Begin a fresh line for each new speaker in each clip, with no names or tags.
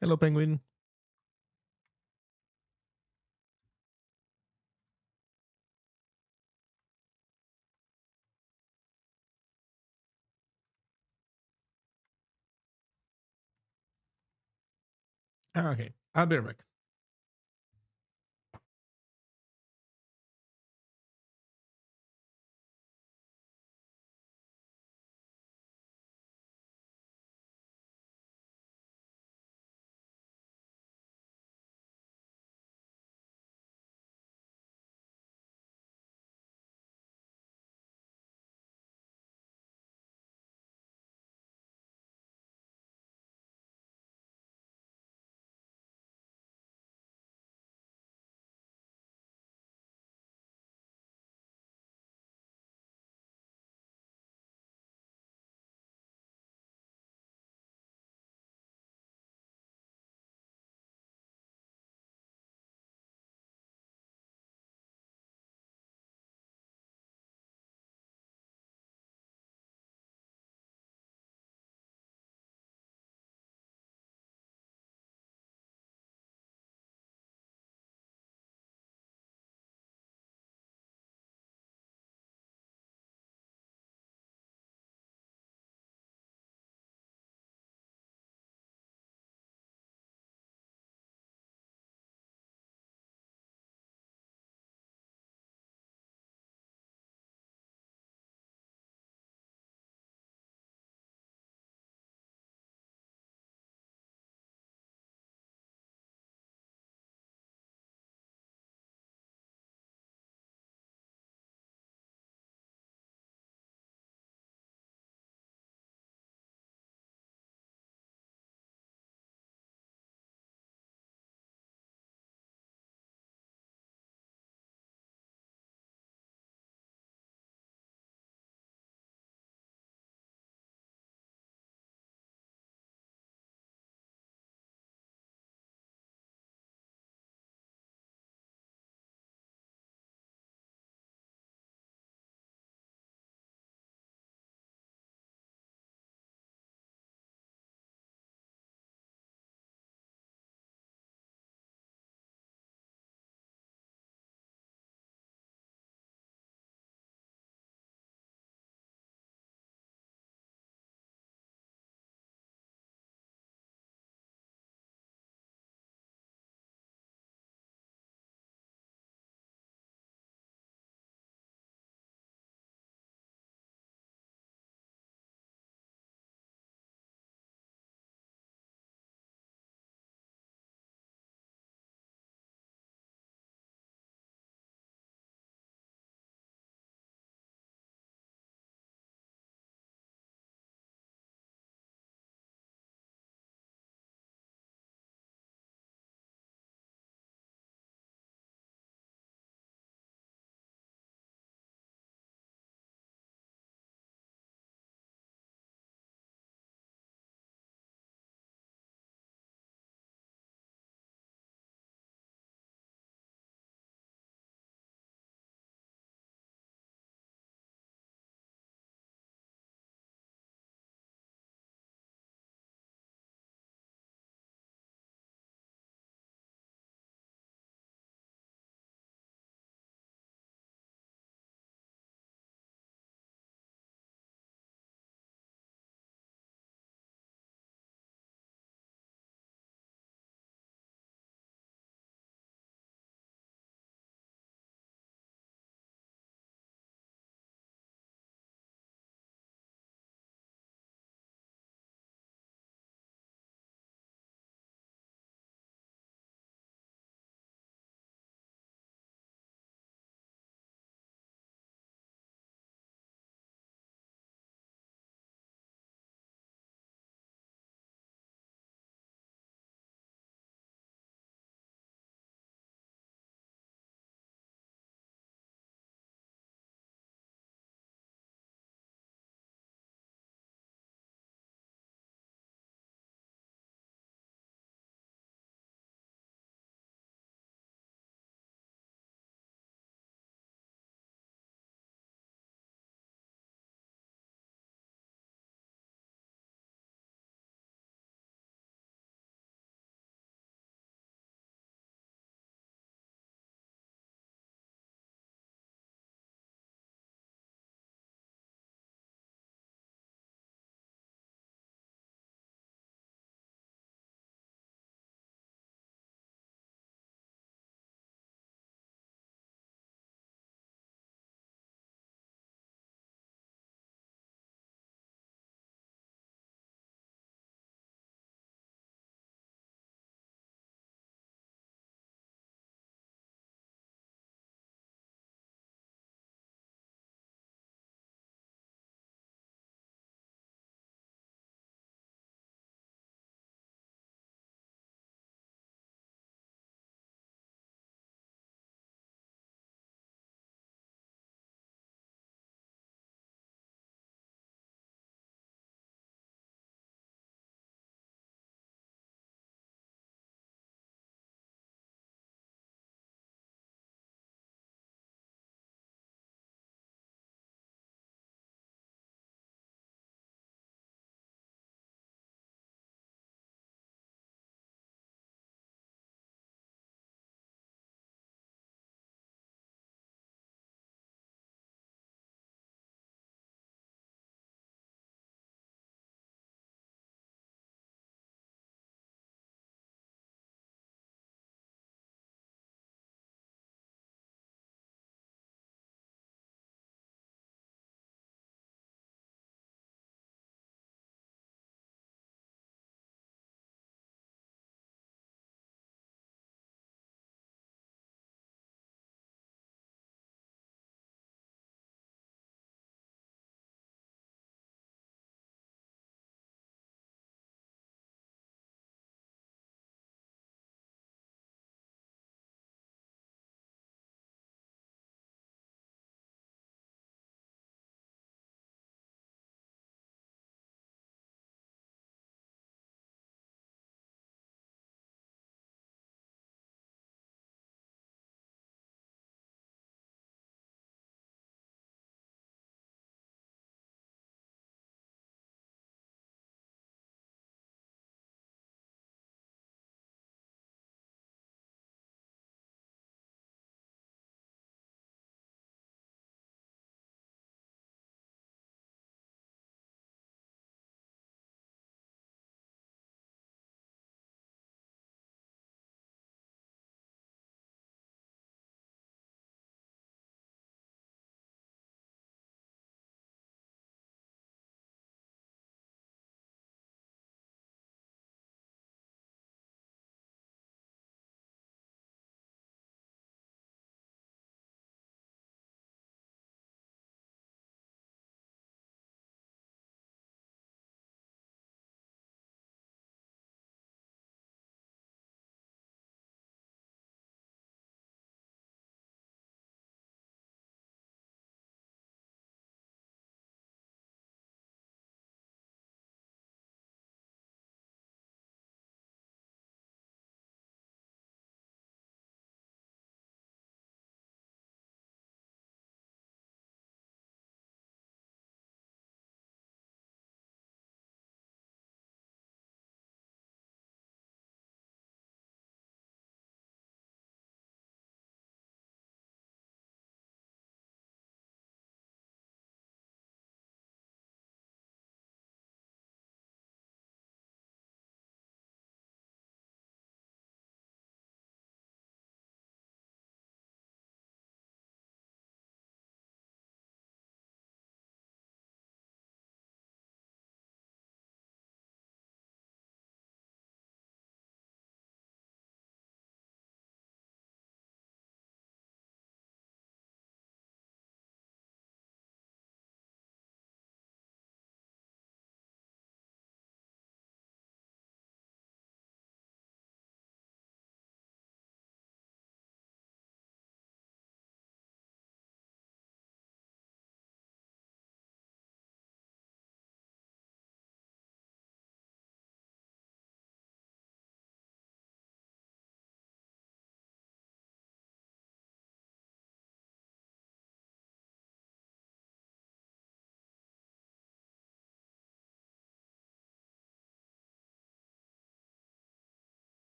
Hello, Penguin. Okay, I'll be right back.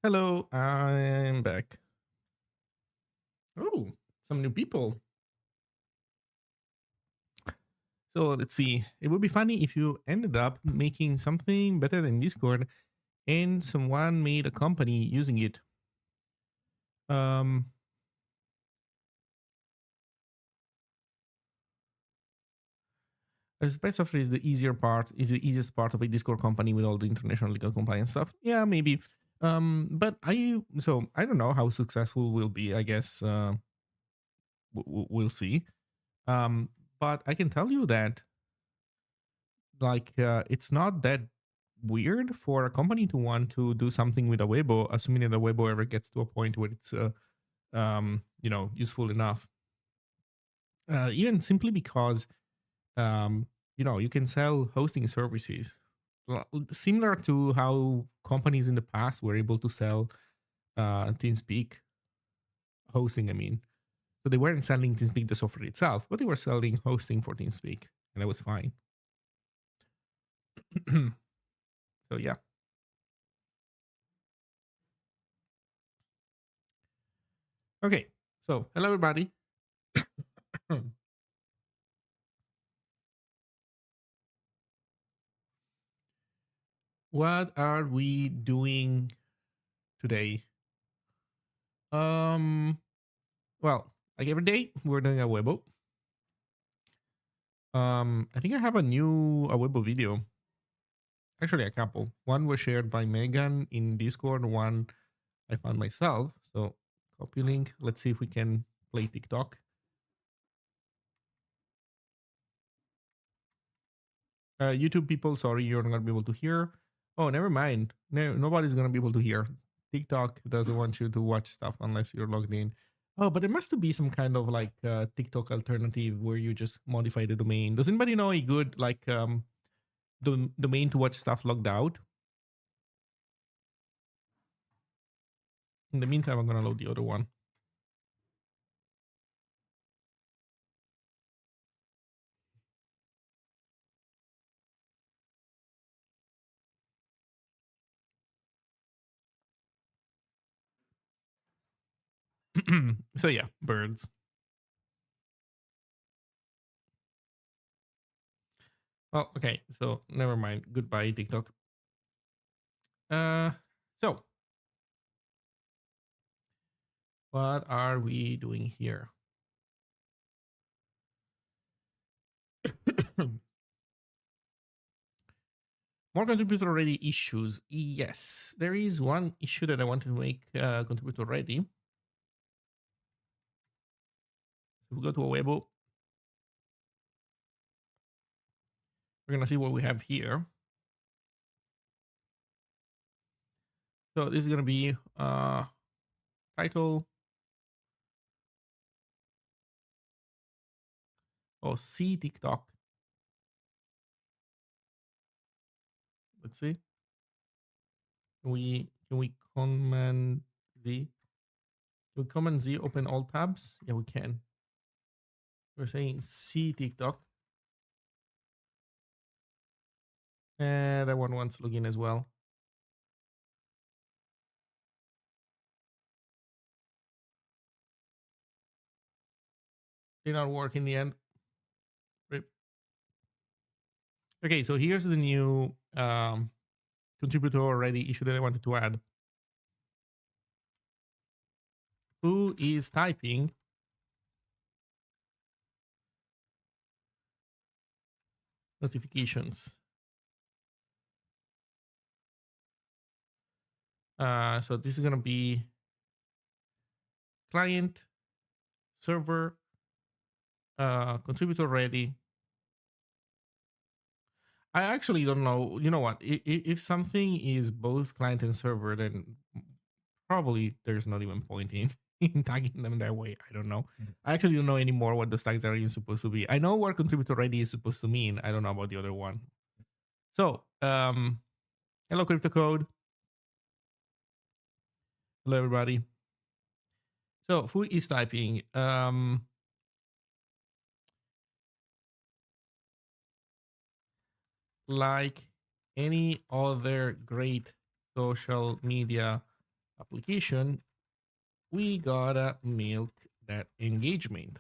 Hello, I'm back. Oh, some new people. So let's see. It would be funny if you ended up making something better than Discord and someone made a company using it. Um, Spy software is the easier part, is the easiest part of a Discord company with all the international legal compliance stuff. Yeah, maybe. But I don't know how successful we'll be. I guess we'll see. Um, but I can tell you that it's not that weird for a company to want to do something with Awebo, assuming that Awebo ever gets to a point where it's useful enough. Even simply because you can sell hosting services similar to how companies in the past were able to sell TeamSpeak hosting. I mean, so they weren't selling TeamSpeak the software itself, but they were selling hosting for TeamSpeak, and that was fine. So yeah. Okay. So hello everybody. What are we doing today? Um, well, like every day, we're doing a Weibo. I think I have a new Weibo video. Actually, a couple. One was shared by Megan in Discord. One I found myself. So copy link. Let's see if we can play TikTok. YouTube people, sorry, you're not gonna be able to hear. Oh, never mind. No, nobody's gonna be able to hear. TikTok doesn't want you to watch stuff unless you're logged in. Oh, but there must be some kind of like TikTok alternative where you just modify the domain. Does anybody know a good like domain to watch stuff logged out? In the meantime, I'm gonna load the other one. So yeah, birds. Oh, okay. So never mind. Goodbye, TikTok. Uh, so what are we doing here? More contributor ready issues. Yes, there is one issue that I want to make contributor ready. If we go to Awebo, we're gonna see what we have here. So this is gonna be title. Oh, see TikTok. Let's see. Can we command Z? Can we command Z open all tabs? Yeah, we can. We're saying see TikTok. And that one wants to log in as well. Did not work in the end. Rip. Okay, so here's the new contributor already issue that I wanted to add. Who is typing notifications? So this is gonna be client, server, contributor ready. I actually don't know. You know what? If something is both client and server, then probably there's not even point in, in tagging them that way. I don't know. I actually don't know anymore what those tags are even supposed to be. I know what contributor ready is supposed to mean. I don't know about the other one. So, hello, crypto code. Hello, everybody. So, who is typing? Like any other great social media application, we gotta milk that engagement.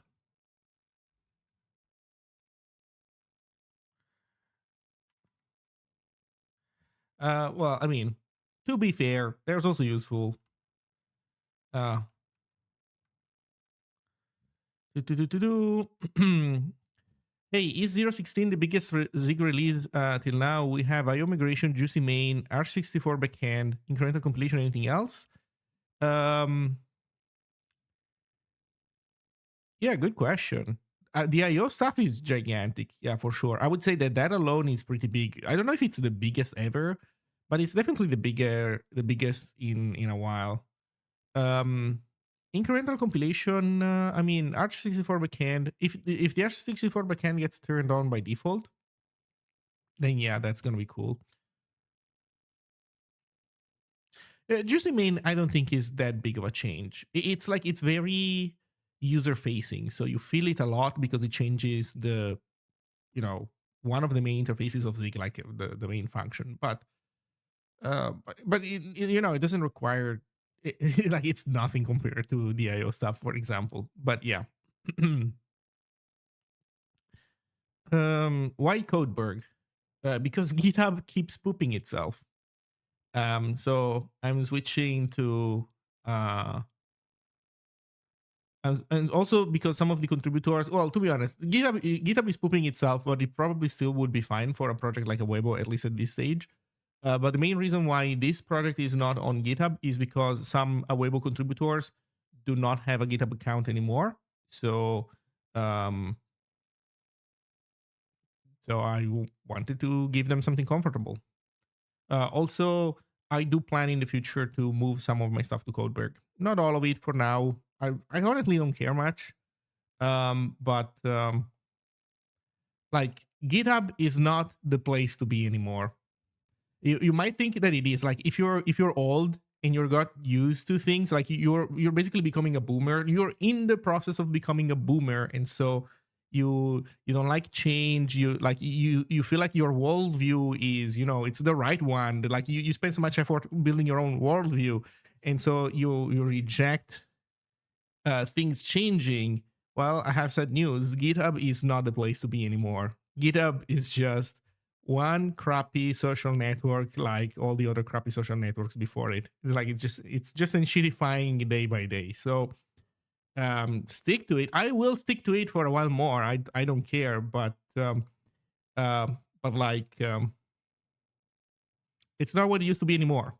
Well, I mean, to be fair, there's also useful. Uh, Hey, is 016 the biggest Zig release till now? We have IO migration, juicy main, Arch64 backend, incremental completion, anything else? Yeah, good question. The IO stuff is gigantic. Yeah, for sure. I would say that that alone is pretty big. I don't know if it's the biggest ever, but it's definitely the biggest in a while. Incremental compilation. I mean, Arch64 backend. If the Arch64 backend gets turned on by default, then yeah, that's gonna be cool. Juicy main, I don't think is that big of a change. It's like it's very user facing, so you feel it a lot because it changes the one of the main interfaces of Zig, like the main function. But it doesn't require like it's nothing compared to the IO stuff, for example. But yeah. Why Codeberg? Because GitHub keeps pooping itself. So I'm switching to and also because some of the contributors, well, to be honest, GitHub is pooping itself, but it probably still would be fine for a project like Awebo, at least at this stage. But the main reason why this project is not on GitHub is because some Awebo contributors do not have a GitHub account anymore. So, so I wanted to give them something comfortable. Also, I do plan in the future to move some of my stuff to Codeberg. Not all of it for now. I honestly don't care much. But like GitHub is not the place to be anymore. You might think that it is. Like if you're old and you're got used to things, like you're basically becoming a boomer. You're in the process of becoming a boomer, and so you don't like change. You feel like your worldview is it's the right one. Like you spend so much effort building your own worldview, and so you reject things changing. Well, I have sad news. GitHub is not the place to be anymore. GitHub is just one crappy social network like all the other crappy social networks before it. It's just enshittifying day by day. So stick to it. I will stick to it for a while more. I don't care, but it's not what it used to be anymore.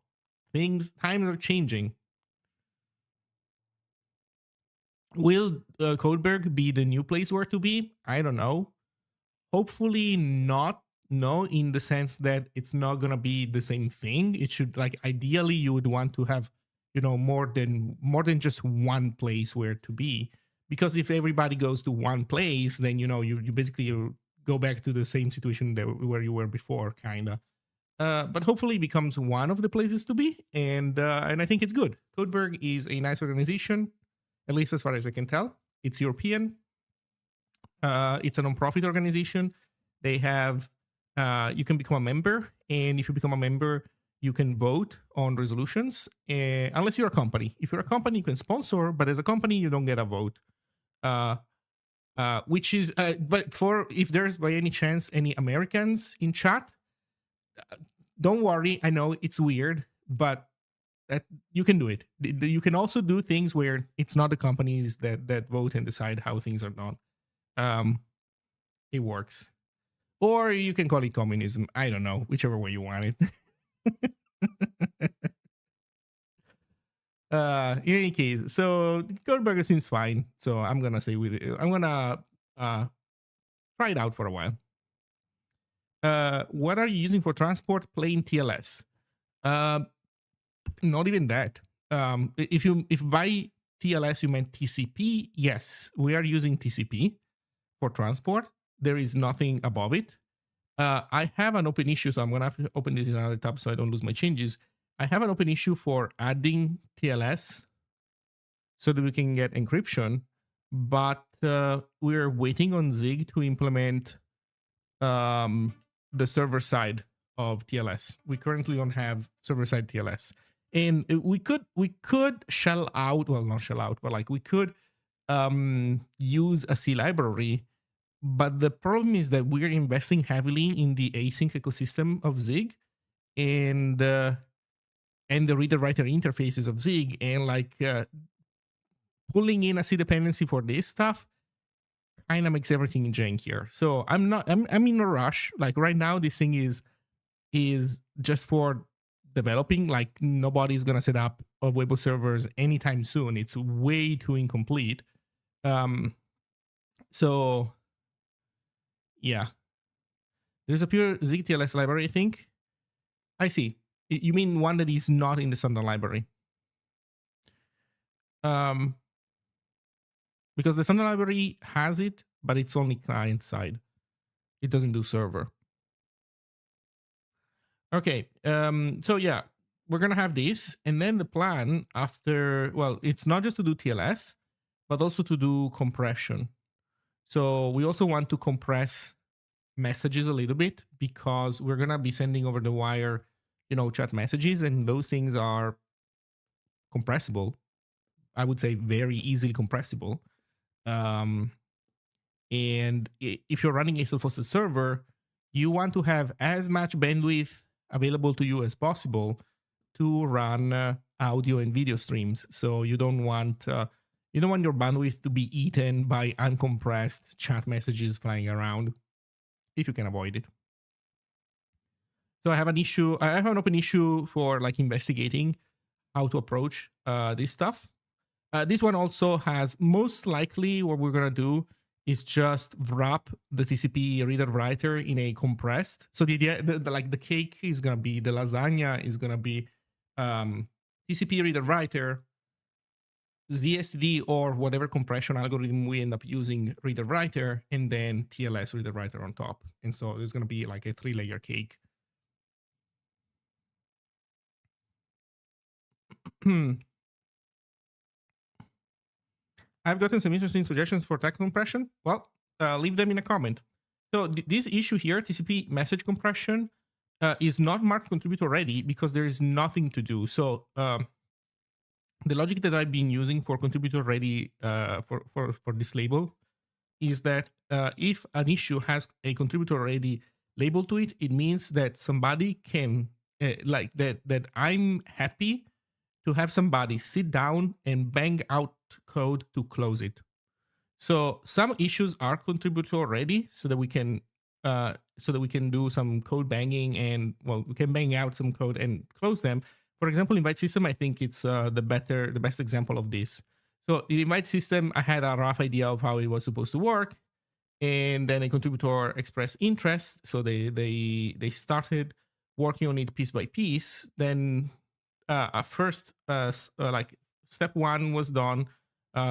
Times are changing. Will Codeberg be the new place where to be? I don't know. Hopefully not. No, in the sense that it's not gonna be the same thing. It should, like, ideally you would want to have more than just one place where to be, because if everybody goes to one place, then you basically go back to the same situation where you were before, kind of. But hopefully it becomes one of the places to be, and I think it's good. Codeberg is a nice organization, at least as far as I can tell. It's European. It's a non-profit organization. They have you can become a member, and if you become a member, you can vote on resolutions. Unless you're a company. If you're a company, you can sponsor, but as a company, you don't get a vote. Which is, but for if there's by any chance any Americans in chat, don't worry. I know it's weird, but that you can do it. You can also do things where it's not the companies that vote and decide how things are done. It works. Or you can call it communism. I don't know, whichever way you want it. In any case, so Goldberger seems fine. So I'm gonna stay with it. I'm gonna try it out for a while. What are you using for transport? Plain TLS. Not even that. If by TLS you meant TCP, yes, we are using TCP for transport. There is nothing above it. I have an open issue, so I'm gonna have to open this in another tab so I don't lose my changes. I have an open issue for adding TLS so that we can get encryption, but we're waiting on Zig to implement the server side of TLS. We currently don't have server side TLS. And we could shell out, well, not shell out, but like we could use a C library. But the problem is that we're investing heavily in the async ecosystem of Zig, and the reader writer interfaces of Zig, and like pulling in a C dependency for this stuff kind of makes everything jankier. So I'm in a rush. Like right now, this thing is just for developing. Like nobody's gonna set up Awebo servers anytime soon. It's way too incomplete. Um, so yeah, there's a pure ZigTLS library, I think. I see. You mean one that is not in the standard library? Um, because the standard library has it, but it's only client side. It doesn't do server. Okay. So yeah, we're gonna have this, and then the plan after, well, it's not just to do TLS, but also to do compression. So we also want to compress messages a little bit because we're gonna be sending over the wire, chat messages, and those things are compressible. I would say very easily compressible. Um, and if you're running a self-hosted server, you want to have as much bandwidth available to you as possible to run audio and video streams. So you don't want your bandwidth to be eaten by uncompressed chat messages flying around if you can avoid it. So I have an open issue for like investigating how to approach this stuff. This one also has, most likely what we're gonna do is just wrap the TCP reader writer in a compressed. So the idea, like the cake is gonna be, the lasagna is gonna be TCP reader writer, ZSD or whatever compression algorithm we end up using reader writer, and then TLS reader writer on top. And so there's gonna be like a 3-layer cake. I've gotten some interesting suggestions for tech compression. Well, leave them in a comment. So this issue here, TCP message compression, is not marked contributor ready because there is nothing to do. So the logic that I've been using for contributor ready for this label is that if an issue has a contributor ready label to it, it means that somebody can like that I'm happy to have somebody sit down and bang out code to close it. So some issues are contributor ready, so that we can do some code banging, and well, we can bang out some code and close them. For example, invite system, I think it's the best example of this. So in invite system, I had a rough idea of how it was supposed to work, and then a contributor expressed interest, so they started working on it piece by piece. Then at first, like step one was done,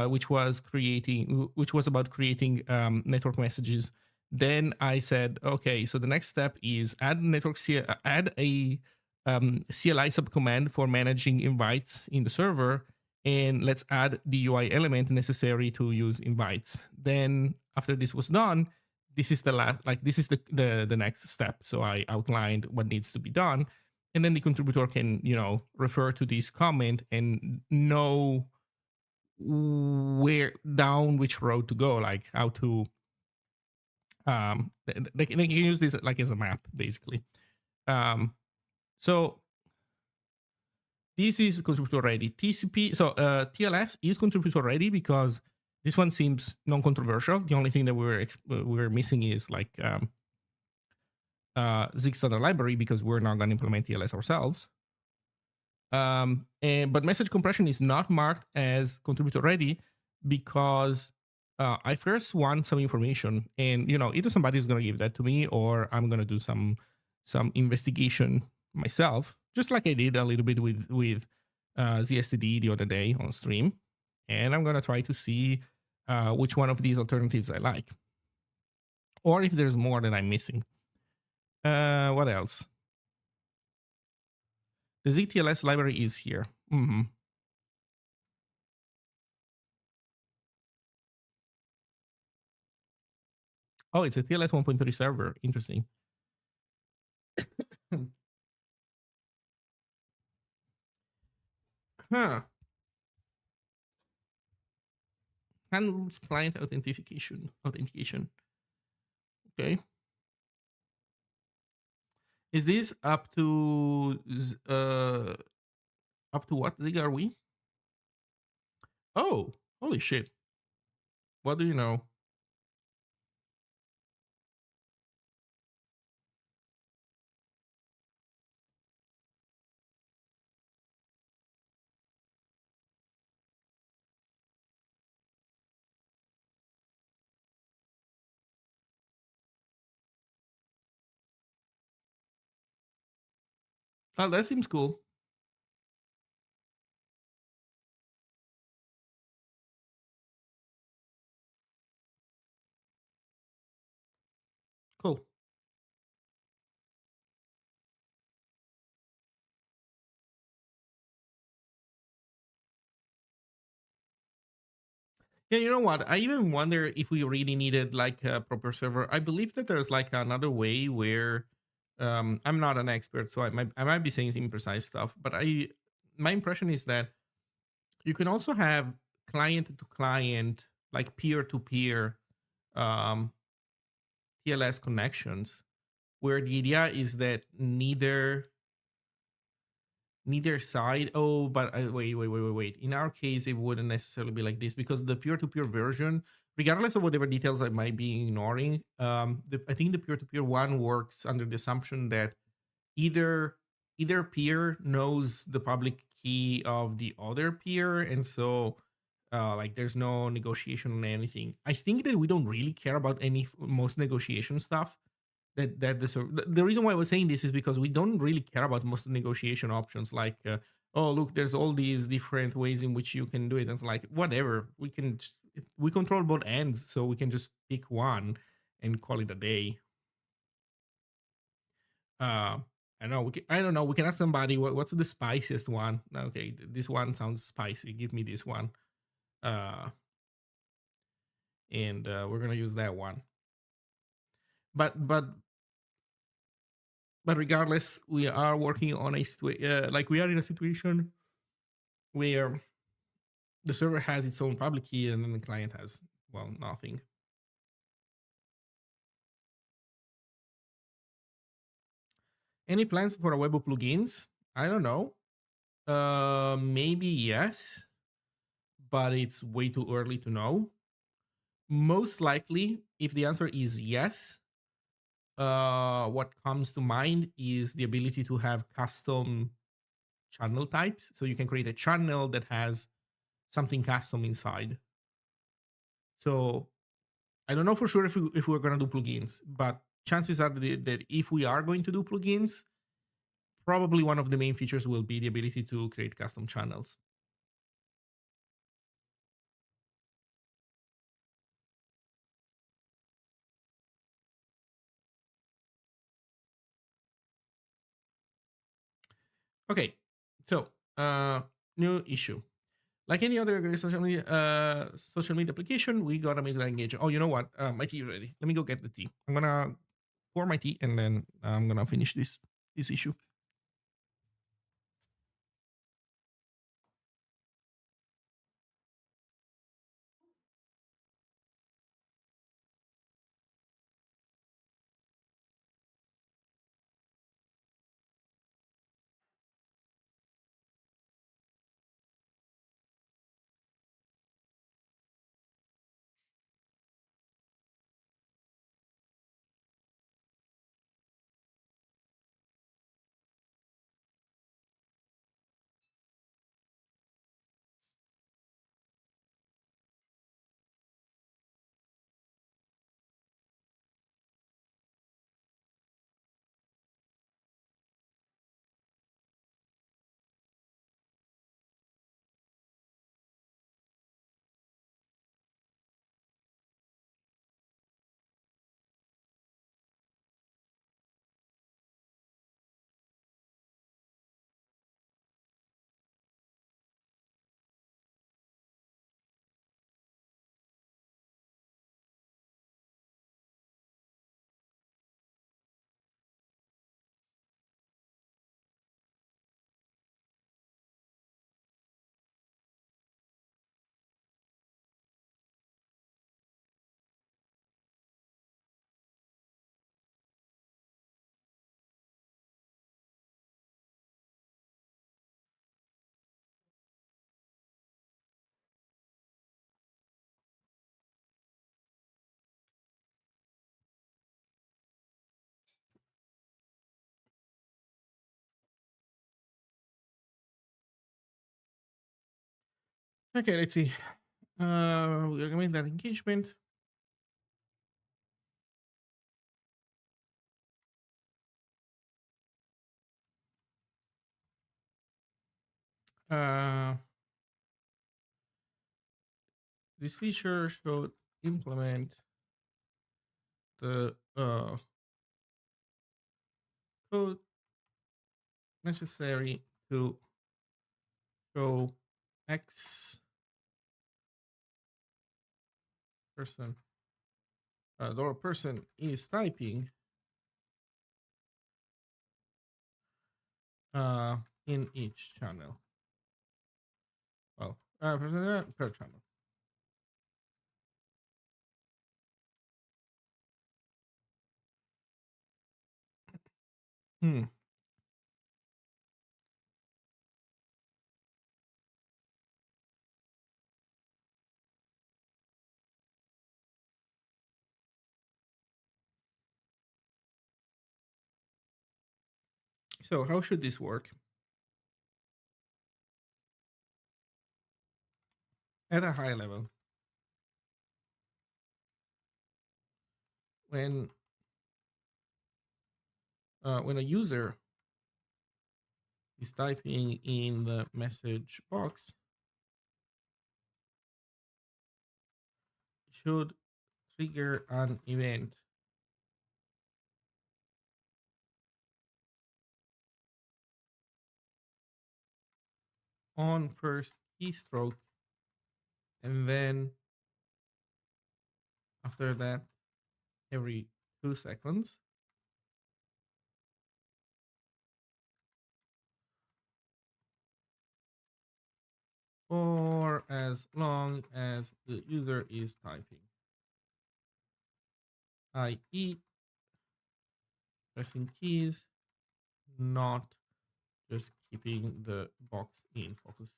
which was about creating network messages. Then I said, okay, so the next step is add a CLI subcommand for managing invites in the server, and let's add the UI element necessary to use invites. Then after this was done, this is the next step. So I outlined what needs to be done, and then the contributor can refer to this comment and know where down which road to go, like how to they can use this like as a map basically. So this is contributor ready. TCP, so TLS is contributor ready because this one seems non-controversial. The only thing that we're missing is like Zig standard library, because we're not going to implement TLS ourselves. But message compression is not marked as contributor ready because I first want some information, and either somebody is going to give that to me, or I'm going to do some investigation myself, just like I did a little bit with ZSTD the other day on stream, and I'm going to try to see which one of these alternatives I like, or if there's more that I'm missing. What else? The ZTLS library is here. Mm-hmm. Oh, it's a TLS 1.3 server. Interesting. Huh. Handles client authentication. Okay. Is this up to what Zig are we? Oh, holy shit. What do you know? Oh, that seems cool. Cool. Yeah, you know what? I even wonder if we really needed like a proper server. I believe that there's like another way where I'm not an expert, so I might be saying imprecise stuff, but I my impression is that you can also have client to client, like peer to peer um TLS connections, where the idea is that neither side. Oh, but wait. In our case, it wouldn't necessarily be like this because the peer-to-peer version, regardless of whatever details I might be ignoring, I think the peer-to-peer one works under the assumption that either either peer knows the public key of the other peer, and so like there's no negotiation on anything. I think that we don't really care about any most negotiation stuff that the reason why I was saying this is because we don't really care about most negotiation options like oh look, there's all these different ways in which you can do it, and it's like whatever, we control both ends, so we can just pick one and call it a day. uh I don't know, we can ask somebody what's the spiciest one. Okay, this one sounds spicy, give me this one. uh and we're gonna use that one. But but but regardless, we are working on like we are in a situation where the server has its own public key and then the client has, well, nothing. Any plans for Awebo plugins? I don't know. Maybe yes, but it's way too early to know. Most likely, if the answer is yes, what comes to mind is the ability to have custom channel types. So you can create a channel that has something custom inside. So I don't know for sure if we're going to do plugins, but chances are that if we are going to do plugins, probably one of the main features will be the ability to create custom channels. Okay, so new issue. Like any other social media application, we gotta make it engaging. Oh, you know what? My tea is ready. Let me go get the tea. I'm gonna pour my tea and then I'm gonna finish this issue. Okay, let's see. We're gonna make that engagement. Uh, this feature should implement the code necessary to show X person, the person is typing uh, in each channel. Well, per channel. Hmm. So how should this work? At a high level, when when a user is typing in the message box, it should trigger an event on first keystroke, and then after that, every 2 seconds, or as long as the user is typing, i.e., pressing keys, not just keeping the box in focus.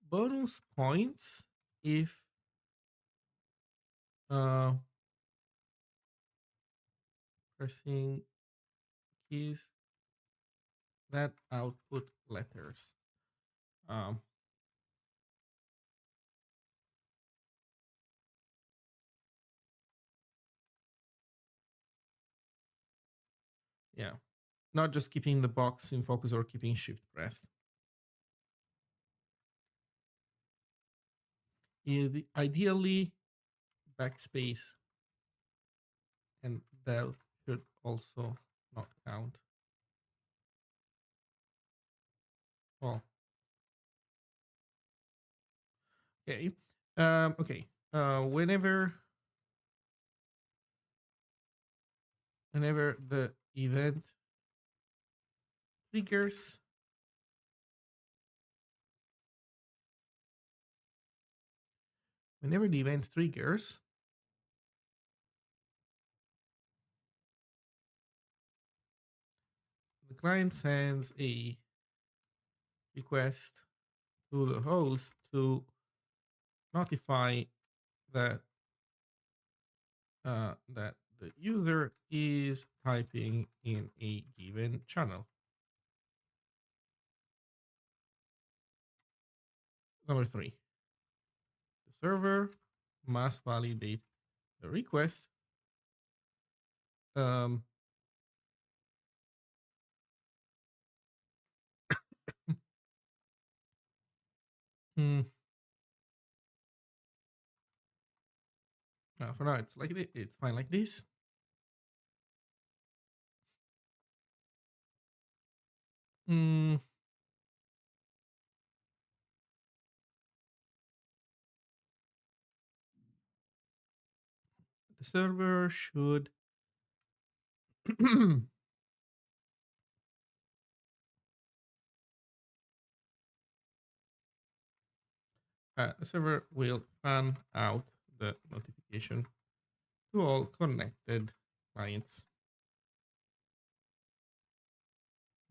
Bonus points if uh, pressing keys that output letters. Um, yeah, not just keeping the box in focus or keeping shift pressed. Ideally, backspace and del should also not count. Well, okay. Okay. Whenever the event triggers, whenever the event triggers, the client sends a request to the host to notify that that the user is typing in a given channel. Number 3, the server must validate the request um, hmm, for now it's like it's fine like this. Mm, the server should the server will fan out the notification to all connected clients.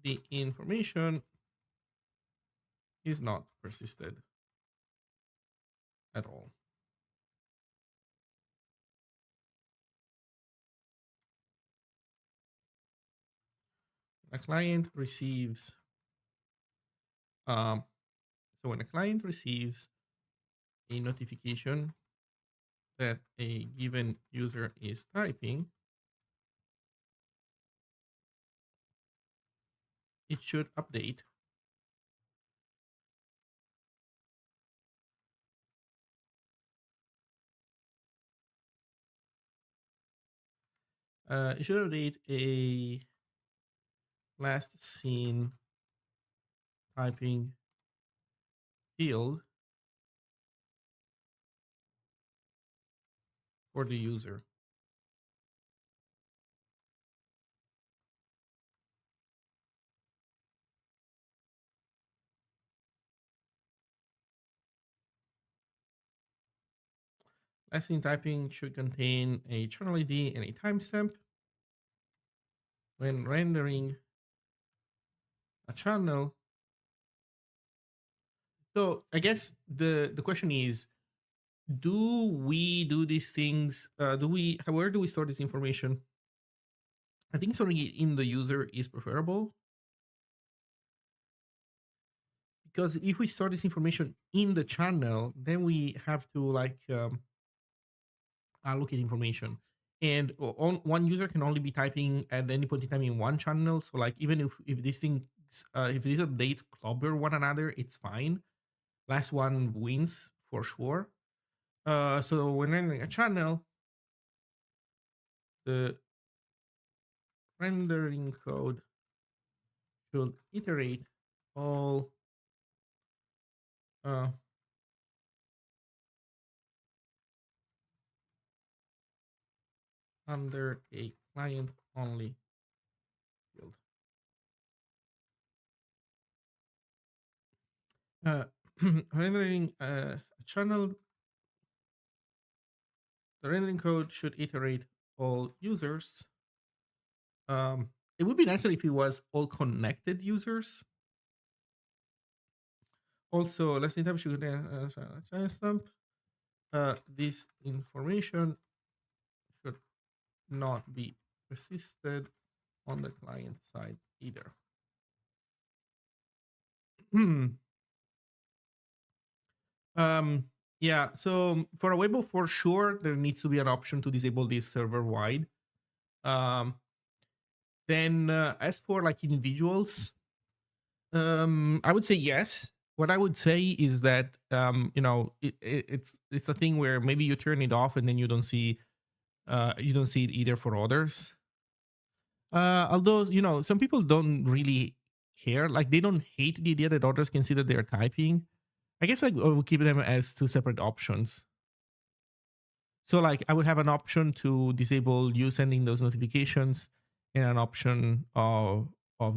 The information is not persisted at all. A client receives, um, so when a client receives a notification that a given user is typing, it should update. It should update a last seen typing field for the user. Last seen typing should contain a channel ID and a timestamp. When rendering a channel, so I guess the question is, do we do these things? Where do we store this information? I think storing it in the user is preferable, because if we store this information in the channel, then we have to like allocate information. And on one user can only be typing at any point in time in one channel. So like even if these things if these updates clobber one another, it's fine. Last one wins for sure. So when rendering a channel, the rendering code should iterate all uh, under a client only field. Uh, rendering a channel, the rendering code should iterate all users. It would be nicer if it was all connected users. Also, let's time should timestamp. This information should not be persisted on the client side either. Um, yeah, so for Awebo, for sure, there needs to be an option to disable this server wide. Um, then, as for like individuals, I would say yes. What I would say is that it's a thing where maybe you turn it off and then you don't see it either for others. Although some people don't really care, like they don't hate the idea that others can see that they're typing. I guess I would keep them as two separate options. So like I would have an option to disable you sending those notifications and an option of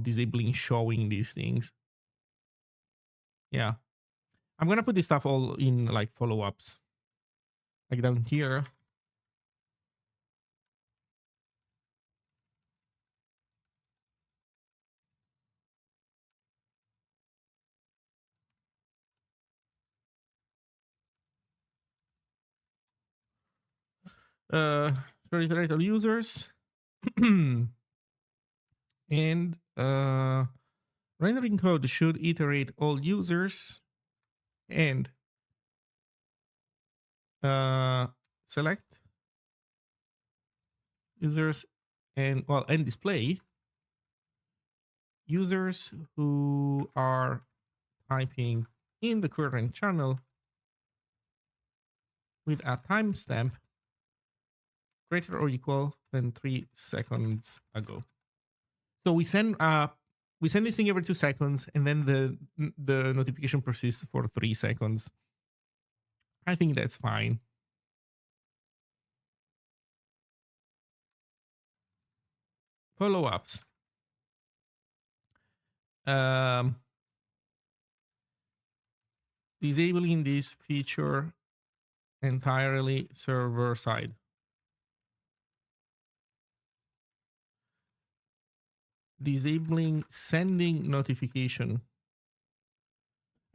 disabling showing these things. Yeah. I'm gonna put this stuff all in like follow-ups. Like down here. Sorry, iterate users. And rendering code should iterate all users and select users and display users who are typing in the current channel with a timestamp greater or equal than 3 seconds ago. So we send this thing every 2 seconds, and then the notification persists for 3 seconds. I think that's fine. Follow-ups. Disabling this feature entirely server side. Disabling sending notification.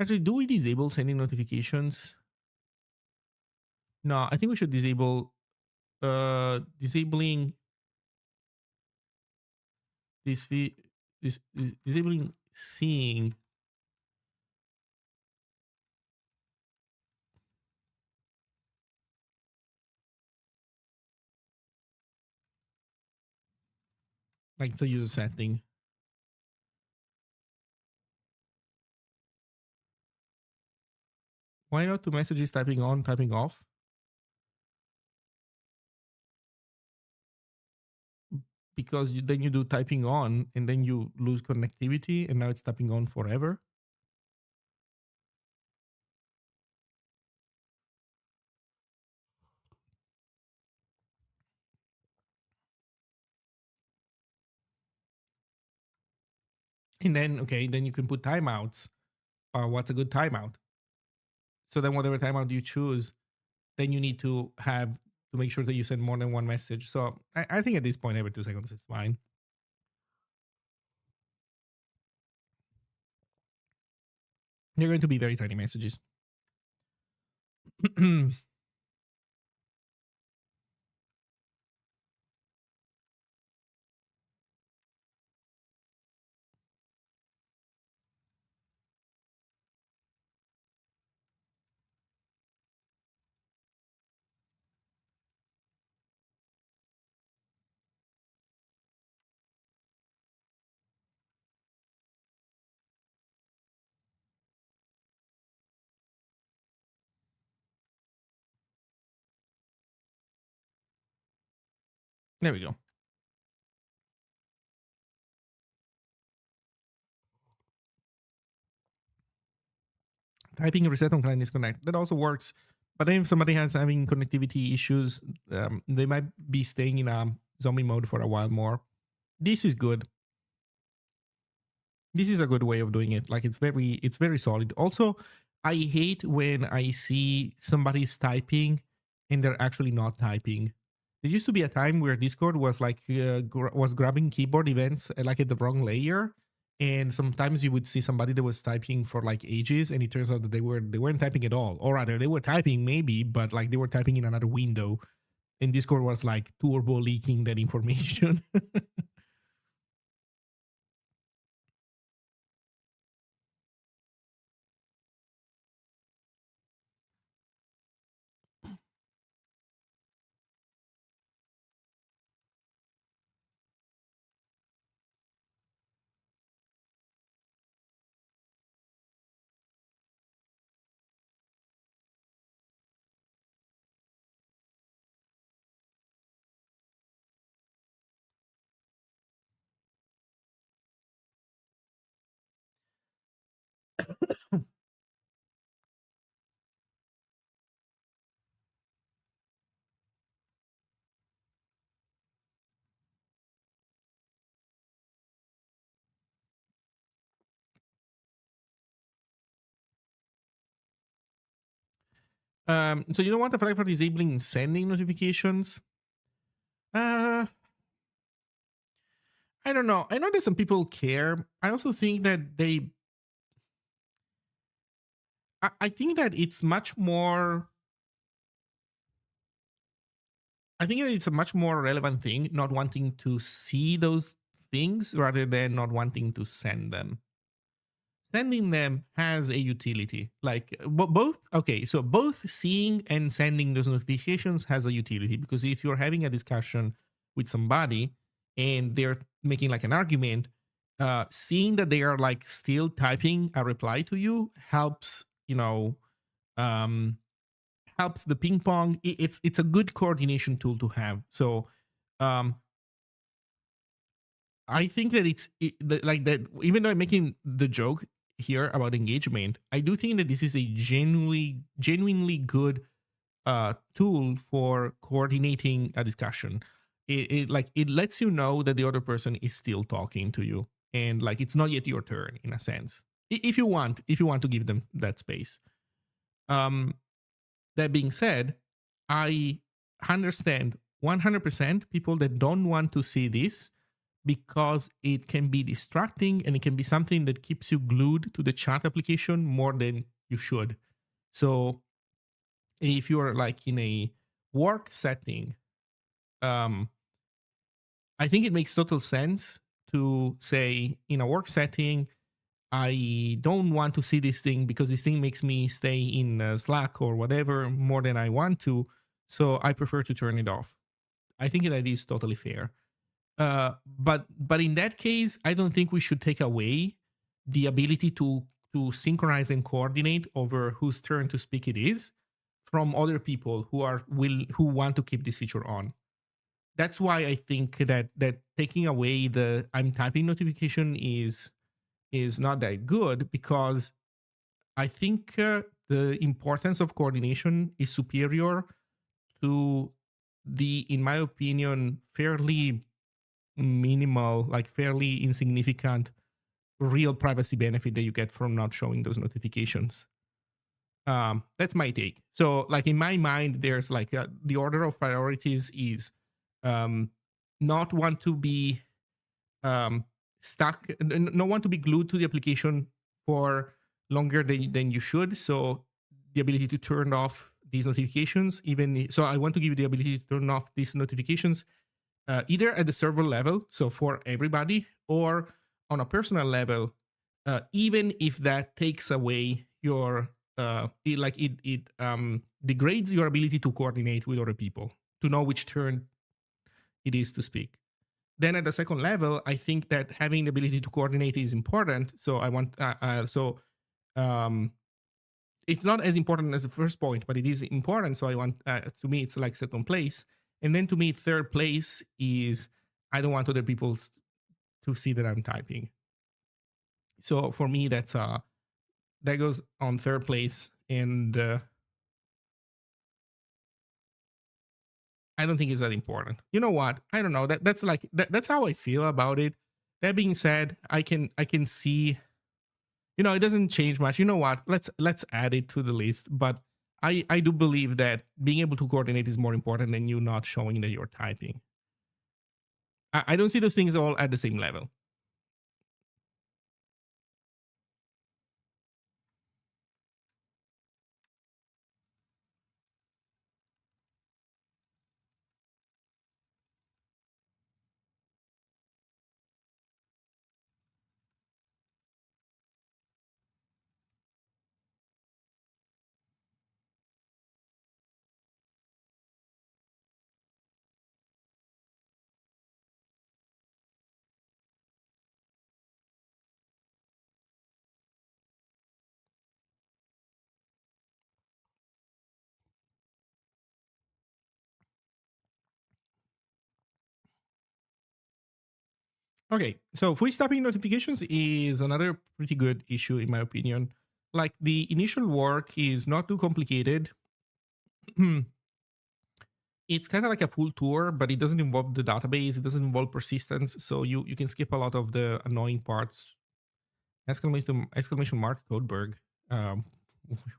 Actually, do we disable sending notifications? No, I think we should disable disabling this disabling seeing. Like the user setting. Why not two messages typing on, typing off? Because then you do typing on and then you lose connectivity and now it's typing on forever. And then, okay, then you can put timeouts. What's a good timeout? So then whatever timeout you choose, then you need to have to make sure that you send more than one message. So I think at this point, every 2 seconds is fine. They're going to be very tiny messages. There we go. Typing reset on client disconnect. That also works. But then if somebody has having connectivity issues, they might be staying in a zombie mode for a while more. This is good. This is a good way of doing it. Like it's very solid. Also, I hate when I see somebody's typing and they're actually not typing. There used to be a time where Discord was like was grabbing keyboard events like at the wrong layer, and sometimes you would see somebody that was typing for like ages, and it turns out that they weren't typing at all, or rather they were typing maybe, but like they were typing in another window, and Discord was like turbo leaking that information. So you don't want to flag for disabling sending notifications? Uh, I don't know. I know that some people care. I also think that I think that it's much more. I think that it's a much more relevant thing not wanting to see those things rather than not wanting to send them. Sending them has a utility. Like both, okay, so both seeing and sending those notifications has a utility, because if you're having a discussion with somebody and they're making like an argument, seeing that they are like still typing a reply to you helps, um, helps the ping pong. It's a good coordination tool to have. So um, I think that like that. Even though I'm making the joke here about engagement, I do think that this is a genuinely good tool for coordinating a discussion. It lets you know that the other person is still talking to you, and like it's not yet your turn in a sense. If you want to give them that space. Um, that being said, I understand 100% people that don't want to see this because it can be distracting and it can be something that keeps you glued to the chat application more than you should. So if you're like in a work setting, um, I think it makes total sense to say in a work setting, I don't want to see this thing because this thing makes me stay in Slack or whatever more than I want to. So I prefer to turn it off. I think that is totally fair. But in that case, I don't think we should take away the ability to synchronize and coordinate over whose turn to speak it is from other people who want to keep this feature on. That's why I think that taking away the I'm typing notification is not that good, because I think the importance of coordination is superior to the, in my opinion, fairly minimal, like fairly insignificant real privacy benefit that you get from not showing those notifications. That's my take. So like in my mind, there's like the order of priorities is um, not want to be stuck, not want to be glued to the application for longer than you should. So the ability to turn off these notifications, so I want to give you the ability to turn off these notifications either at the server level, so for everybody, or on a personal level, even if that takes away your it degrades your ability to coordinate with other people, to know which turn it is to speak. Then at the second level, I think that having the ability to coordinate is important. So I want um, it's not as important as the first point, but it is important. So I want to me it's like second place, and then to me third place is I don't want other people to see that I'm typing. So for me that goes on third place, and I don't think it's that important. You know what? I don't know. That's how I feel about it. That being said, I can see, it doesn't change much. You know what? Let's add it to the list. But I do believe that being able to coordinate is more important than you not showing that you're typing. I don't see those things all at the same level. Okay, so free stopping notifications is another pretty good issue in my opinion. Like the initial work is not too complicated. It's kind of like a full tour, but it doesn't involve the database. It doesn't involve persistence, so you can skip a lot of the annoying parts. Exclamation mark Codeberg. Um,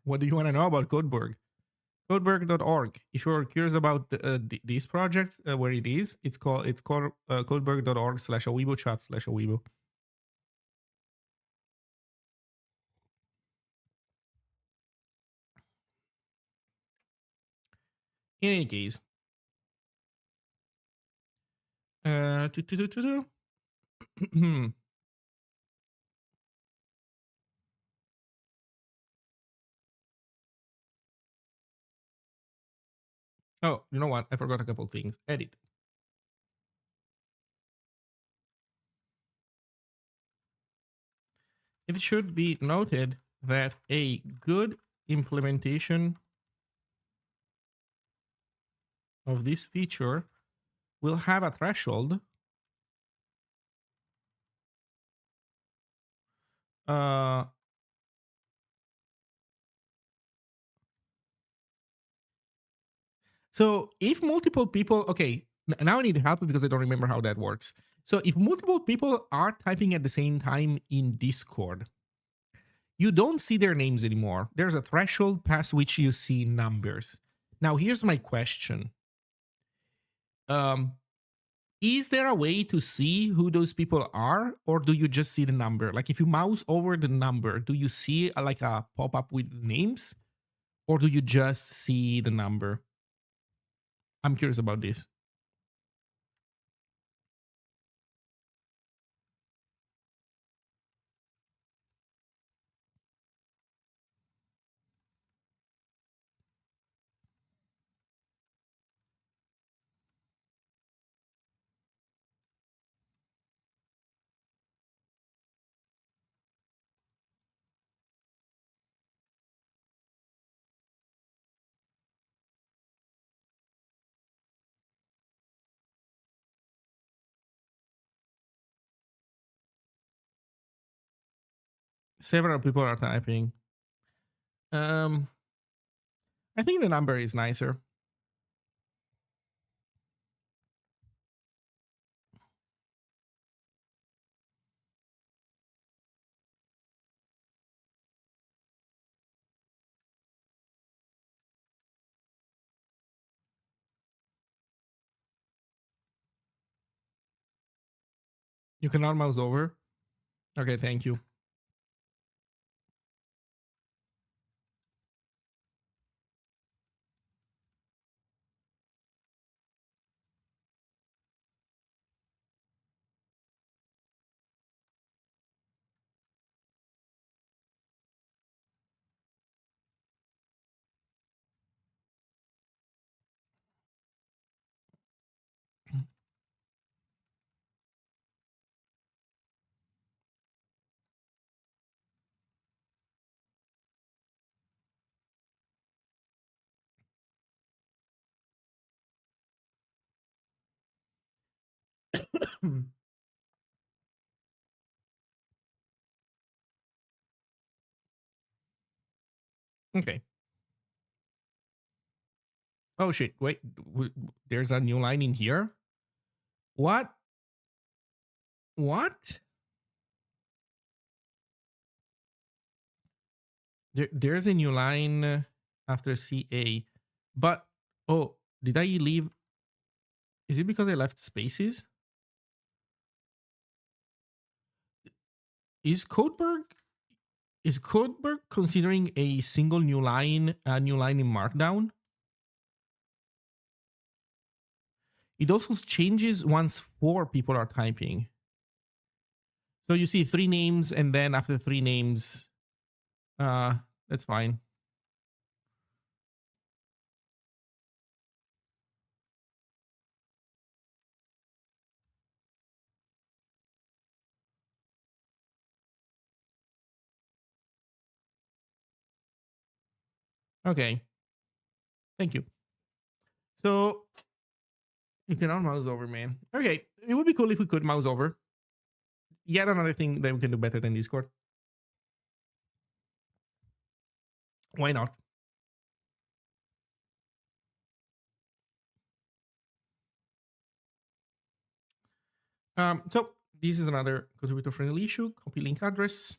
what do you want to know about Codeberg? Codeberg.org. If you're curious about this project, where it is, it's called codeberg.org/awebo chat/awebo. In any case, uh, oh, you know what? I forgot a couple things. Edit. It should be noted that a good implementation of this feature will have a threshold. Uh, so if multiple people, okay, now I need help because I don't remember how that works. So if multiple people are typing at the same time in Discord, you don't see their names anymore. There's a threshold past which you see numbers. Now, here's my question. Is there a way to see who those people are, or do you just see the number? Like if you mouse over the number, do you see like a pop-up with names, or do you just see the number? I'm curious about this. Several people are typing. Um, I think the number is nicer. You cannot mouse over. Okay, thank you. Okay. Oh shit! Wait, there's a new line in here. What? What? There's a new line after CA, but oh, did I leave? Is it because I left spaces? Is Codeberg considering a single new line a new line in Markdown? It also changes once 4 people are typing. So you see 3 names, and then after 3 names, that's fine. Okay, thank you. So you cannot mouse over, man. Okay, it would be cool if we could mouse over. Yet another thing that we can do better than Discord. Why not? So this is another contributor friendly issue. Copy link address.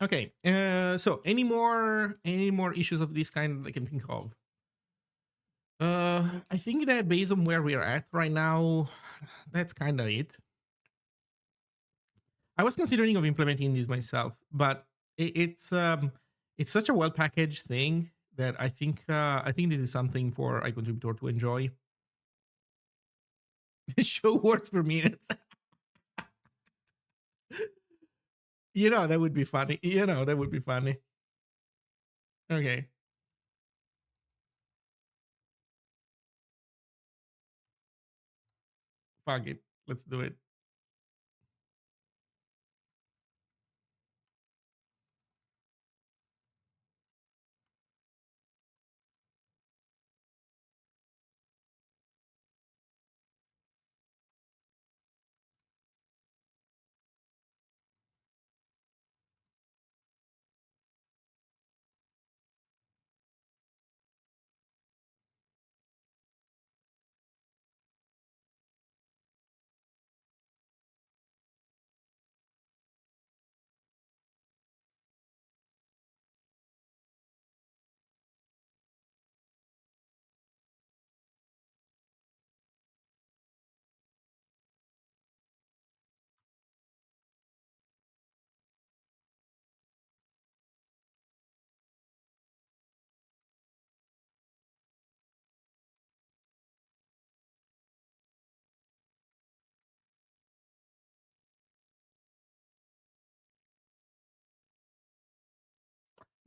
Okay. So any more issues of this kind I can think of? I think that based on where we're at right now, that's kind of it. I was considering of implementing this myself, but it's such a well packaged thing that I think this is something for a contributor to enjoy. Show words per minute. That would be funny. That would be funny. Okay, fuck it. Let's do it.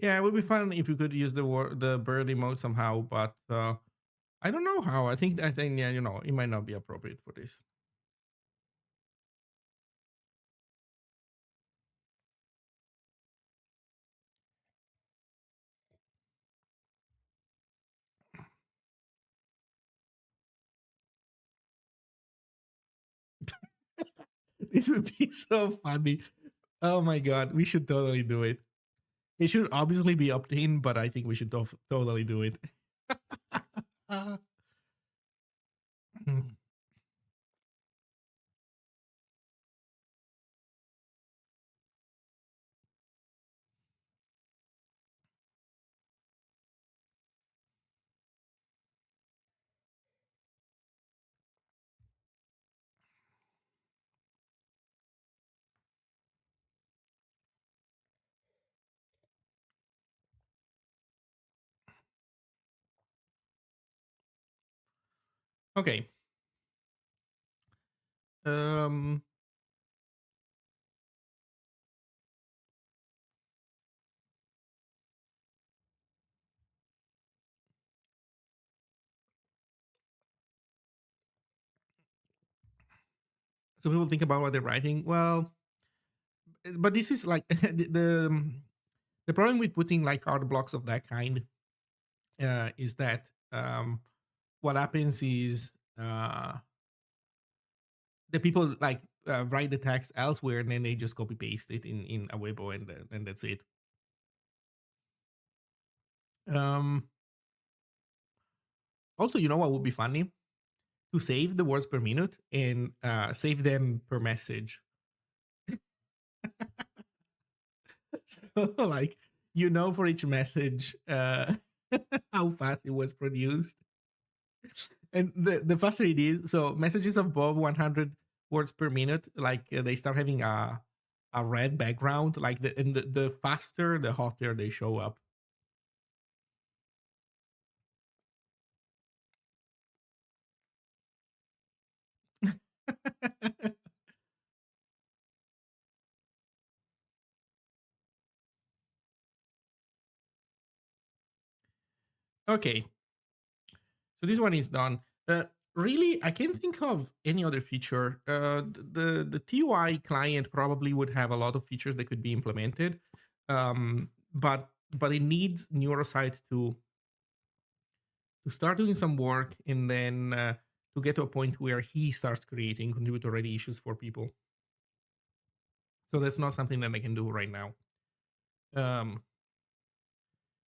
Yeah, it would be fun if you could use the bird emote somehow, but I don't know how. I think yeah, it might not be appropriate for this. This would be so funny. Oh my god, we should totally do it. It should obviously be opt-in, but I think we should totally do it. Okay. Um. So people think about what they're writing. Well, but this is like the problem with putting like hard blocks of that kind is that what happens is the people like write the text elsewhere and then they just copy paste it in Awebo and that's it. Um, Also, you know what would be funny? To save the words per minute and save them per message. So, like, for each message, how fast it was produced. And the faster it is, so messages above 100 words per minute, like they start having a red background, like the faster, the hotter they show up. Okay, so this one is done. Really, I can't think of any other feature. The TUI client probably would have a lot of features that could be implemented, but it needs Neurosite to start doing some work and then to get to a point where he starts creating contributor ready issues for people. So that's not something that I can do right now. Um,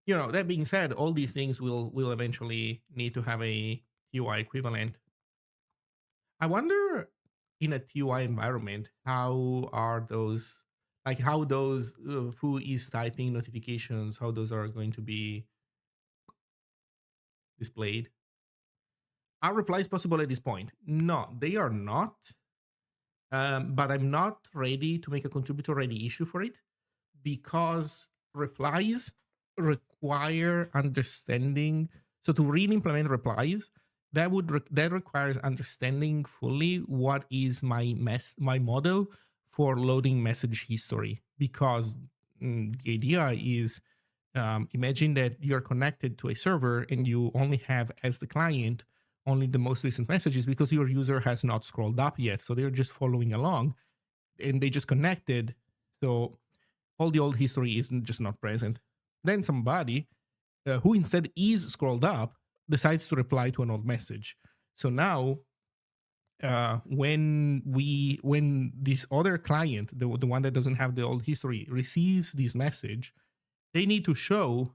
that being said, all these things will eventually need to have a TUI equivalent. I wonder in a TUI environment how those who is typing notifications, how those are going to be displayed. Are replies possible at this point? No, they are not. But I'm not ready to make a contributor ready issue for it because replies require understanding. So to really implement replies, that requires understanding fully what is my model for loading message history. Because the idea is, imagine that you're connected to a server and you only have as the client only the most recent messages because your user has not scrolled up yet. So they're just following along and they just connected. So all the old history is just not present. Then somebody who instead is scrolled up decides to reply to an old message. So now when this other client, the one that doesn't have the old history, receives this message, they need to show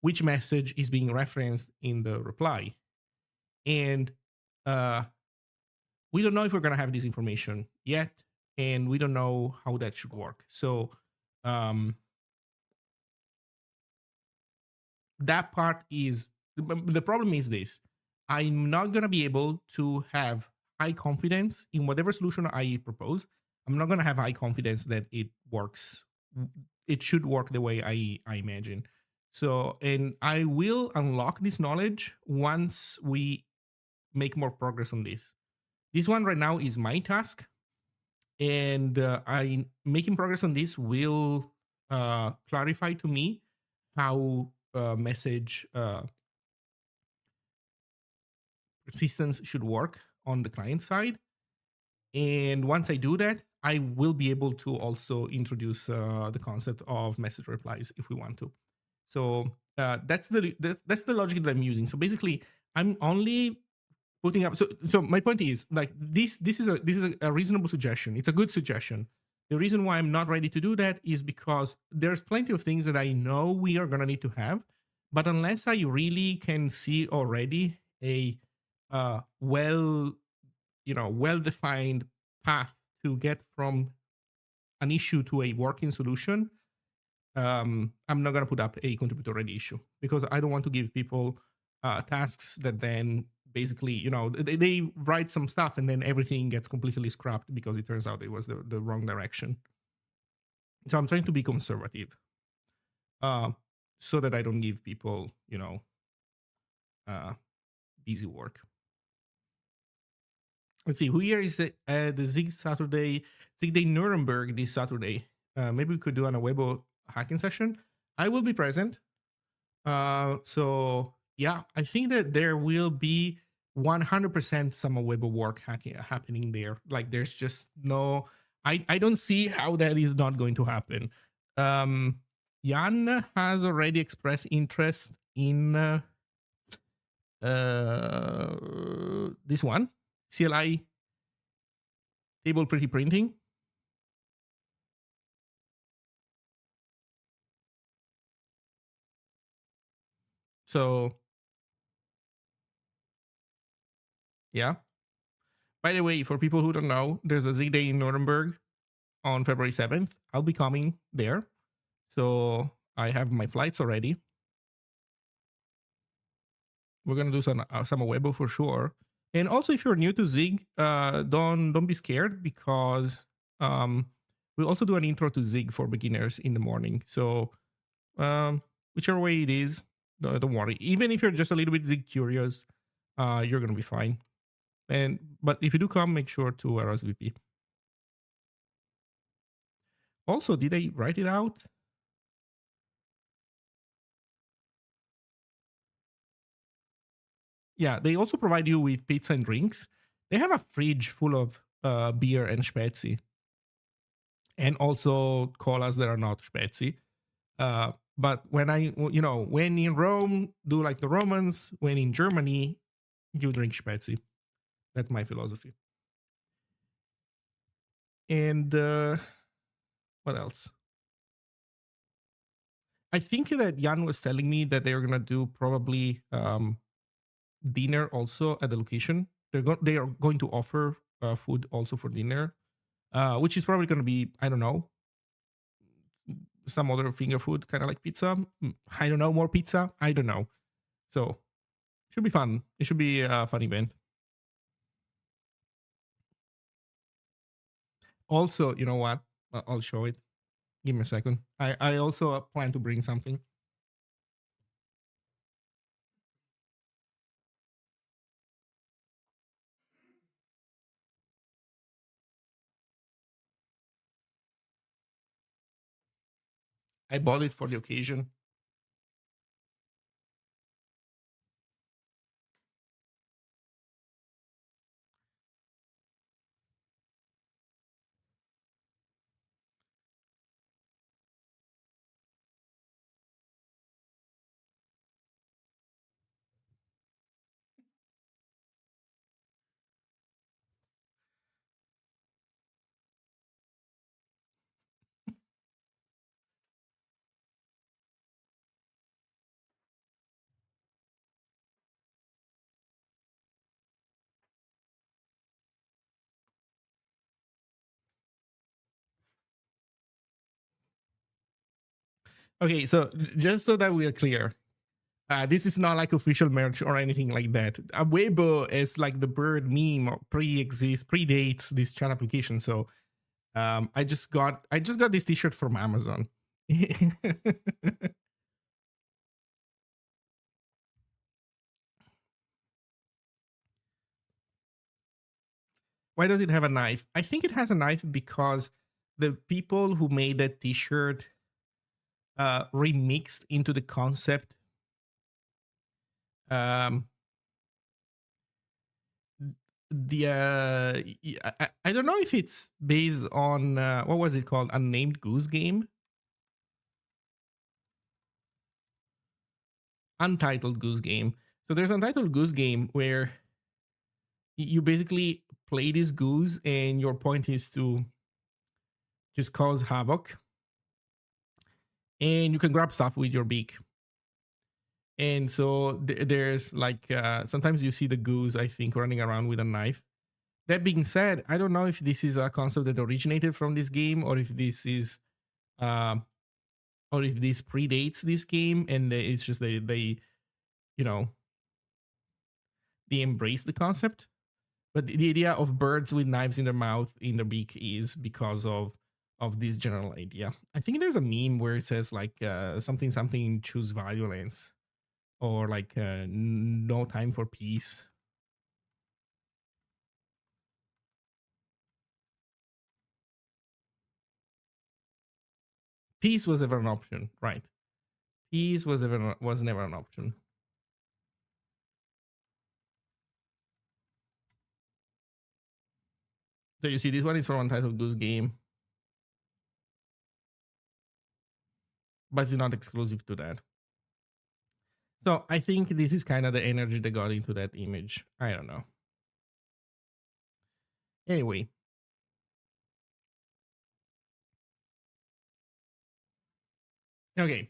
which message is being referenced in the reply. And uh, we don't know if we're going to have this information yet, and we don't know how that should work. So um, that part is the problem is this: I'm not going to be able to have high confidence in whatever solution I propose. I'm not going to have high confidence that it works. It should work the way I imagine. So, and I will unlock this knowledge once we make more progress on this. This one right now is my task, and I making progress on this will clarify to me how message persistence should work on the client side. And once I do that, I will be able to also introduce the concept of message replies if we want to. So that's the logic that I'm using. So basically, I'm only putting up. So my point is, like, this is a reasonable suggestion. It's a good suggestion. The reason why I'm not ready to do that is because there's plenty of things that I know we are gonna need to have, but unless I really can see already a well, well defined path to get from an issue to a working solution, I'm not going to put up a contributor ready issue because I don't want to give people tasks that then basically, they write some stuff and then everything gets completely scrapped because it turns out it was the wrong direction. So I'm trying to be conservative uh, so that I don't give people, busy work. Let's see, who here is the Zig Day Nuremberg this Saturday. Maybe we could do an Awebo hacking session. I will be present. So yeah, I think that there will be 100% some Awebo work happening there. Like there's just no, I don't see how that is not going to happen. Jan has already expressed interest in this one, CLI table pretty printing. So yeah. By the way, for people who don't know, there's a Zig Day in Nuremberg on February 7th. I'll be coming there. So I have my flights already. We're gonna do some Awebo for sure. And also, if you're new to Zig, don't be scared because we'll also do an intro to Zig for beginners in the morning. So whichever way it is, don't worry. Even if you're just a little bit Zig curious, you're gonna be fine. But if you do come, make sure to RSVP. Also, did I write it out? Yeah, they also provide you with pizza and drinks. They have a fridge full of beer and spezi, and also colas that are not spezi. But when in Rome, do like the Romans. When in Germany, you drink spezi. That's my philosophy. And what else? I think that Jan was telling me that they're gonna do probably dinner also at the location. They are going to offer food also for dinner, which is probably going to be, I don't know, some other finger food, kind of like pizza. I don't know, more pizza. I don't know. So should be fun. It should be a fun event. Also, you know what? I'll show it. Give me a second. I also plan to bring something. I bought it for the occasion. Okay, so just so that we are clear, this is not like official merch or anything like that. Awebo is like the bird meme predates this chat application. So I just got this T-shirt from Amazon. Why does it have a knife? I think it has a knife because the people who made that T-shirt remixed into the concept. I don't know if it's based on what was it called, Unnamed Goose Game, Untitled Goose Game. So there's Untitled Goose Game where you basically play this goose and your point is to just cause havoc, and you can grab stuff with your beak. And so there's like sometimes you see the goose, I think, running around with a knife. That being said, I don't know if this is a concept that originated from this game or if this is or if this predates this game and it's just they you know they embrace the concept. But the idea of birds with knives in their mouth, in their beak, is because of this general idea. I think there's a meme where it says like something something choose violence, or like no time for peace. Peace was never an option, right? Peace was never an option. So you see, this one is from Untitled Goose Game, but it's not exclusive to that. So I think this is kind of the energy that got into that image. I don't know. Anyway. Okay.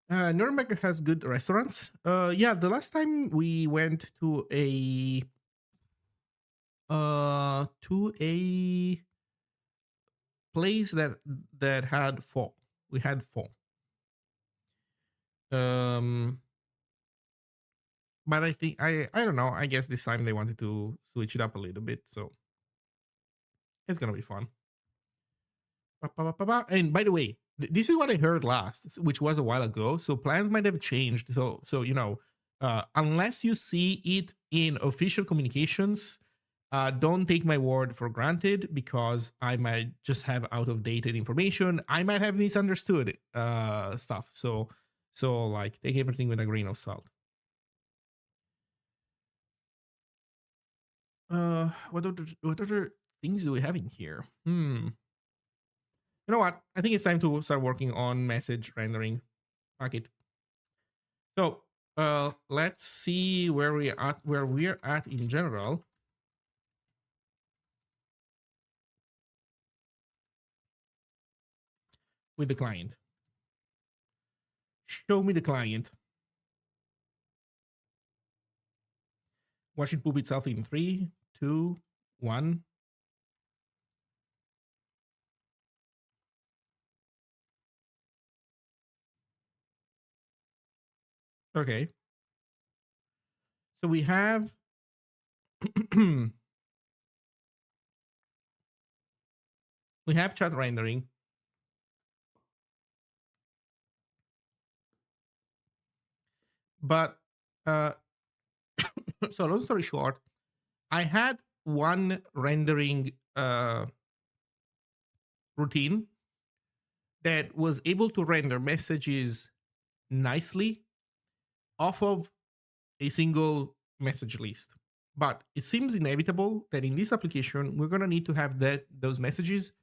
Nuremberg has good restaurants. Yeah, the last time we went to a place that had pho. We had pho. But I think I don't know. I guess this time they wanted to switch it up a little bit, so it's gonna be fun. And by the way, this is what I heard last, which was a while ago. So plans might have changed. So unless you see it in official communications, don't take my word for granted, because I might just have out of dated information. I might have misunderstood stuff. So like take everything with a grain of salt. What other things do we have in here? You know what? I think it's time to start working on message rendering. Fuck it. So let's see where we're at in general. With the client. Show me the client. Watch it poop itself in 3, 2, 1. Okay. So we have we have chat rendering. But so long story short, I had one rendering routine that was able to render messages nicely off of a single message list. But it seems inevitable that in this application, we're going to need to have those messages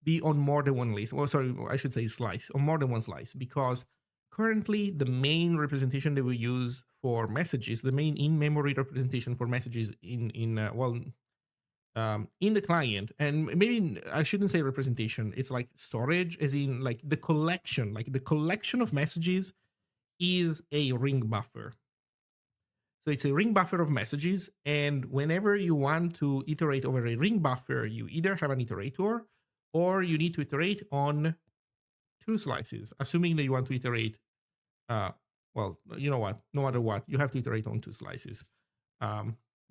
be on more than one list. Well, sorry, I should say slice, on more than one slice, because currently the main representation that we use for messages, the main in-memory representation for messages in the client, and maybe I shouldn't say representation, it's like storage, as in like the collection of messages is a ring buffer. So it's a ring buffer of messages, and whenever you want to iterate over a ring buffer, you either have an iterator or you need to iterate on 2 slices, assuming that you want to iterate. Well, you know what? No matter what, you have to iterate on 2 slices,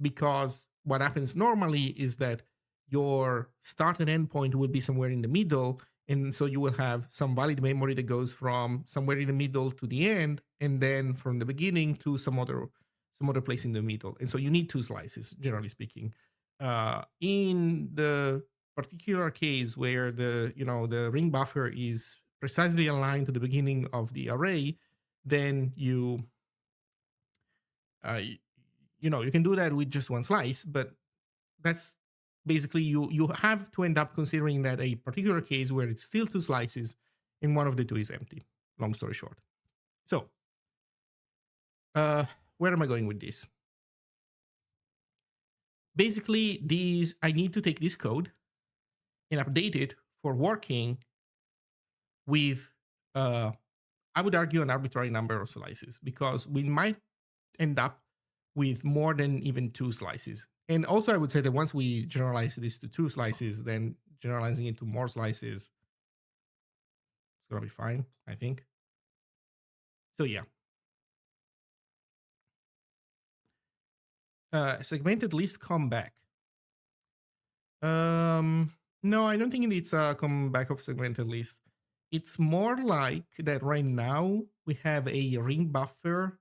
because what happens normally is that your start and end point will be somewhere in the middle, and so you will have some valid memory that goes from somewhere in the middle to the end, and then from the beginning to some other place in the middle. And so you need 2 slices, generally speaking. In the particular case where the ring buffer is precisely aligned to the beginning of the array, then uh, you can do that with just one slice. But that's basically you have to end up considering that a particular case where it's still two slices and one of the two is empty. Long story short. So where am I going with this? Basically, I need to take this code and update it for working with I would argue an arbitrary number of slices, because we might end up with more than even two slices. And also, I would say that once we generalize this to two slices, then generalizing it to more slices is going to be fine, I think. So yeah. Segmented list comeback. No, I don't think it's a comeback of segmented list. It's more like that right now we have a ring buffer,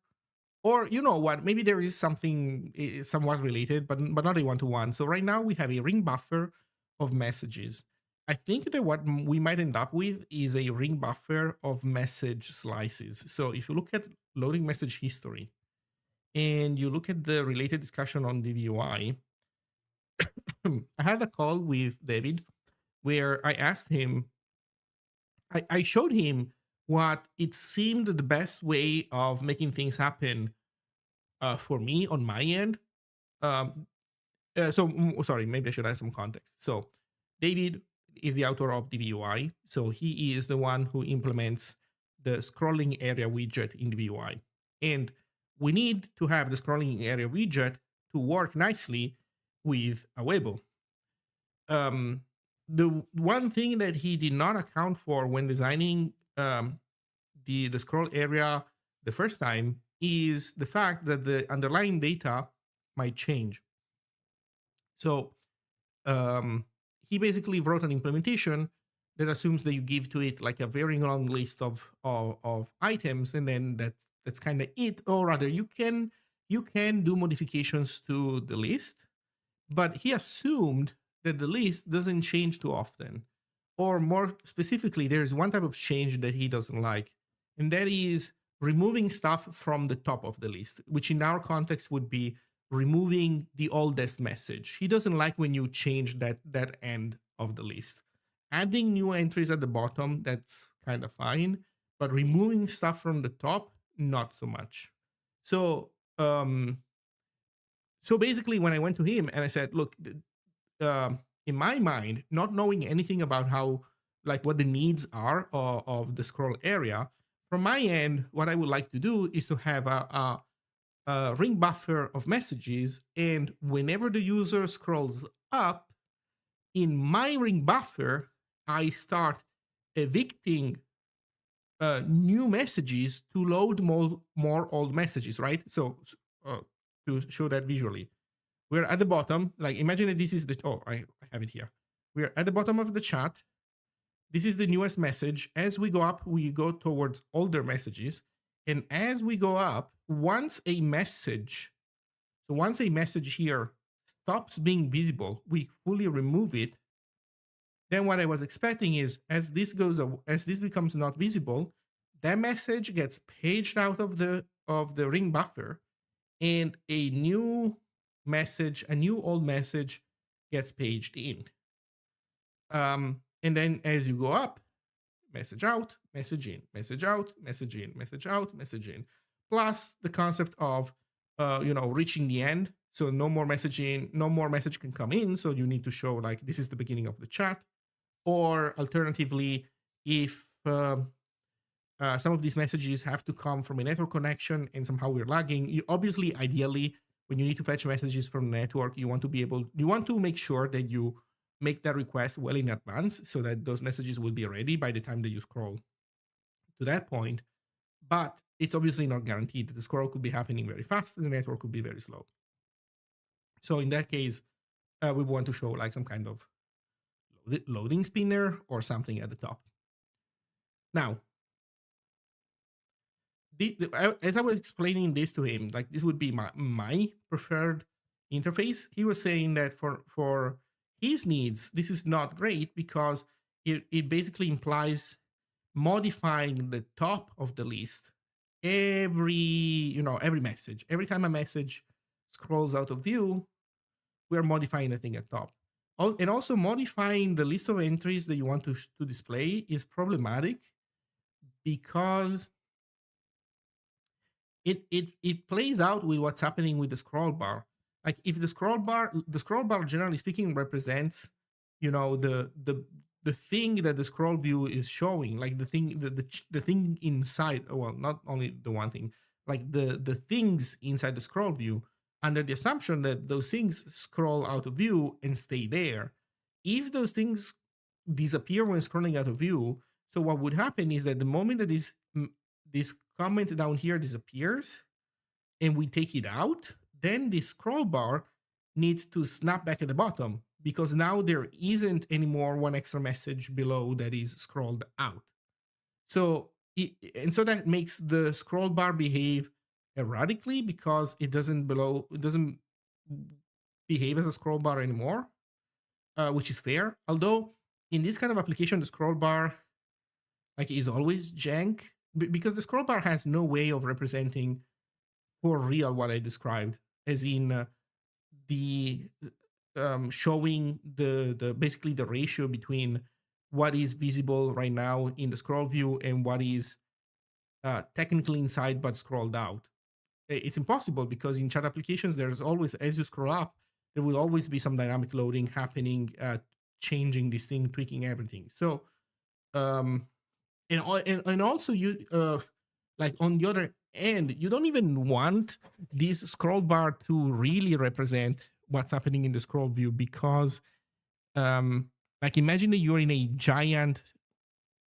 or you know what, maybe there is something somewhat related, but not a one-to-one. So right now we have a ring buffer of messages. I think that what we might end up with is a ring buffer of message slices. So if you look at loading message history and you look at the related discussion on DVUI, I had a call with David where I asked him, I showed him what it seemed the best way of making things happen for me on my end. Um, sorry, maybe I should add some context. So, David is the author of DVUI. So, he is the one who implements the scrolling area widget in DVUI. And we need to have the scrolling area widget to work nicely with Awebo. The one thing that he did not account for when designing the scroll area the first time is the fact that the underlying data might change. So he basically wrote an implementation that assumes that you give to it like a very long list of items, and then that's kind of it. Or rather, you can do modifications to the list, but he assumed that the list doesn't change too often. Or more specifically, there's one type of change that he doesn't like, and that is removing stuff from the top of the list, which in our context would be removing the oldest message. He doesn't like when you change that end of the list. Adding new entries at the bottom, that's kind of fine, but removing stuff from the top, not so much. So so basically, when I went to him and I said, look, in my mind, not knowing anything about how, like, what the needs are of the scroll area, from my end, what I would like to do is to have a ring buffer of messages, and whenever the user scrolls up in my ring buffer, I start evicting new messages to load more old messages, right? So to show that visually, we're at the bottom. Like, imagine that this is the, I have it here. We're at the bottom of the chat. This is the newest message. As we go up, we go towards older messages. And as we go up, once a message here stops being visible, we fully remove it. Then what I was expecting is, as this becomes not visible, that message gets paged out of the ring buffer, and a new old message gets paged in. And then as you go up, message out, message in, message out, message in, message out, message in. Plus the concept of reaching the end. So no more messaging, no more message can come in. So you need to show like this is the beginning of the chat. Or alternatively, if some of these messages have to come from a network connection and somehow we're lagging, obviously, ideally, when you need to fetch messages from the network, you want to make sure that you make that request well in advance so that those messages will be ready by the time that you scroll to that point. But it's obviously not guaranteed. The scroll could be happening very fast and the network could be very slow. So in that case, we want to show like some kind of loading spinner or something at the top. Now, as I was explaining this to him, like this would be my preferred interface. He was saying that for his needs, this is not great because it basically implies modifying the top of the list every message. Every time a message scrolls out of view, we're modifying the thing at top. And also modifying the list of entries that you want to display is problematic because it plays out with what's happening with the scroll bar. Like if the scroll bar generally speaking represents, the thing that the scroll view is showing, like the thing the thing inside. Well, not only the one thing, like the things inside the scroll view, under the assumption that those things scroll out of view and stay there. If those things disappear when scrolling out of view, so what would happen is that the moment that this comment down here disappears and we take it out, then the scroll bar needs to snap back at the bottom because now there isn't anymore one extra message below that is scrolled out. So so that makes the scroll bar behave erratically because it doesn't behave as a scroll bar anymore, which is fair. Although in this kind of application, the scroll bar is always jank because the scroll bar has no way of representing for real what I described, as in the showing the basically the ratio between what is visible right now in the scroll view and what is technically inside but scrolled out. It's impossible because in chat applications, there's always, as you scroll up, there will always be some dynamic loading happening, changing this thing, tweaking everything. So, and also you on the other end, you don't even want this scroll bar to really represent what's happening in the scroll view because, imagine that you're in a giant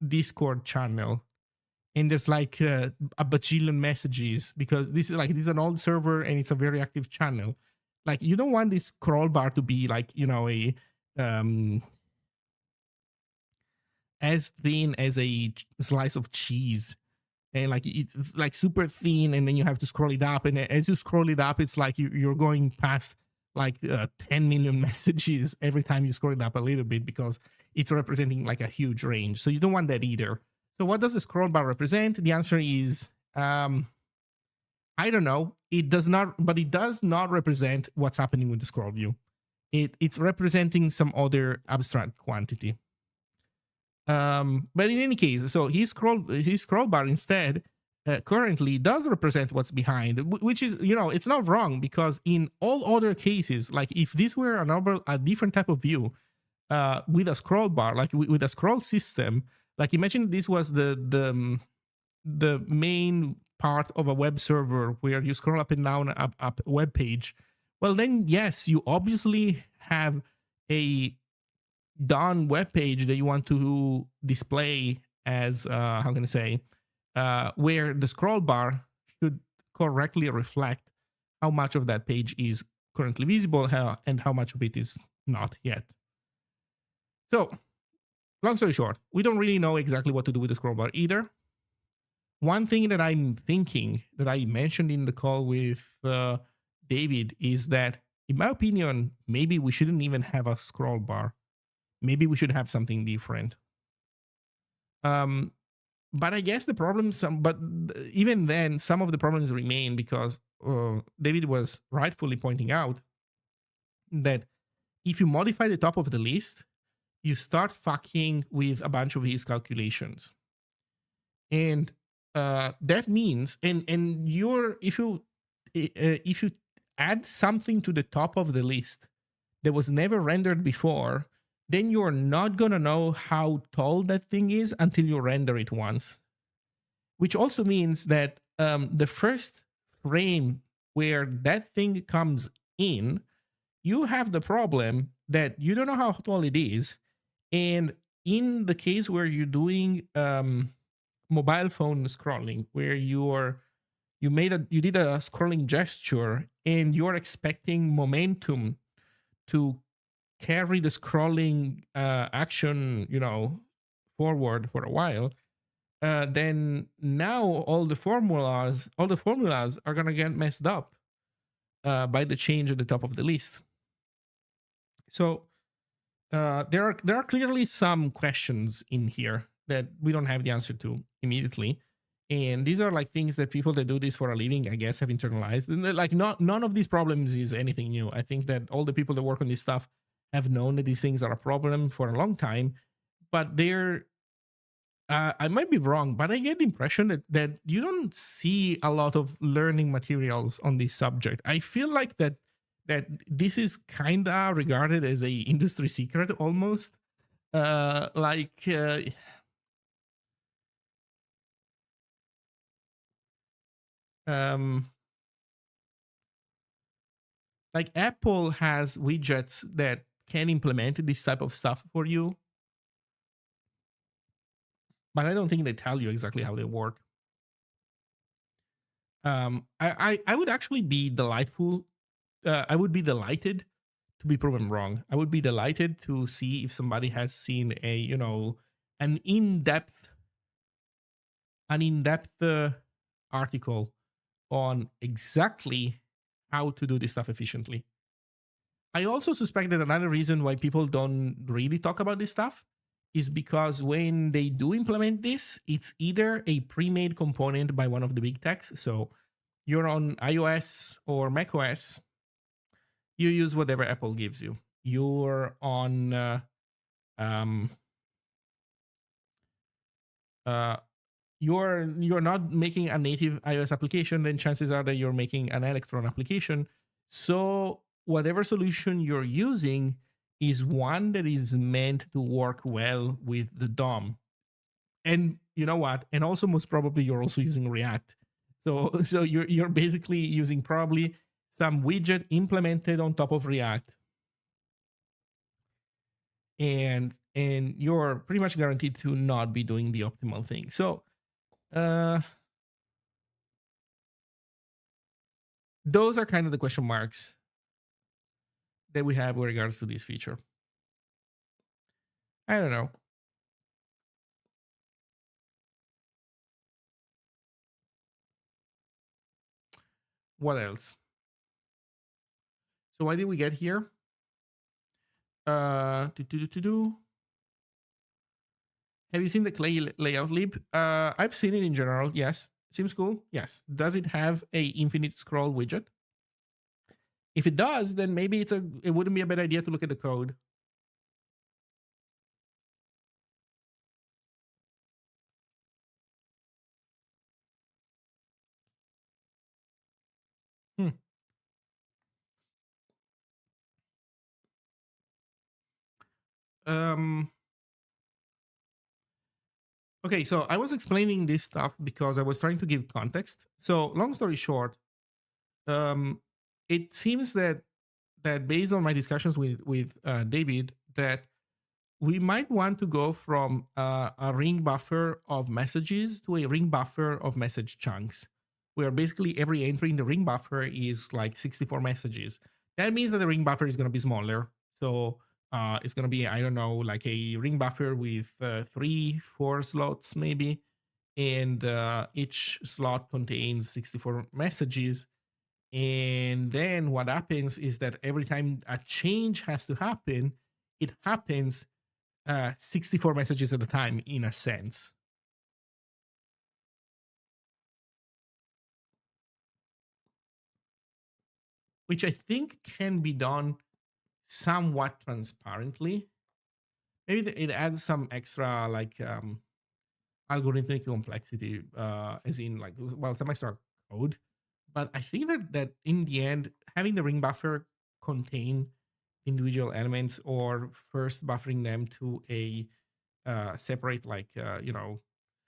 Discord channel and there's a bajillion messages because this is an old server and it's a very active channel. You don't want this scroll bar to be a as thin as a slice of cheese, and it's super thin, and then you have to scroll it up, and as you scroll it up, it's like you're going past 10 million messages every time you scroll it up a little bit because it's representing a huge range. So you don't want that either. So what does the scroll bar represent? The answer is I don't know. It does not, but it does not represent what's happening with the scroll view. It's representing some other abstract quantity. But in any case, so his scroll bar instead currently does represent what's behind, which is, it's not wrong because in all other cases, if this were a different type of view with a scroll bar, with a scroll system, imagine this was the main part of a web server where you scroll up and down a web page. Well, then yes, you obviously have a done web page that you want to display as how can I say, where the scroll bar should correctly reflect how much of that page is currently visible and how much of it is not yet. So, long story short, we don't really know exactly what to do with the scroll bar either. One thing that I'm thinking that I mentioned in the call with David is that, in my opinion, maybe we shouldn't even have a scroll bar. Maybe we should have something different. But I guess the problems, but even then, some of the problems remain because David was rightfully pointing out that if you modify the top of the list, you start fucking with a bunch of his calculations. And that means, and if you add something to the top of the list that was never rendered before, then you're not going to know how tall that thing is until you render it once. Which also means that the first frame where that thing comes in, you have the problem that you don't know how tall it is. And in the case where you're doing mobile phone scrolling, where you did a scrolling gesture and you're expecting momentum to carry the scrolling action, forward for a while, then now all the formulas are gonna get messed up by the change at the top of the list. So there are clearly some questions in here that we don't have the answer to immediately. And these are like things that people that do this for a living, I guess, have internalized. And like, not none of these problems is anything new. I think that all the people that work on this stuff have known that these things are a problem for a long time, but they're I might be wrong, but I get the impression that you don't see a lot of learning materials on this subject. I feel like that this is kinda regarded as a industry secret almost. Like um like Apple has widgets that can implement this type of stuff for you, but I don't think they tell you exactly how they work. I would actually be delightful. I would be delighted to be proven wrong. I would be delighted to see if somebody has seen a an in depth an in depth article on exactly how to do this stuff efficiently. I also suspect that another reason why people don't really talk about this stuff is because when they do implement this, it's either a pre-made component by one of the big techs. So you're on iOS or macOS, you use whatever Apple gives you. You're on um, uh, you're not making a native iOS application, then chances are that you're making an Electron application. So whatever solution you're using is one that is meant to work well with the DOM. And you know what? And also most probably you're also using React. So you're basically using probably some widget implemented on top of React, and you're pretty much guaranteed to not be doing the optimal thing. So uh those are kind of the question marks that we have with regards to this feature. I don't know. What else? So why did we get here? Do. Have you seen the Clay layout lib? I've seen it in general. Yes. Seems cool. Yes. Does it have a infinite scroll widget? If it does, then maybe it wouldn't be a bad idea to look at the code. Hmm. Um. Okay, so I was explaining this stuff because I was trying to give context. So long story short, um, it seems that based on my discussions with David, that we might want to go from a ring buffer of messages to a ring buffer of message chunks, where basically every entry in the ring buffer is like 64 messages. That means that the ring buffer is going to be smaller. So it's going to be, I don't know, like a ring buffer with 3, 4 slots maybe. And each slot contains 64 messages. And then what happens is that every time a change has to happen, it happens 64 messages at a time in a sense, which I think can be done somewhat transparently. Maybe it adds some extra like algorithmic complexity, as in like, well, some extra code. But I think that in the end, having the ring buffer contain individual elements or first buffering them to a separate, like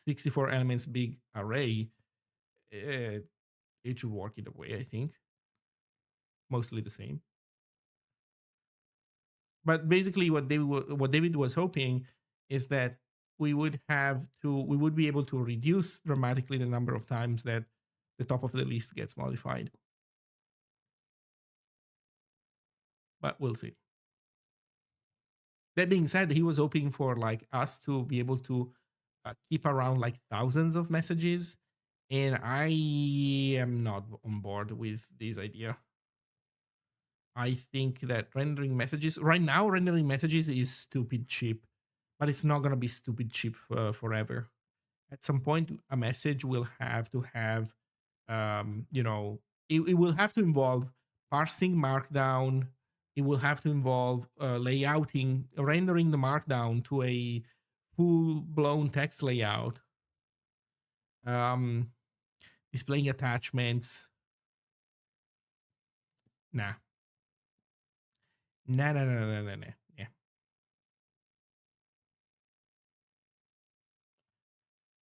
64 elements big array, uh, it should work either way. I think mostly the same. But basically, what David was hoping is that we would be able to reduce dramatically the number of times that the top of the list gets modified. But we'll see. That being said, he was hoping for like us to be able to keep around like thousands of messages, and I am not on board with this idea. I think that rendering messages right now, rendering messages is stupid cheap. but it's not going to be stupid cheap forever. At some point, a message will have to have, you know, it will have to involve parsing Markdown. It will have to involve layouting, rendering the Markdown to a full blown text layout, um, displaying attachments. Nah, nah, nah, nah, nah, nah, nah. Yeah.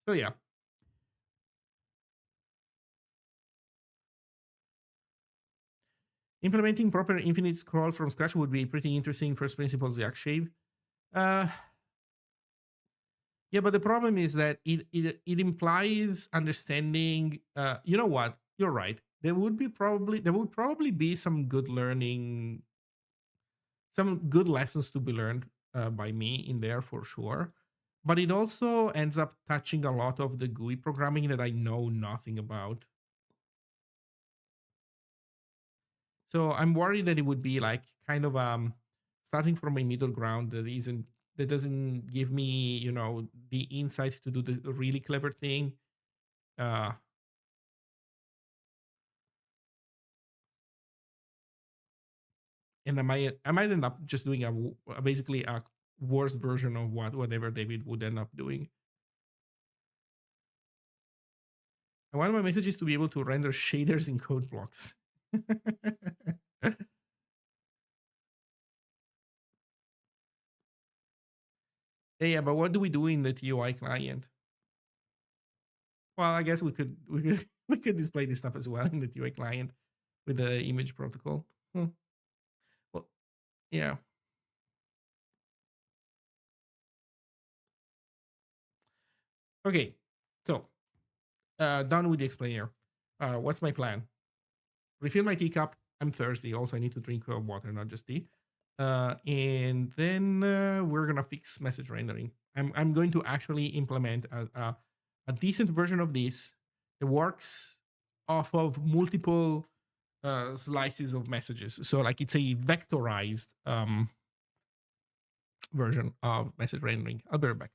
So yeah, implementing proper infinite scroll from scratch would be pretty interesting. First principles React Shave. Uh, yeah, but the problem is that it implies understanding. You know what? You're right. There would probably be some good learning, some good lessons to be learned by me in there for sure. But it also ends up touching a lot of the GUI programming that I know nothing about. So I'm worried that it would be like kind of starting from a middle ground that doesn't give me, the insight to do the really clever thing. Uh and I might end up just doing basically a worse version of whatever David would end up doing. I want my messages to be able to render shaders in code blocks. Yeah, but what do we do in the TUI client? Well, I guess we could we could display this stuff as well in the TUI client with the image protocol. Hmm. Well, yeah. Okay. So done with the explainer. What's my plan? Refill my teacup. I'm thirsty. Also, I need to drink water, not just tea. And then we're gonna fix message rendering. I'm going to actually implement a decent version of this that works off of multiple slices of messages. So like it's a vectorized version of message rendering. I'll be right back.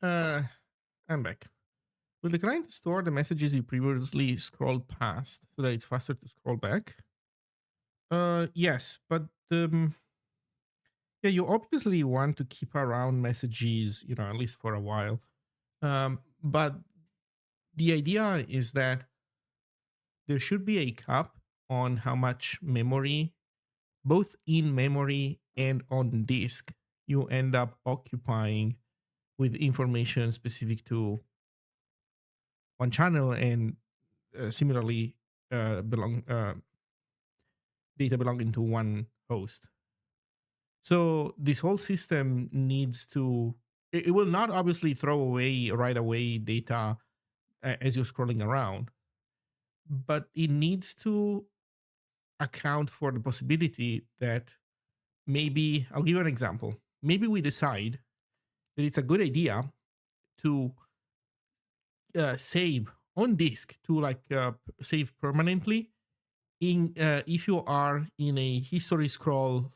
Uh, I'm back. Will the client store the messages you previously scrolled past so that it's faster to scroll back? Yes, but yeah, you obviously want to keep around messages, at least for a while. But the idea is that there should be a cap on how much memory, both in memory and on disk, you end up occupying with information specific to one channel and similarly belong data belonging to one host. So this whole system needs to. It will not obviously throw away right away data as you're scrolling around, but it needs to account for the possibility that maybe I'll give you an example. Maybe we decide that it's a good idea to save on disk to save permanently in if you are in a history scroll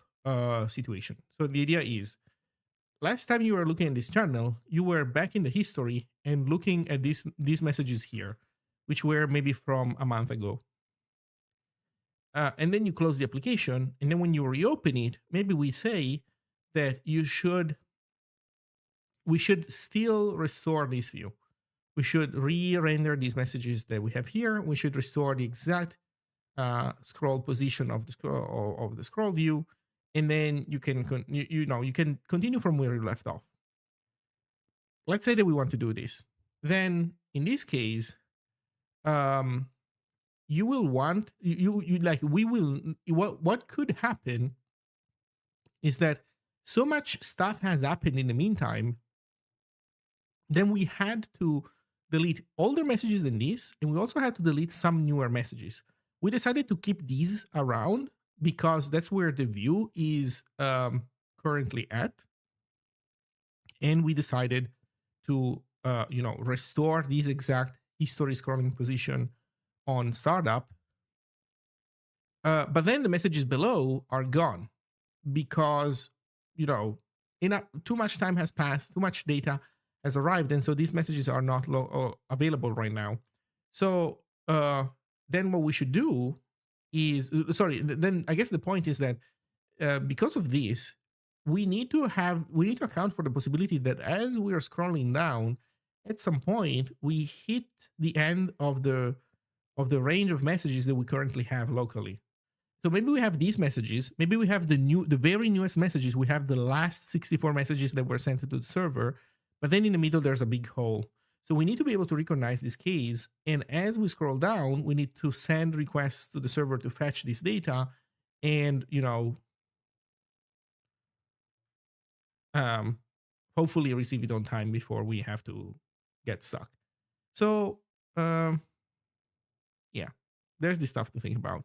situation. So the idea is last time you were looking at this channel, you were back in the history and looking at these messages here, which were maybe from a month ago. And then you close the application, and then when you reopen it, maybe we say that we should still restore this view. We should re-render these messages that we have here. We should restore the exact scroll position of the scroll view, and then you can you can continue from where you left off. Let's say that we want to do this. Then in this case, you will want you like we will what could happen is that so much stuff has happened in the meantime. Then we had to delete older messages than this, and we also had to delete some newer messages. We decided to keep these around because that's where the view is currently at, and we decided to restore these exact history scrolling position on startup. But then the messages below are gone because too much time has passed, too much data has arrived, and so these messages are not available right now. So then what we should do is then I guess the point is that because of this, we need to account for the possibility that as we are scrolling down, at some point we hit the end of the range of messages that we currently have locally. So maybe we have these messages, maybe we have the very newest messages, we have the last 64 messages that were sent to the server, but then in the middle there's a big hole. So we need to be able to recognize this case, and as we scroll down, we need to send requests to the server to fetch this data, and hopefully receive it on time before we have to get stuck. So yeah, there's this stuff to think about.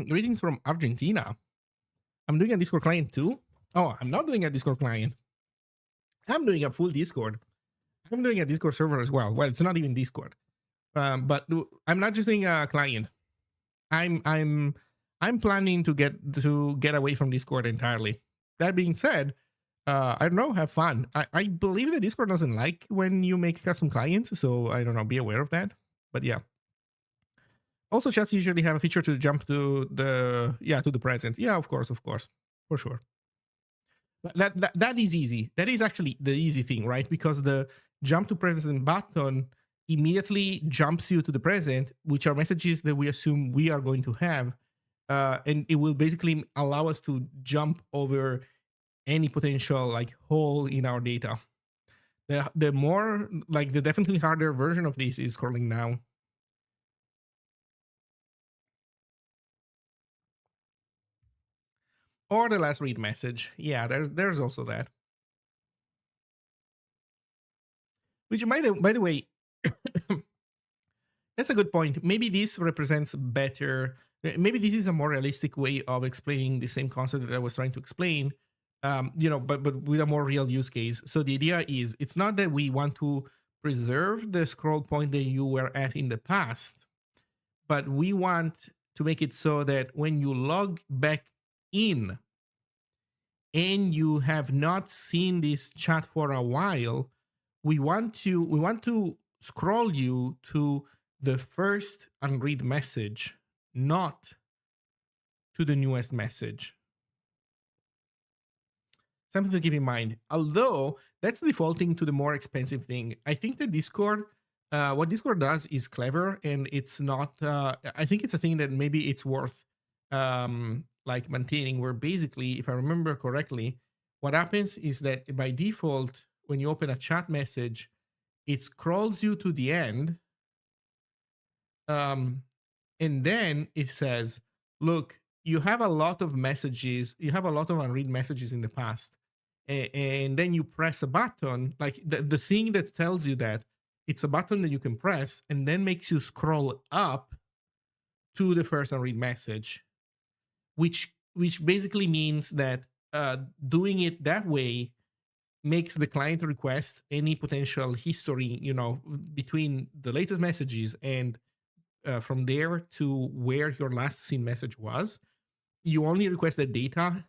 Greetings from Argentina. I'm doing a Discord client too. Oh, I'm not doing a Discord client. I'm doing a full Discord. I'm doing a Discord server as well. Well, it's not even Discord. But I'm not just doing a client. I'm planning to get away from Discord entirely. That being said, I don't know, have fun. I believe that Discord doesn't like when you make custom clients, so I don't know, be aware of that. But yeah. Also, chats usually have a feature to jump to the present. Yeah, of course, for sure. That is easy. That is actually the easy thing, right? Because the jump to present button immediately jumps you to the present, which are messages that we assume we are going to have, and it will basically allow us to jump over any potential like hole in our data. The more like the definitely harder version of this is scrolling down. Or the last read message. Yeah, there's also that. Which by the way, That's a good point. Maybe this represents better. Maybe this is a more realistic way of explaining the same concept that I was trying to explain. But with a more real use case. So the idea is, it's not that we want to preserve the scroll point that you were at in the past, but we want to make it so that when you log back in and you have not seen this chat for a while, we want to scroll you to the first unread message, not to the newest message. Something to keep in mind. Although that's defaulting to the more expensive thing. I think that Discord, what Discord does is clever, and it's not. I think it's a thing that maybe it's worth like maintaining. Where basically, if I remember correctly, what happens is that by default, when you open a chat message, it scrolls you to the end, um, and then it says, "Look, you have a lot of messages. You have a lot of unread messages in the past." And then you press a button, like the thing that tells you that it's a button that you can press, and then makes you scroll up to the first unread message, which basically means that doing it that way makes the client request any potential history, between the latest messages and from there to where your last seen message was. You only request that data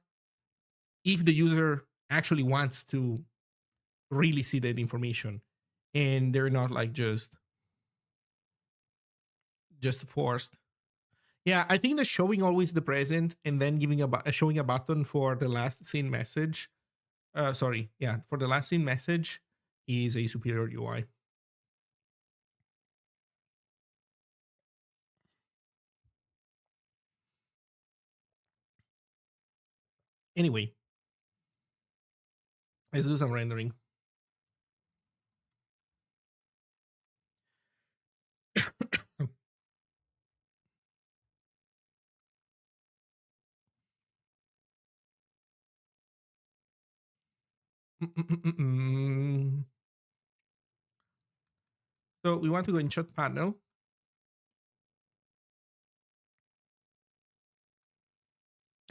if the user actually wants to really see that information, and they're not like just forced. Yeah, I think that showing always the present and then giving showing a button for the last seen message, for the last seen message, is a superior UI. Anyway, let's do some rendering. So we want to go in shot panel.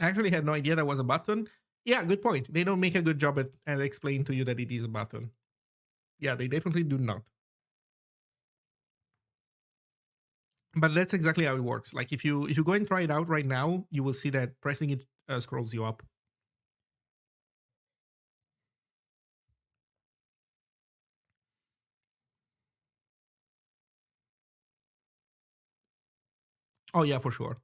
I actually had no idea that was a button. Yeah, good point. They don't make a good job at explaining to you that it is a button. Yeah, they definitely do not. But that's exactly how it works. Like if you go and try it out right now, you will see that pressing it scrolls you up. Oh yeah, for sure.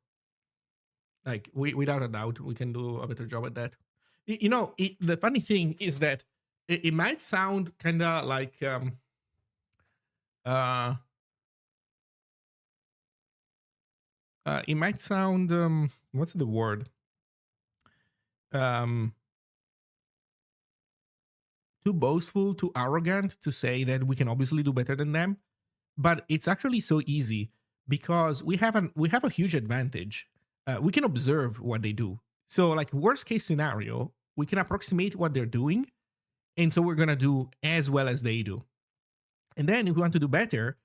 Like without a doubt, we can do a better job at that. The funny thing is that it might sound kind of like uh it might sound what's the word, um too boastful, too arrogant to say that we can obviously do better than them, but it's actually so easy because we have a huge advantage. We can observe what they do. So, like, worst case scenario, we can approximate what they're doing, and so we're gonna do as well as they do. And then if we want to do better,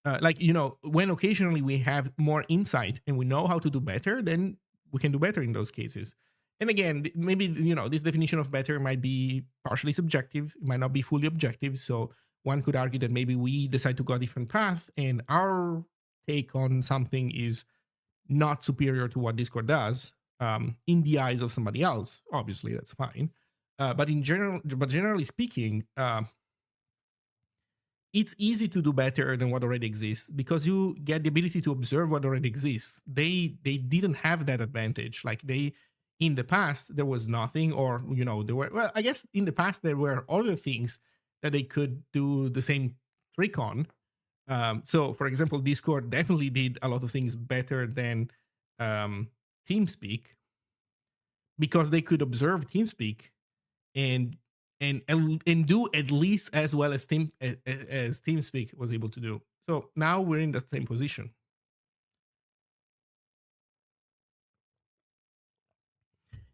when occasionally we have more insight and we know how to do better, then we can do better in those cases. And again, maybe this definition of better might be partially subjective, it might not be fully objective. So one could argue that maybe we decide to go a different path, and our take on something is not superior to what Discord does, in the eyes of somebody else. Obviously, that's fine. But generally speaking, it's easy to do better than what already exists because you get the ability to observe what already exists. They didn't have that advantage. Like, they, in the past there was nothing, or there were, well, I guess in the past there were other things that they could do the same trick on. So for example, Discord definitely did a lot of things better than TeamSpeak, because they could observe TeamSpeak and and do at least as well as TeamSpeak was able to do. So now we're in the same position.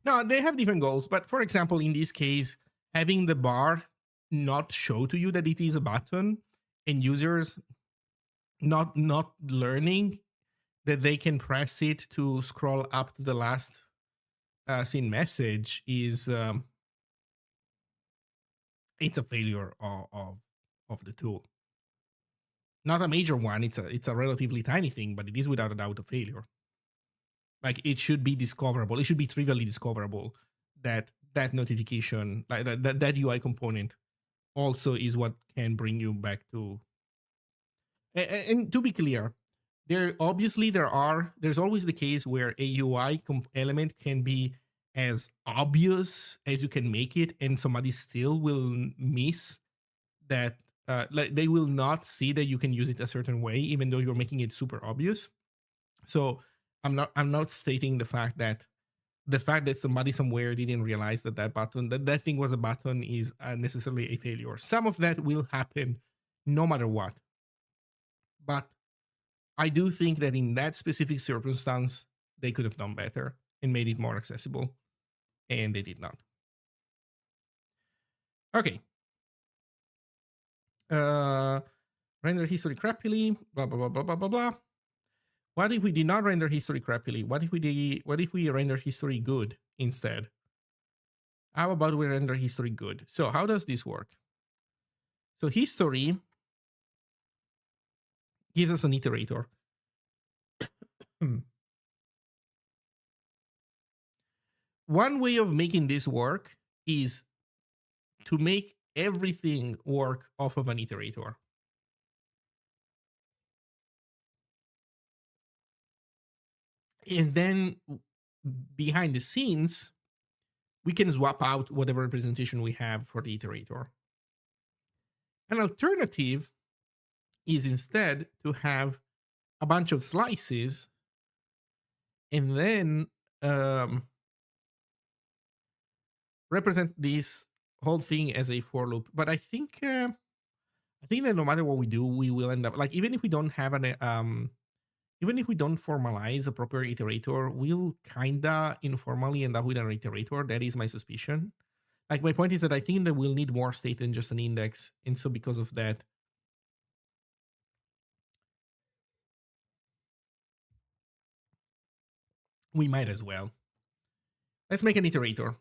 Now they have different goals, but for example, in this case, having the bar not show to you that it is a button, and users not learning that they can press it to scroll up to the last seen message is it's a failure of the tool. Not a major one. It's a relatively tiny thing, but it is without a doubt a failure. Like it should be discoverable. It should be trivially discoverable that notification, like that UI component, also is what can bring you back to. And to be clear, there's always the case where a UI element can be as obvious as you can make it, and somebody still will miss that. Like they will not see that you can use it a certain way, even though you're making it super obvious. So I'm not stating the fact that somebody somewhere didn't realize that thing was a button is necessarily a failure. Some of that will happen no matter what. But I do think that in that specific circumstance, they could have done better and made it more accessible, and they did not. Okay. Uh, Render history crappily. Blah blah blah blah blah blah blah. What if we did not render history crappily? What if we render history good instead? How about we render history good? So how does this work? So history gives us an iterator. One way of making this work is to make everything work off of an iterator. And then behind the scenes, we can swap out whatever representation we have for the iterator. An alternative is instead to have a bunch of slices and then represent this whole thing as a for loop. But I think that no matter what we do, we will end up like even if we don't have an even if we don't formalize a proper iterator, we'll kinda informally end up with an iterator. That is my suspicion. Like my point is that I think that we'll need more state than just an index, and so because of that, we might as well. Let's make an iterator.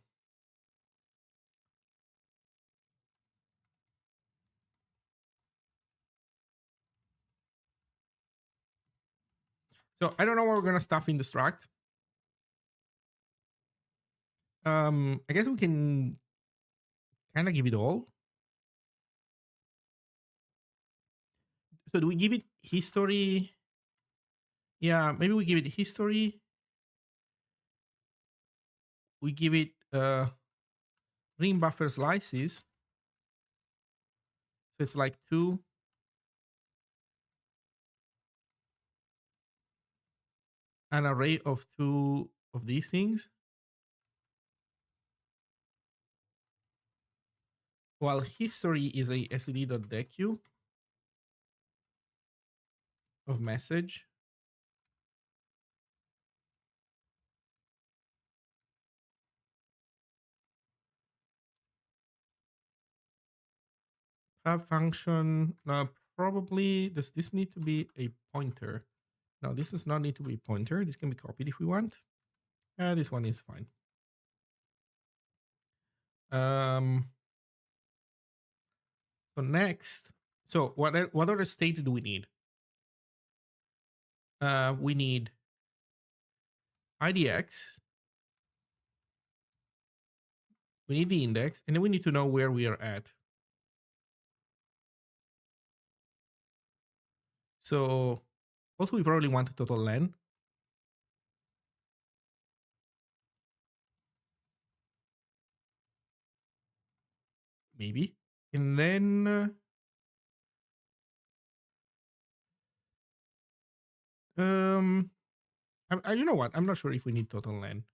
So I don't know what we're gonna stuff in the struct. I guess we can kind of give it all. So do we give it history? Yeah, maybe we give it history. We give it ring buffer slices. So it's like an array of two of these things. While history is a std.deque of message. Have function. Probably does this need to be a pointer? No, this does not need to be a pointer. This can be copied if we want. This one is fine. So next, so what other state do we need? We need IDX. We need the index, and then we need to know where we are at. So also we probably want total len. Maybe. And then you know what? I'm not sure if we need total len.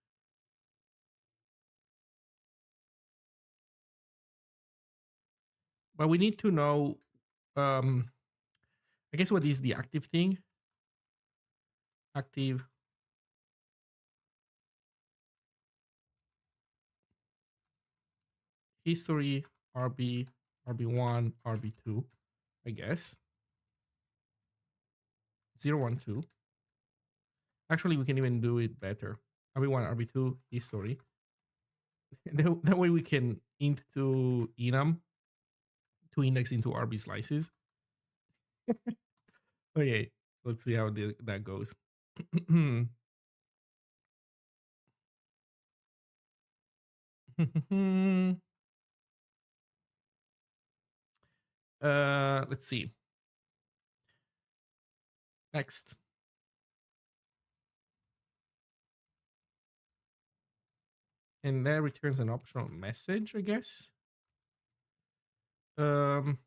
But we need to know I guess what is the active thing? Active history RB, RB1, RB2, I guess. 012. Actually, we can even do it better. RB1, RB2, history. That way we can int to enum to index into RB slices. Okay, let's see how that goes. Let's see. Next. And that returns an optional message, I guess. Um,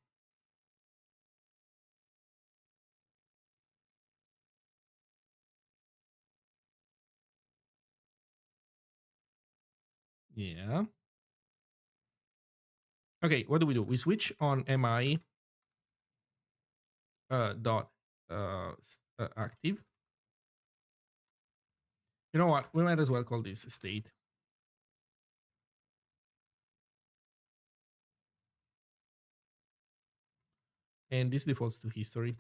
yeah. Okay, what do? We switch on mi dot active. You know what? We might as well call this state. And this defaults to history.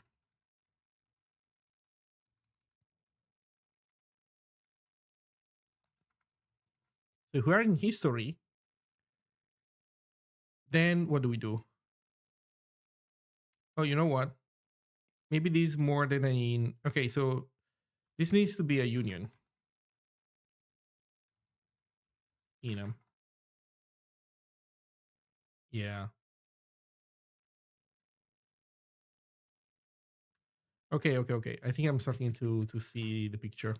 So if we are in history, then what do we do? Oh, you know what? Maybe this is more than a... Okay, so this needs to be a union. Enum. Yeah. Okay. I think I'm starting to see the picture.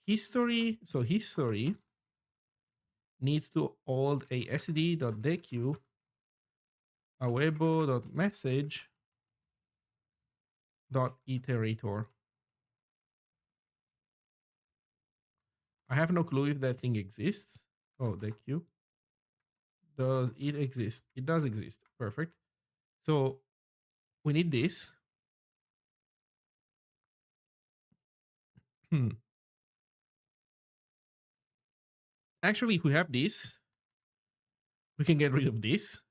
History. So history needs to hold a std.dequeue awebo.message.iterator. I have no clue if that thing exists. Oh, dequeue. Does it exist? It does exist. Perfect. So we need this. Actually, if we have this, we can get rid of this.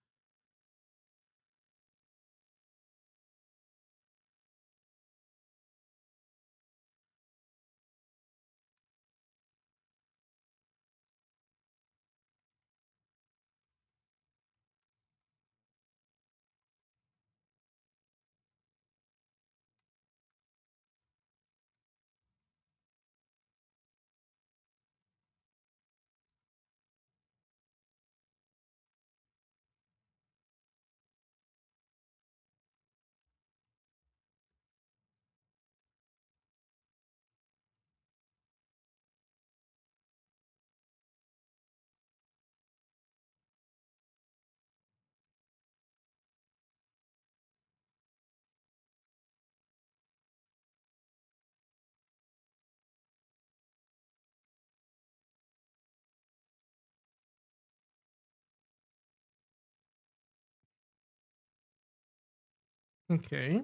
Okay.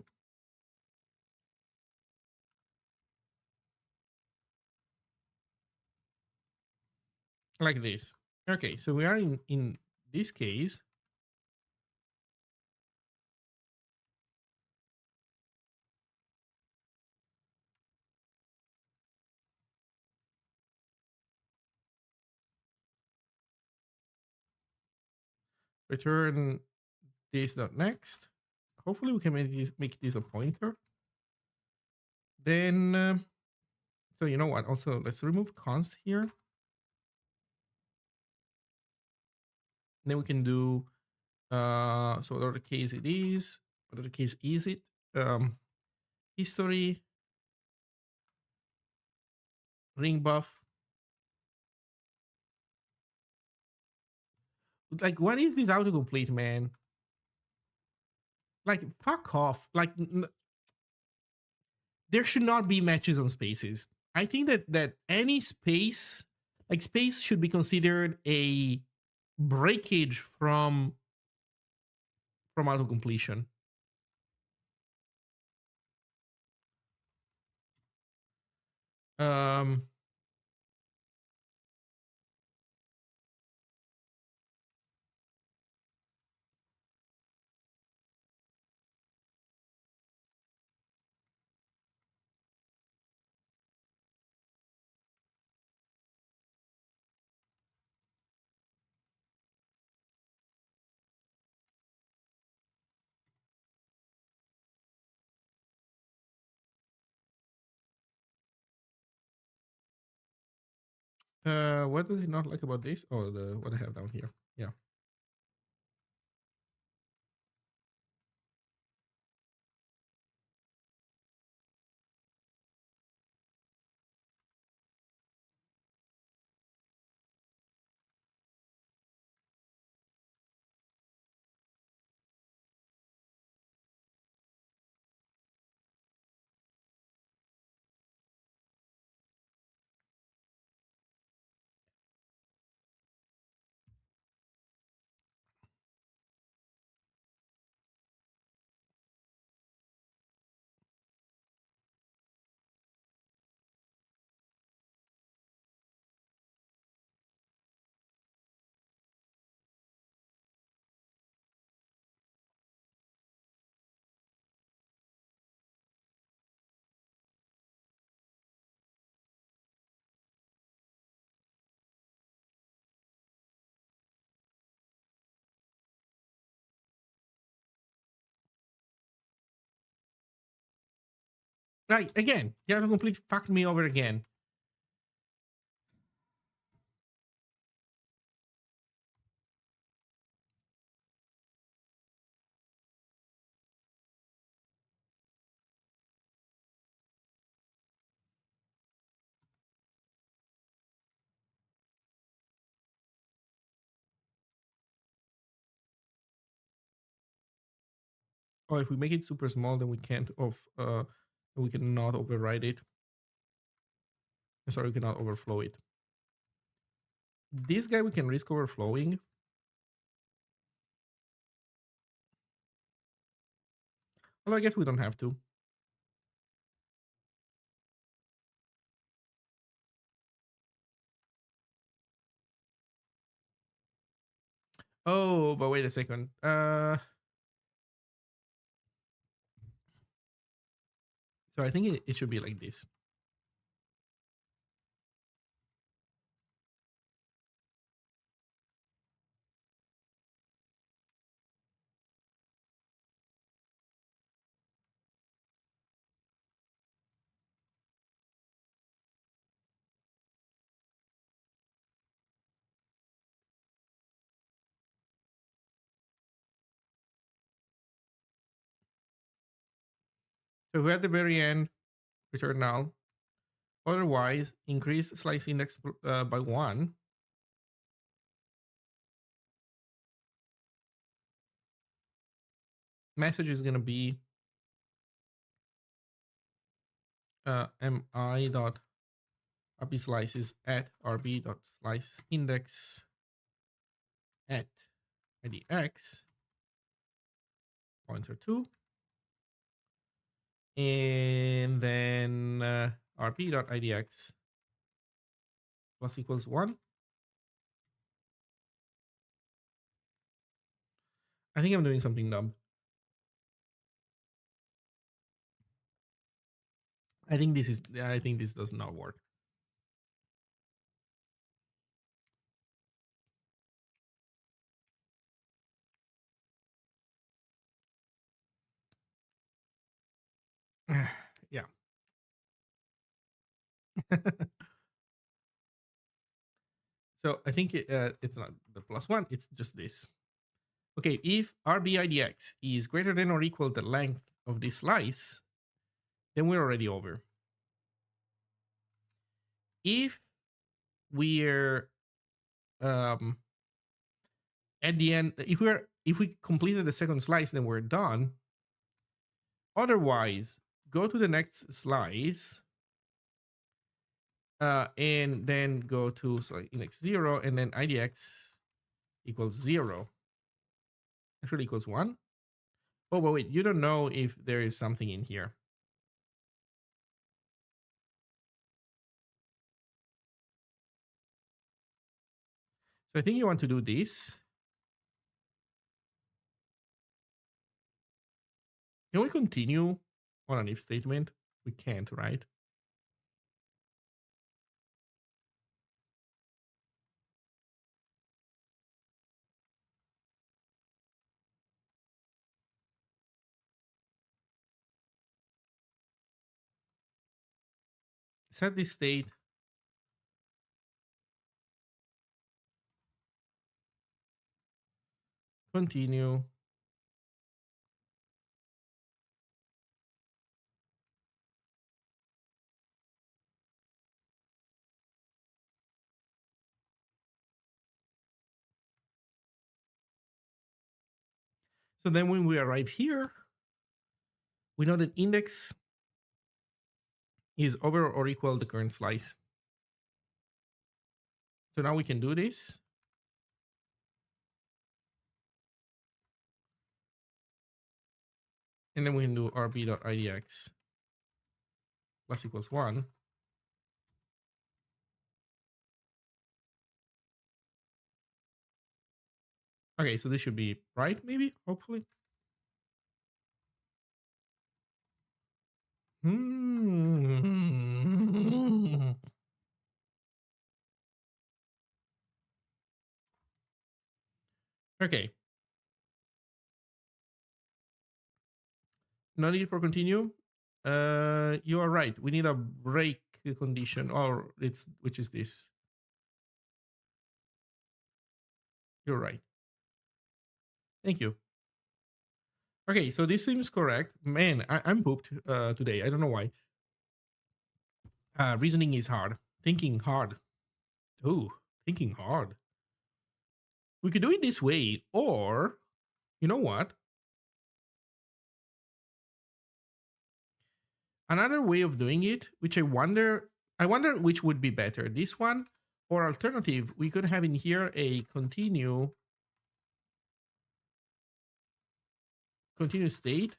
Like this. Okay, so we are in this case. Return this dot next. Hopefully we can make this a pointer. Then, so you know what? Also, let's remove const here. Then we can do, so whatever case it is, whatever case is it, history, ring buff. Like, what is this autocomplete, man? Like, fuck off. Like, there should not be matches on spaces. I think that any space, like space, should be considered a breakage from auto completion. Um, What does he not like about this? Oh, the what I have down here. Yeah. Right. Again, you have to completely fuck me over again. Oh, if we make it super small, then we cannot override it. Sorry, we cannot overflow it. This guy we can risk overflowing. Well, I guess we don't have to. Oh, but wait a second. So I think it should be like this. So if we at the very end return null. Otherwise, increase slice index by 1. Message is going to be mi dot rb slices at rb dot slice index at idx pointer 2, and then rb dot idx plus equals 1. I think I'm doing something dumb. I think this does not work. Yeah. So I think it's not the plus 1, it's just this. Okay, if rbidx is greater than or equal to the length of this slice, then we're already over. If we're at the end, if we completed the second slice, then we're done. Otherwise, go to the next slice, and then go to index 0, and then idx equals 0. Actually equals 1. Oh, but wait, you don't know if there is something in here. So I think you want to do this. Can we continue on an if statement? We can't, right? Set this state continue. So then when we arrive here, we know that index is over or equal the current slice. So now we can do this. And then we can do rb.idx plus equals 1. Okay, so this should be right, maybe, hopefully. Okay. No need for continue. You are right. We need a break condition, or it's which is this. You're right. Thank you. Okay, so this seems correct. Man, I'm pooped today. I don't know why. Reasoning is hard. Thinking hard. Ooh, thinking hard. We could do it this way, or you know what? Another way of doing it, which I wonder which would be better, this one or alternative. We could have in here a continue state.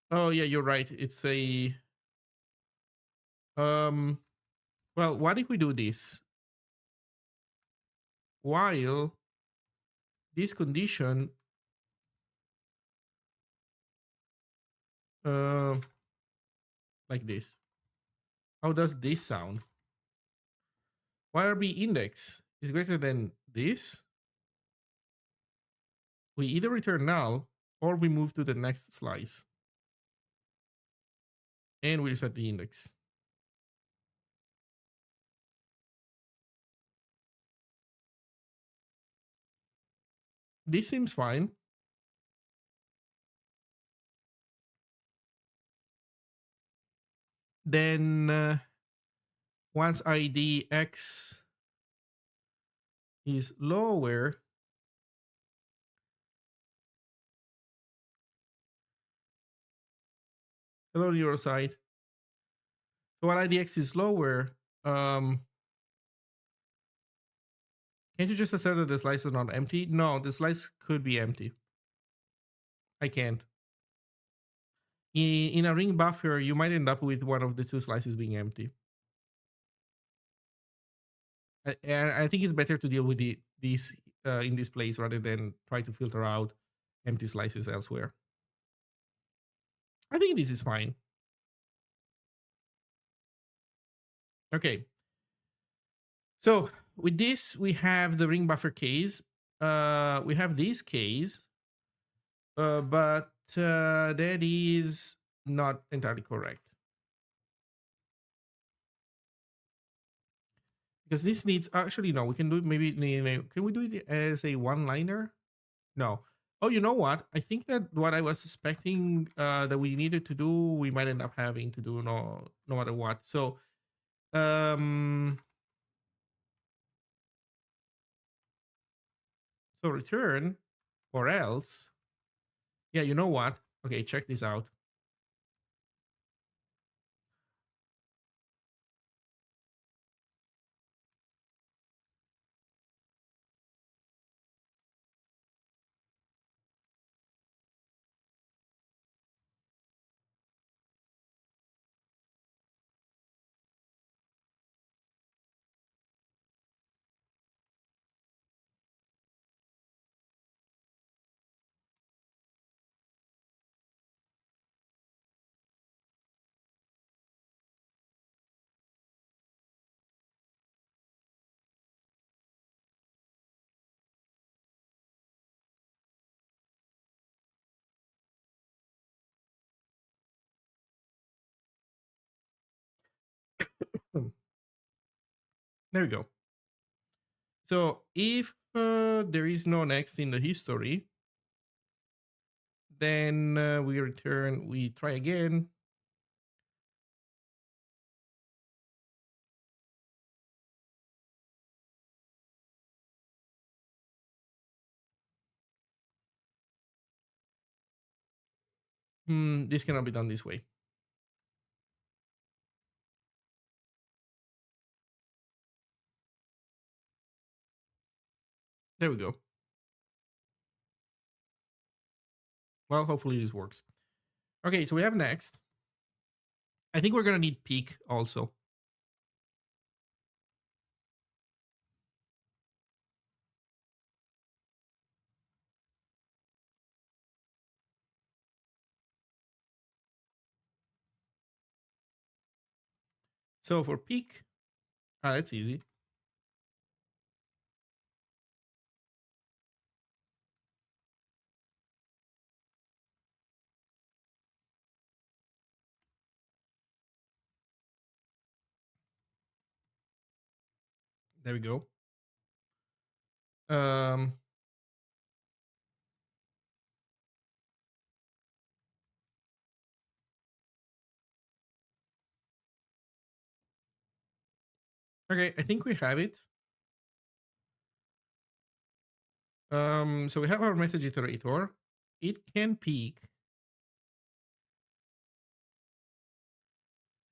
Oh yeah, you're right. It's a well, what if we do this while this condition uh like this? How does this sound? YRB index is greater than this. We either return null or we move to the next slice and we reset the index. This seems fine. Then once ID X is lower, hello neurosite. So when IDX is lower, can't you just assert that the slice is not empty? No, the slice could be empty. I can't. In a ring buffer, you might end up with one of the two slices being empty. I think it's better to deal with these in this place rather than try to filter out empty slices elsewhere. I think this is fine. Okay. So with this, we have the ring buffer case. We have this case, but that is not entirely correct. Because this needs, actually, no, we can do it maybe, can we do it as a one-liner? No. Oh, you know what? I think that what I was suspecting that we needed to do, we might end up having to do no matter what. So, so return or else, yeah, you know what? Okay, check this out. Hmm, there we go. So if there is no next in the history, then we try again. This cannot be done this way. There we go. Well, hopefully this works. Okay, so we have next. I think we're gonna need peak also. So for peak, that's easy. There we go. Um, okay, I think we have it. So we have our message iterator. It can peak.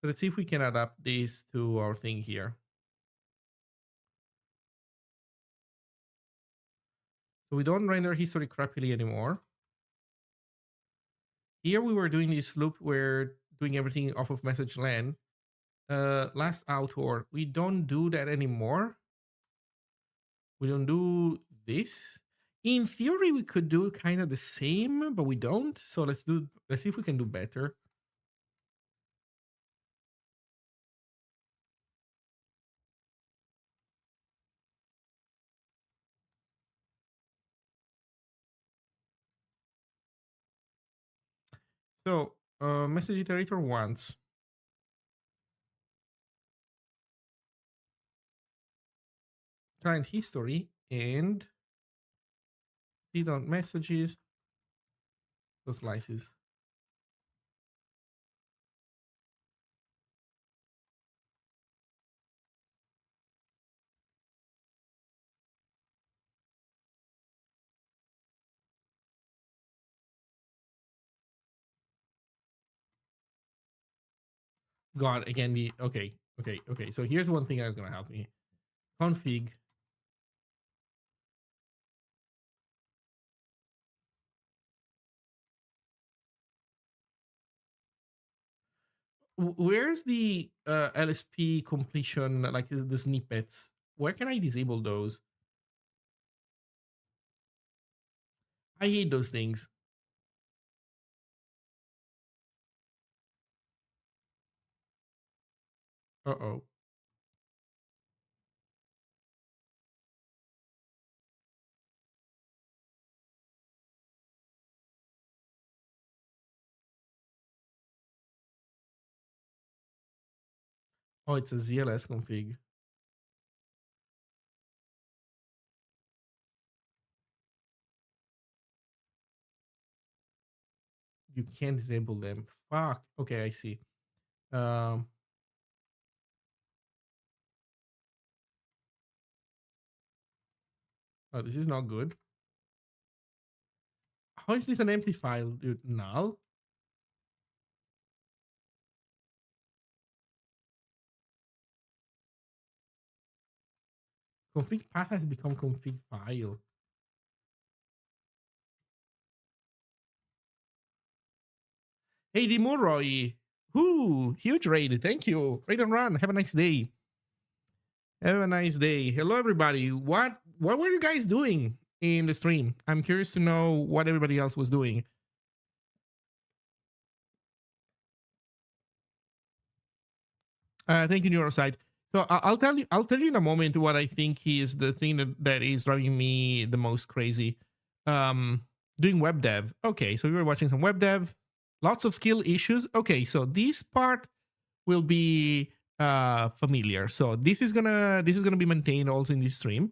So let's see if we can adapt this to our thing here. So we don't render history crappily anymore. Here we were doing this loop where doing everything off of message len. Last author, we don't do that anymore. We don't do this. In theory, we could do kind of the same, but we don't. So let's see if we can do better. So message iterator wants client history and messages, the slices. God, again, okay. So here's one thing that's gonna help me. Config. Where's the LSP completion, like the snippets? Where can I disable those? I hate those things. Uh-oh. Oh, it's a ZLS config. You can't disable them. Fuck. Okay, I see. Oh, this is not good. How is this an empty file, dude? Null? Config path has become config file. Hey, Dimoroy. Whoo, huge raid. Thank you. Raid and run. Have a nice day. Have a nice day. Hello, everybody. What were you guys doing in the stream? I'm curious to know what everybody else was doing. Thank you, Neuroside. So I'll tell you. I'll tell you in a moment what I think is the thing that is driving me the most crazy. Doing web dev. Okay, so we were watching some web dev. Lots of skill issues. Okay, so this part will be familiar. So this is gonna be maintained also in this stream.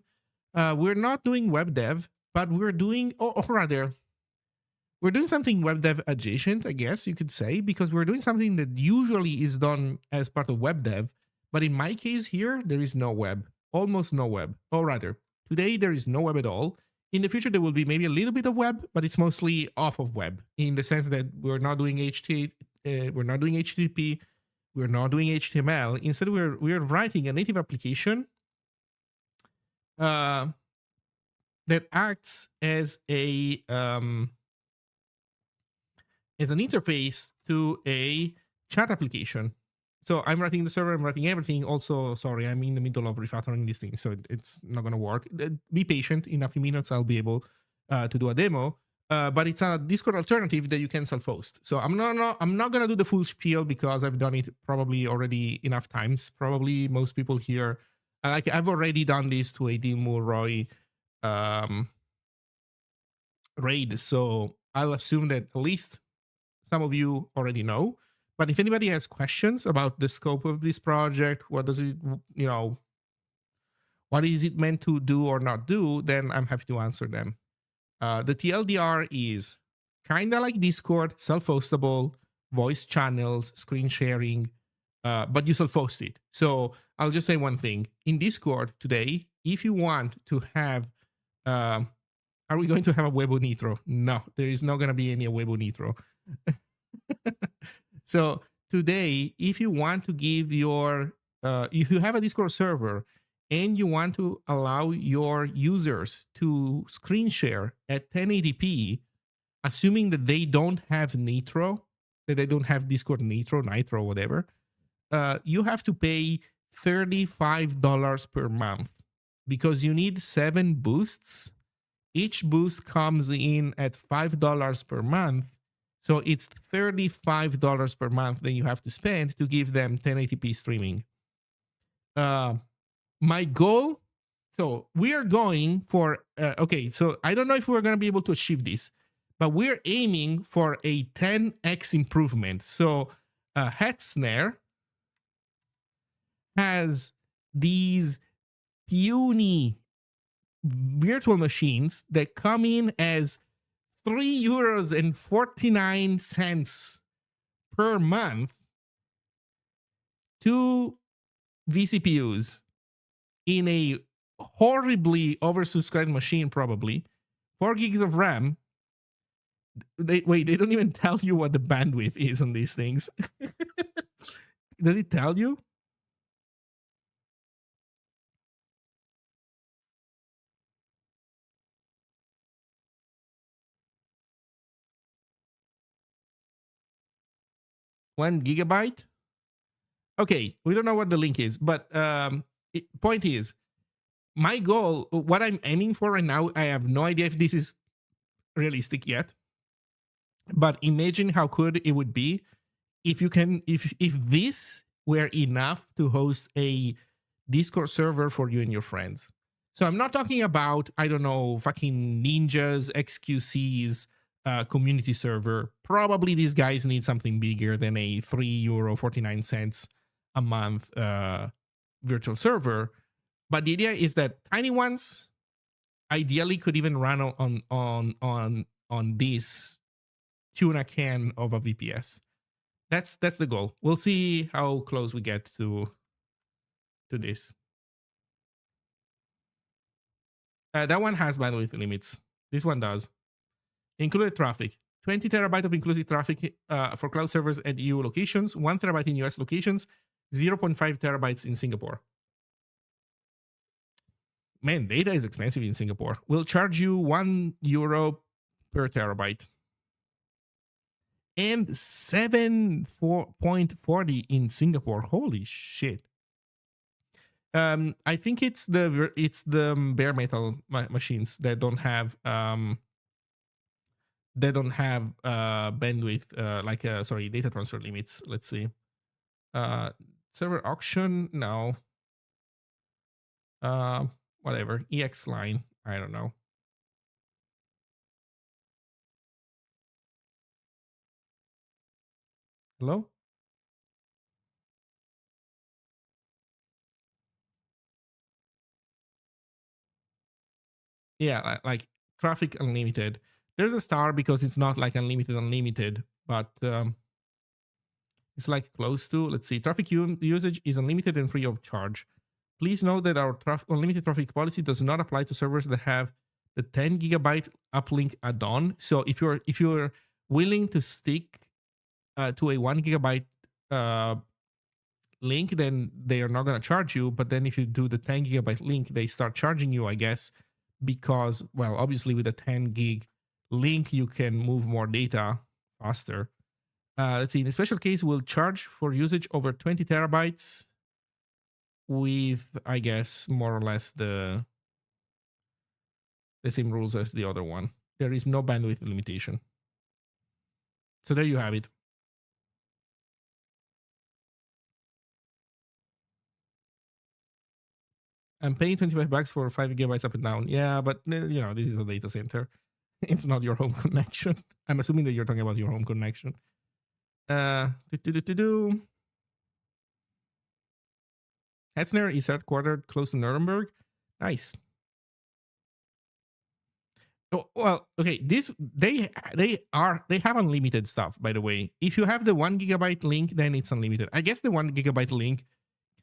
We're not doing web dev, but we're doing, or rather, we're doing something web dev adjacent, I guess you could say, because we're doing something that usually is done as part of web dev. But in my case here, there is no web, almost no web. Or rather, today there is no web at all. In the future, there will be maybe a little bit of web, but it's mostly off of web in the sense that we're not doing we're not doing HTTP, we're not doing HTML. Instead, we're writing a native application uh, that acts as an interface to a chat application. So I'm writing the server, I'm writing everything. Also, sorry, I'm in the middle of refactoring this thing, so it's not going to work. Be patient. In a few minutes, I'll be able to do a demo. But it's a Discord alternative that you can self-host. So I'm not going to do the full spiel because I've done it probably already enough times. Probably most people here, like I've already done this to a Dean Mulroy raid. So I'll assume that at least some of you already know. But if anybody has questions about the scope of this project, what does it, what is it meant to do or not do, then I'm happy to answer them. The TLDR is kind of like Discord, self-hostable, voice channels, screen sharing, but you self-host it. So I'll just say one thing. In Discord today, if you want to have, are we going to have a Awebo Nitro? No, there is not going to be any Awebo Nitro. So today, if you want to give your, if you have a Discord server and you want to allow your users to screen share at 1080p, assuming that they don't have Nitro, that they don't have Discord Nitro, whatever, you have to pay $35 per month because you need 7 boosts. Each boost comes in at $5 per month. So it's $35 per month that you have to spend to give them 1080p streaming. My goal, so we are going for, okay, so I don't know if we're going to be able to achieve this, but we're aiming for a 10x improvement. So Head Snare has these puny virtual machines that come in as €3.49 per month, 2 vCPUs in a horribly oversubscribed machine, probably 4 gigs of RAM. They don't even tell you what the bandwidth is on these things. Does it tell you? One gigabyte? Okay, we don't know what the link is, but point is, my goal, what I'm aiming for right now, I have no idea if this is realistic yet, but imagine how good it would be if you can, if this were enough to host a Discord server for you and your friends. So I'm not talking about, I don't know, fucking ninjas, XQC's community server. Probably these guys need something bigger than a €3.49 a month virtual server. But the idea is that tiny ones ideally could even run on this tuna can of a VPS. That's the goal. We'll see how close we get to this. That one has bandwidth limits. This one does. Included traffic. 20 terabyte of inclusive traffic for cloud servers at EU locations, 1 terabyte in US locations, 0.5 terabytes in Singapore. Man, data is expensive in Singapore. We'll charge you €1 per terabyte. And 7.40 in Singapore. Holy shit. I think it's the bare metal machines that don't have bandwidth data transfer limits. Let's see. Server auction, no. Whatever. EX line, I don't know. Hello? Yeah, like traffic unlimited. There's a star because it's not like unlimited, but it's like close to. Let's see, traffic usage is unlimited and free of charge. Please note that our unlimited traffic policy does not apply to servers that have the 10 gigabyte uplink add-on. So if you're willing to stick to a 1 gigabyte uh, link, then they are not going to charge you. But then if you do the 10 gigabyte link, they start charging you, I guess, because, well, obviously with a 10 gig link, you can move more data faster. Let's see, in a special case, we'll charge for usage over 20 terabytes with, I guess, more or less the same rules as the other one. There is no bandwidth limitation. So there you have it. I'm paying $25 for 5 gigabytes up and down. Yeah, but this is a data center. It's not your home connection. I'm assuming that you're talking about your home connection. Hetzner is headquartered close to Nuremberg. Nice. Oh, well, okay. They have unlimited stuff, by the way. If you have the 1 gigabyte link, then it's unlimited. I guess the 1 gigabyte link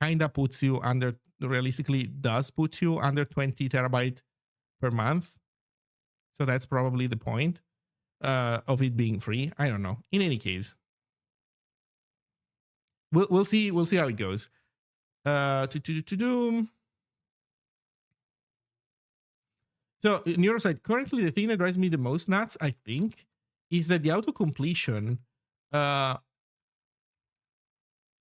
kind of puts you under, realistically does put you under 20 terabyte per month. So that's probably the point of it being free. I don't know. In any case, we'll see how it goes. So Neurosite, currently the thing that drives me the most nuts, I think, is that the auto completion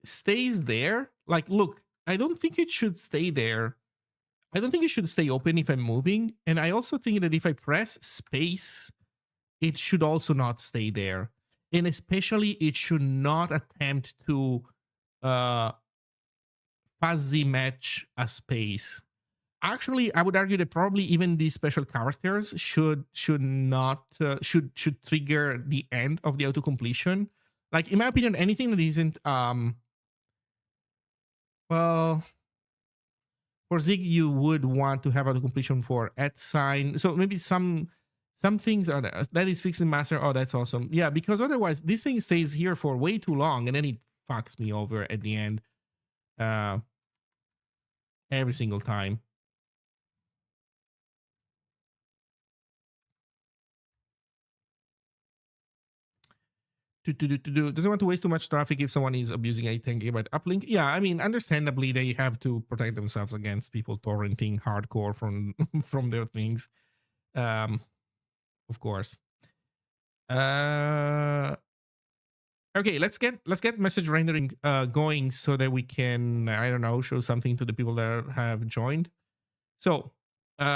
stays there. Like, look, I don't think it should stay there. I don't think it should stay open if I'm moving. And I also think that if I press space, it should also not stay there. And especially it should not attempt to fuzzy match a space. Actually, I would argue that probably even these special characters should not should trigger the end of the auto completion. Like, in my opinion, anything that isn't well, for Zig, you would want to have auto completion for @sign. So maybe some things are there. That is fixed in master. Oh, that's awesome. Yeah, because otherwise this thing stays here for way too long and then it fucks me over at the end. Every single time. Doesn't want to waste too much traffic if someone is abusing a 10 gigabyte uplink. Yeah, I mean, understandably, they have to protect themselves against people torrenting hardcore from from their things. Of course. Okay, let's get message rendering going so that we can, I don't know, show something to the people that have joined. So we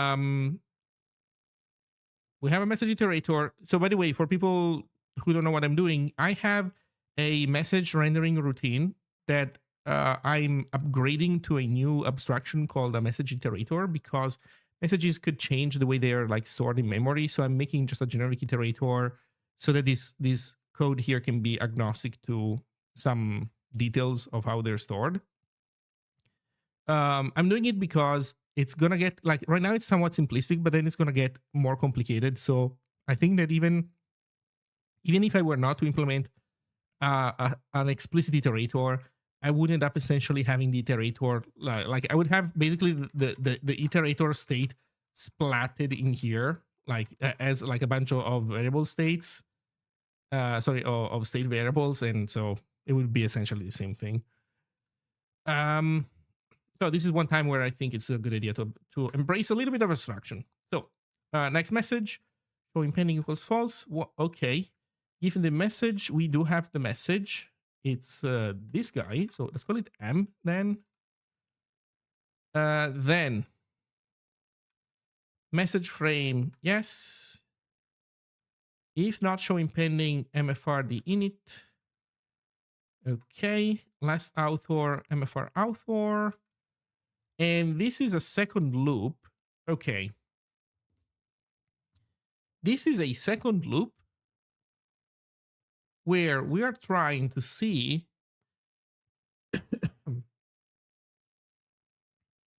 have a message iterator. So by the way, for people who don't know what I'm doing, I have a message rendering routine that I'm upgrading to a new abstraction called a message iterator, because messages could change the way they are like stored in memory. So I'm making just a generic iterator so that this code here can be agnostic to some details of how they're stored. I'm doing it because it's gonna get, like, right now it's somewhat simplistic, but then it's gonna get more complicated. So I think that even if I were not to implement an explicit iterator, I would end up essentially having the iterator like I would have basically the iterator state splatted in here, like as like a bunch of variable states. Of state variables, and so it would be essentially the same thing. So this is one time where I think it's a good idea to embrace a little bit of abstraction. So next message, so impending equals false. Okay, given the message, we do have the message. It's this guy. So let's call it M then. Then message frame, yes. If not, show impending MFRD init. Okay, last author, MFR author. And this is a second loop. Okay. This is a second loop where we are trying to see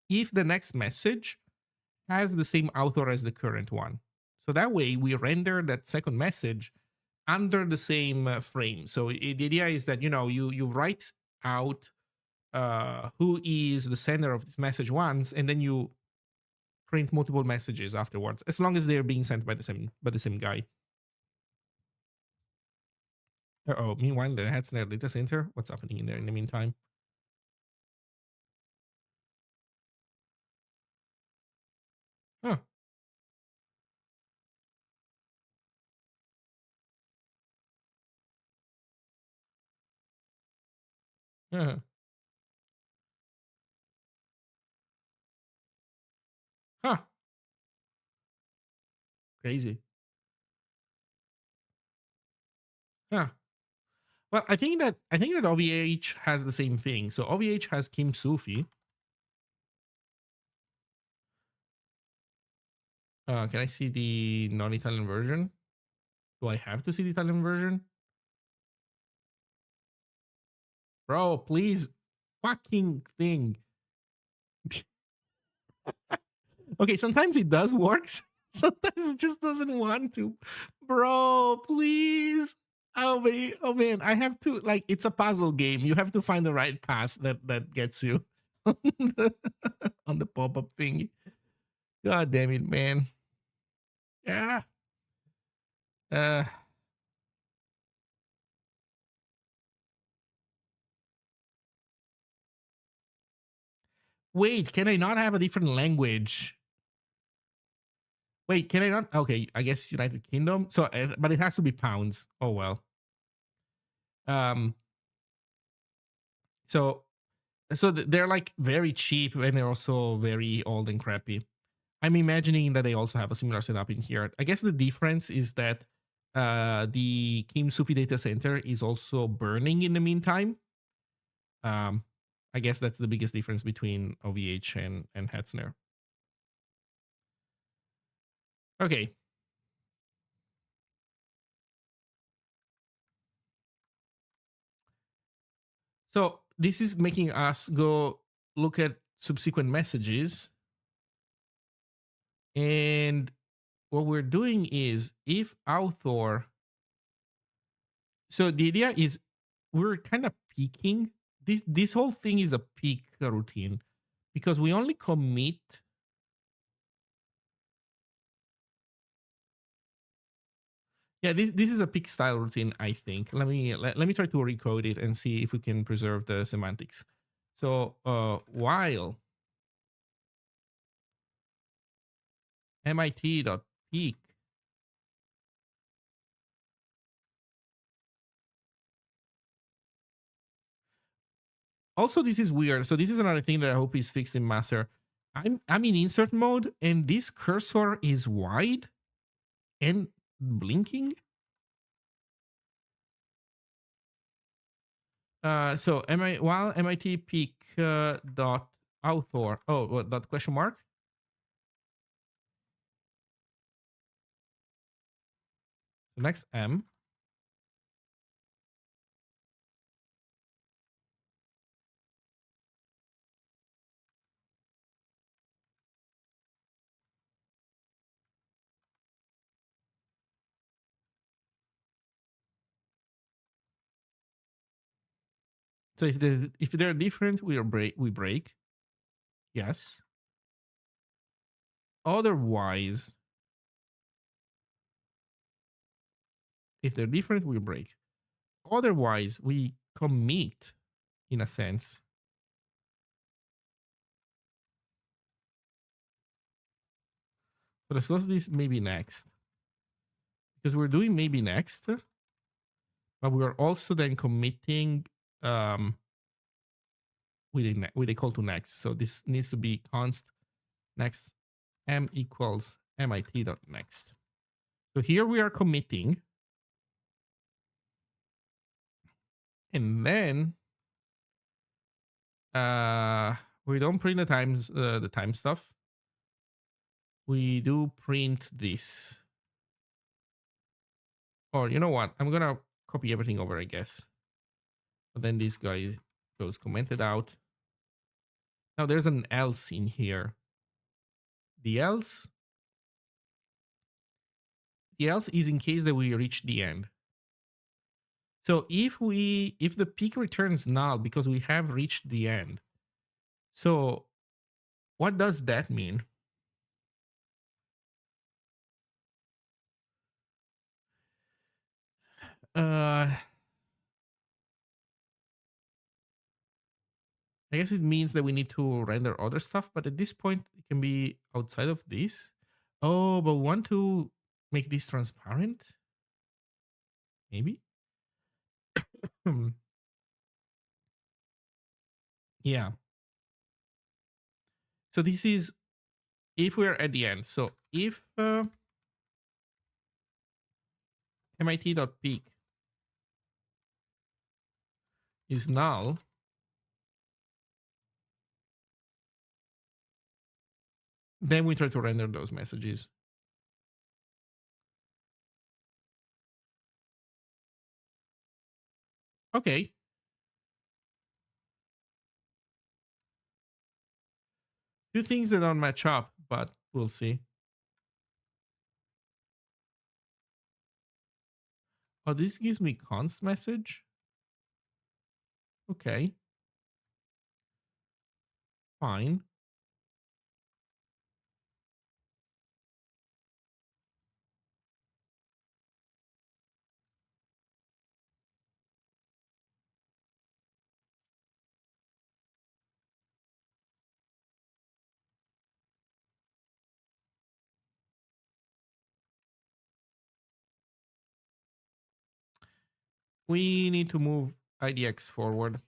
if the next message has the same author as the current one. So that way we render that second message under the same frame. So the idea is that you write out who is the sender of this message once, and then you print multiple messages afterwards, as long as they're being sent by the same guy. Oh, meanwhile, the Hetzner data center. What's happening in there in the meantime? Huh. Uh, huh. Crazy. Huh. Well, I think that OVH has the same thing. So OVH has Kim Sufi. Can I see the non-Italian version? Do I have to see the Italian version? Bro, please, fucking thing. Okay, sometimes it does work. Sometimes it just doesn't want to. Bro, please. Oh man, I have to, like, it's a puzzle game. You have to find the right path that gets you on the, on the pop-up thing. God damn it, man. Yeah. Uh Wait, can I not have a different language? Wait, can I not? Okay, I guess United Kingdom. So, but it has to be pounds. Oh well. Um. So, they're like very cheap, and they're also very old and crappy. I'm imagining that they also have a similar setup in here. I guess the difference is that the Kim Sufi data center is also burning in the meantime. Um, I guess that's the biggest difference between OVH and Hetzner. Okay, so this is making us go look at subsequent messages. And what we're doing is if author, so the idea is we're kind of peeking. This whole thing is a peek routine because we only commit. Yeah, this is a peak style routine, I think. Let me try to recode it and see if we can preserve the semantics. So while mit.peak. Also, this is weird. So this is another thing that I hope is fixed in master. I'm in insert mode and this cursor is wide and blinking. So while MIT peak dot author. Oh, what, dot question mark? So next M. So if they're different, we break. Yes. Otherwise, if they're different, we break. Otherwise, we commit in a sense. So let's close this maybe next. Because we're doing maybe next, but we're also then committing with a call to next. So this needs to be const next m equals mit.next. So here we are committing. And then we don't print the time stuff. We do print this. Or you know what? I'm gonna copy everything over, I guess. But then this guy goes commented out. Now there's an else in here. The else, the else is in case that we reach the end. So if the peak returns null because we have reached the end, so what does that mean? Uh, I guess it means that we need to render other stuff, but at this point, it can be outside of this. Oh, but we want to make this transparent? Maybe? Hmm. Yeah. So this is if we're at the end. So if mit.peak is null, then we try to render those messages. Okay. Two things that don't match up, but we'll see. Oh, this gives me const message. Okay. Fine. We need to move IDX forward.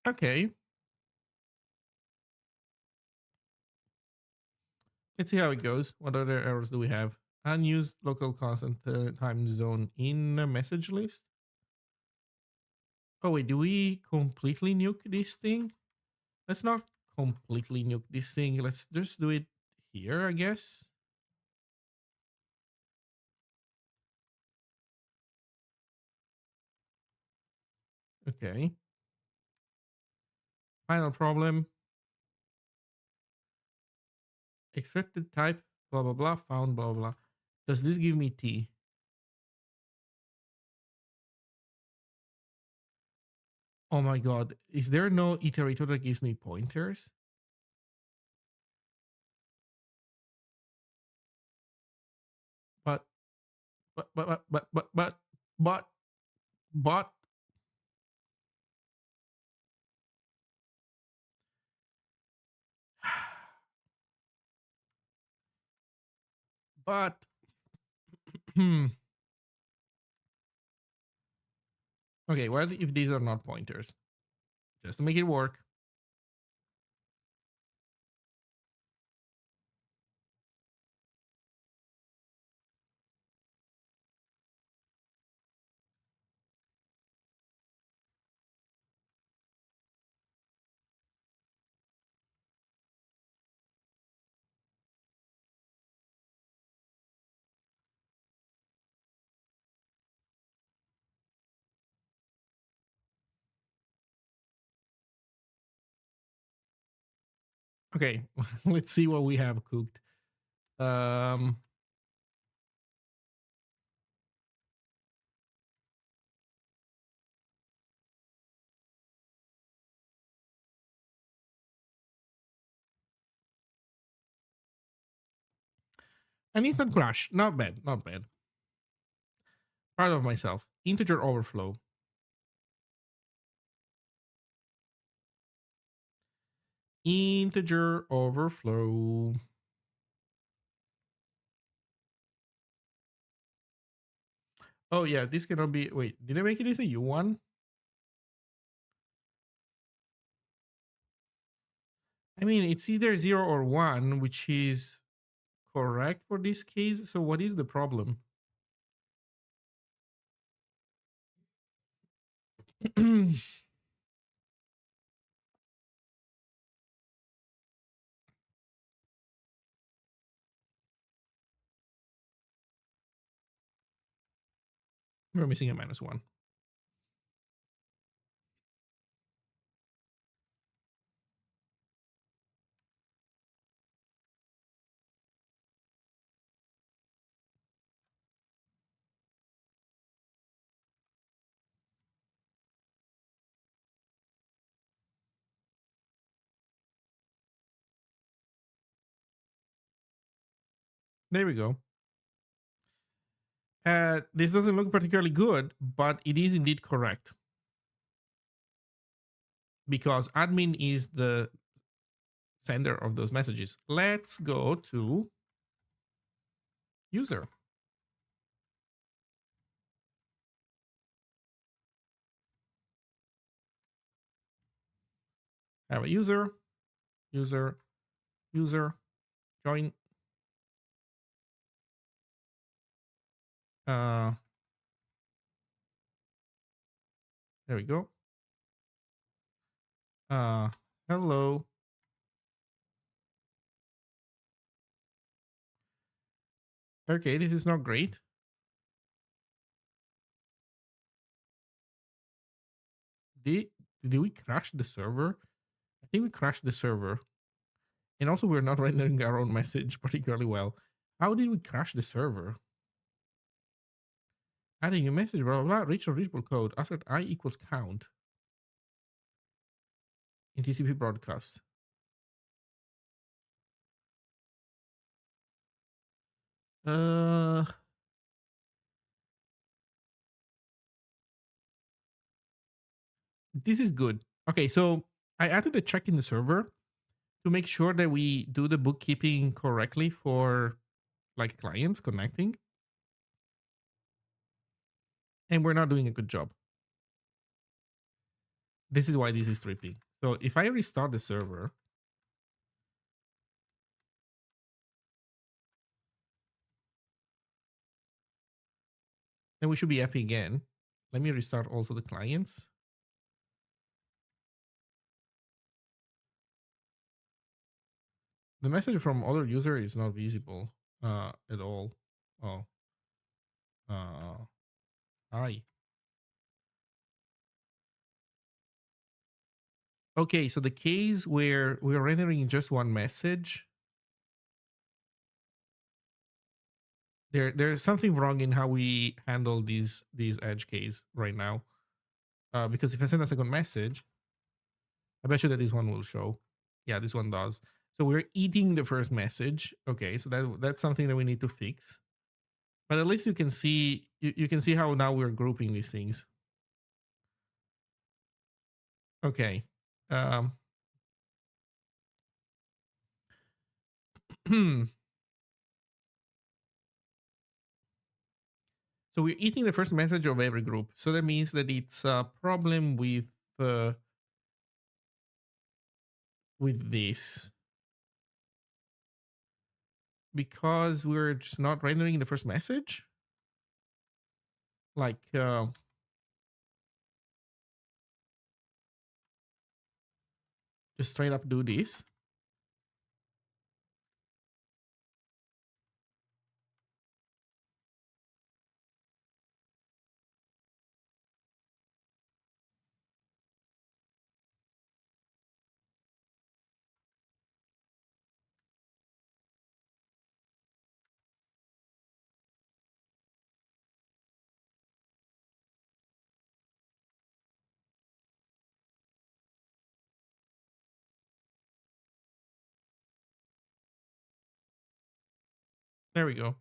Okay. Let's see how it goes. What other errors do we have? Unused local constant time zone in a message list. Oh, wait, do we completely nuke this thing? Let's not completely nuke this thing. Let's just do it here, I guess. Okay. Final problem. Expected type, blah, blah, blah, found, blah, blah. Does this give me T? Oh my god. Is there no iterator that gives me pointers? But, but, but, but, but, but, but, but, but, but, hmm. Okay, what if these are not pointers? Just to make it work. Okay, let's see what we have cooked. Um, An instant crash. Not bad. Not bad. Proud of myself. Integer overflow. Integer overflow. Oh yeah, this cannot be. Wait, did I make it as a U1? I mean, it's either 0 or 1, which is correct for this case. So what is the problem? We're missing a -1. There we go. This doesn't look particularly good, but it is indeed correct because admin is the sender of those messages. Let's go to user. Have a user, user, user, join. There we go. Hello. Okay, this is not great. Did, did we crash the server? I think we crashed the server. And also, we're not rendering our own message particularly well. How did we crash the server? Adding a message, blah, blah, blah, reach or reachable code, assert I equals count in TCP broadcast. This is good. Okay, so I added a check in the server to make sure that we do the bookkeeping correctly for like clients connecting. And we're not doing a good job. This is why this is tripping. So if I restart the server, then we should be happy again. Let me restart also the clients. The message from other user is not visible at all. Oh, hi. Okay, so the case where we're rendering just one message, there's something wrong in how we handle these edge case right now. Because if I send a second message, I bet you that this one will show. Yeah, this one does. So we're eating the first message. Okay, so that's something that we need to fix. But at least you can see you can see how now we're grouping these things. Okay. Um, so we're eating the first message of every group. So that means that it's a problem with this because we're just not rendering the first message. Like just straight up do this. There we go.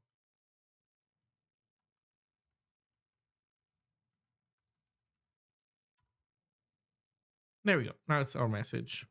There we go. Now it's our message.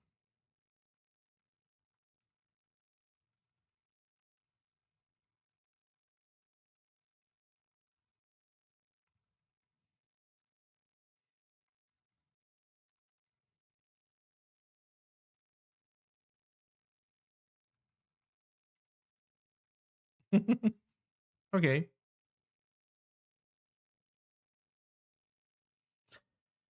Okay.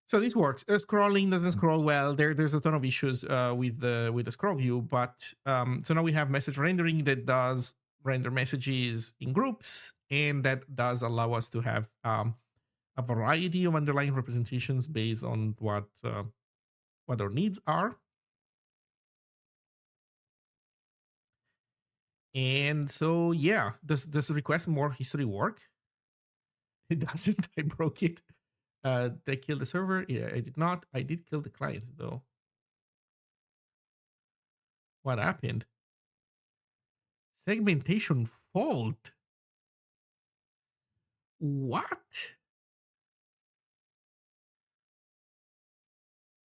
So this works. Scrolling doesn't scroll well. There's a ton of issues with the scroll view, but so now we have message rendering that does render messages in groups, and that does allow us to have a variety of underlying representations based on what our needs are. And so yeah, does request more history work? It doesn't. I broke it. Did I kill the server? Yeah, I did not. I did kill the client though. What happened? Segmentation fault. What?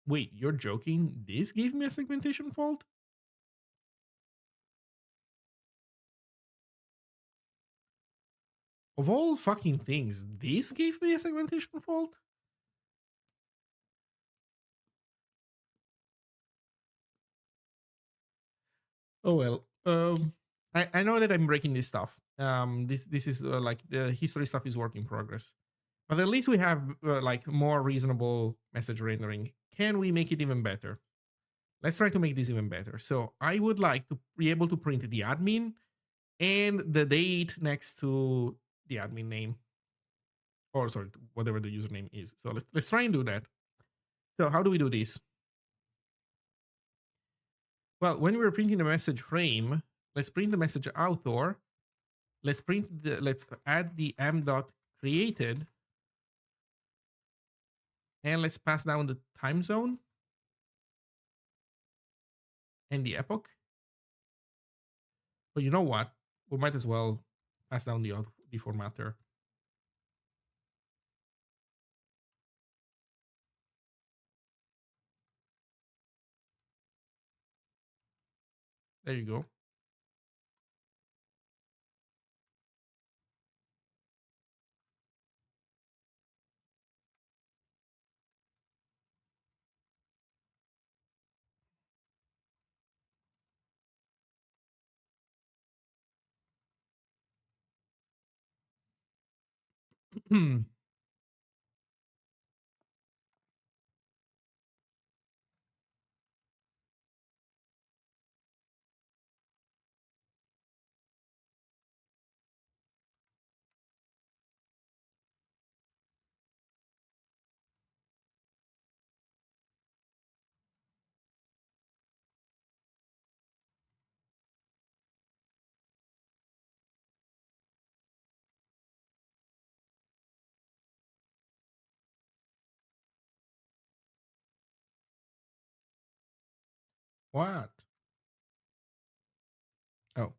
Wait, you're joking? This gave me a segmentation fault? Of all fucking things, this gave me a segmentation fault? Oh well. I know that I'm breaking this stuff. This is like the history stuff is work in progress. But at least we have like more reasonable message rendering. Can we make it even better? Let's try to make this even better. So I would like to be able to print the admin and the date next to the admin name. Or sorry, whatever the username is. So let's try and do that. So how do we do this? Well, when we're printing the message frame, let's print the message author. Let's add the m.created, and let's pass down the time zone and the epoch. But you know what? We might as well pass down the formatter. There you go. What? Oh.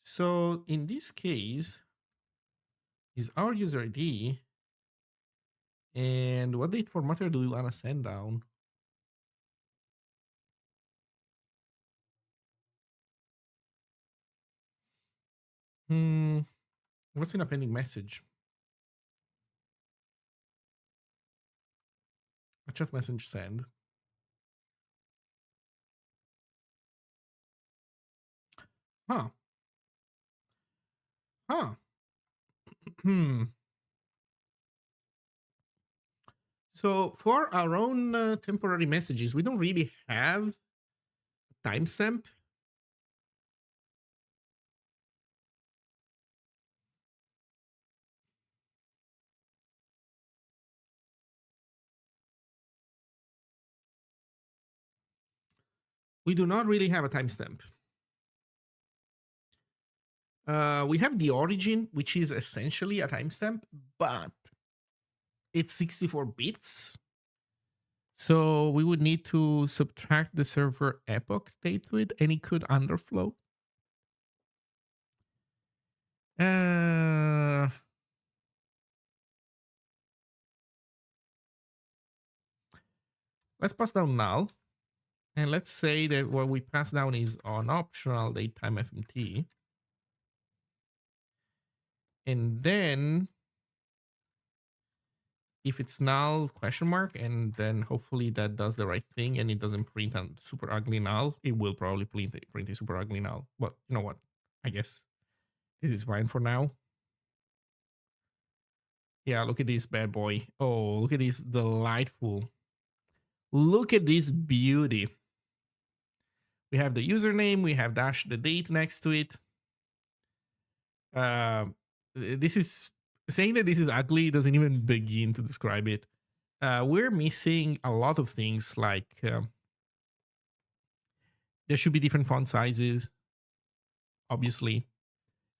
So in this case, is our user ID and what date formatter do we want to send down? What's in a pending message? A chat message send. Huh. Huh. So for our own temporary messages, we don't really have a timestamp. We do not really have a timestamp. We have the origin, which is essentially a timestamp, but it's 64 bits. So we would need to subtract the server epoch date to it, and it could underflow. Uh, let's pass down null. And let's say that what we pass down is on optional datetime FMT. And then if it's null question mark, and then hopefully that does the right thing and it doesn't print a super ugly null, it will probably print a super ugly null. But you know what? I guess this is fine for now. Yeah, look at this bad boy. Oh, look at this delightful. Look at this beauty. We have the username, we have dash the date next to it. This is saying that this is ugly doesn't even begin to describe it. We're missing a lot of things like there should be different font sizes, obviously.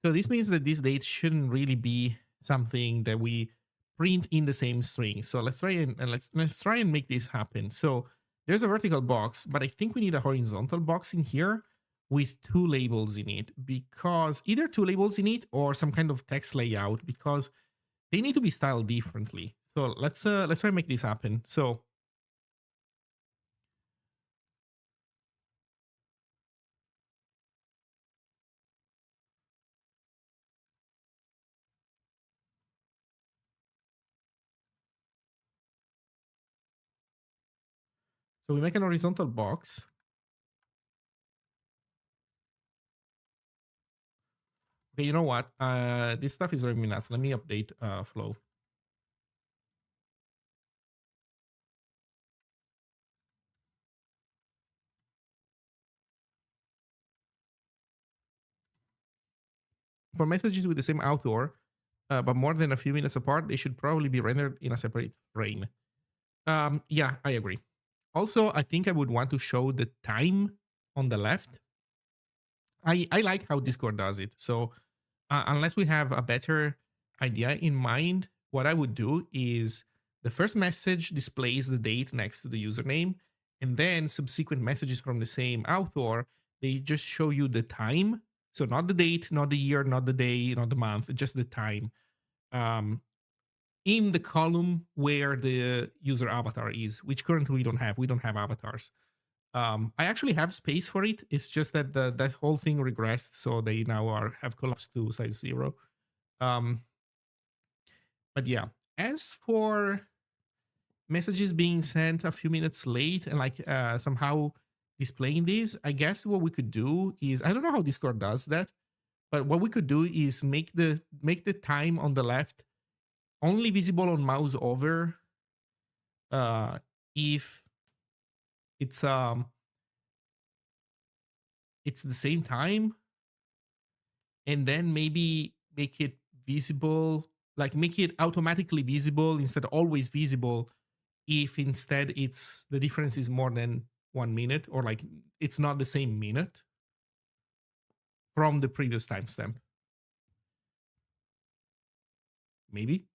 So this means that this date shouldn't really be something that we print in the same string. So let's try and let's try and make this happen. So there's a vertical box, but I think we need a horizontal box in here with two labels in it, because either two labels in it or some kind of text layout, because they need to be styled differently. So let's try and make this happen. So we make an horizontal box. Okay, you know what? This stuff is driving me nuts. Let me update flow. For messages with the same author, but more than a few minutes apart, they should probably be rendered in a separate frame. Yeah, I agree. Also, I think I would want to show the time on the left. I like how Discord does it. So unless we have a better idea in mind, what I would do is the first message displays the date next to the username, and then subsequent messages from the same author, they just show you the time. So not the date, not the year, not the day, not the month, just the time. Um, in the column where the user avatar is, which currently we don't have. We don't have avatars. I actually have space for it. It's just that that whole thing regressed, so they now have collapsed to size 0. Um, but yeah, as for messages being sent a few minutes late and like somehow displaying these, I guess what we could do is, I don't know how Discord does that, but what we could do is make the time on the left only visible on mouse over if it's it's the same time, and then maybe make it visible, like make it automatically visible instead of always visible if instead it's the difference is more than 1 minute, or like it's not the same minute from the previous timestamp. Maybe.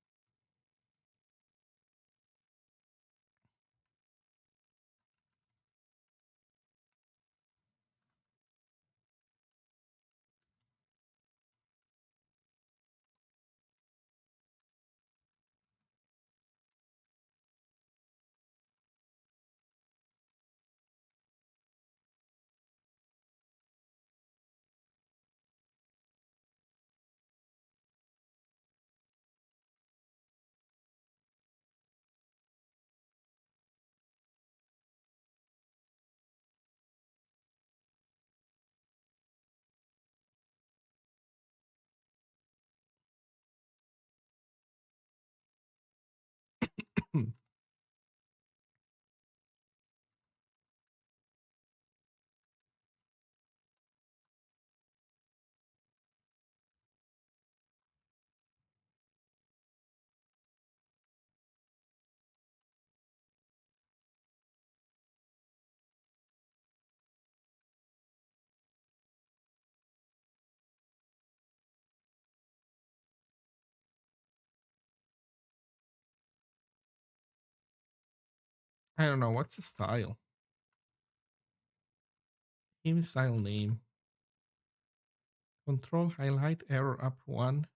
I don't know. What's the style? Theme style name. Control highlight error up 1.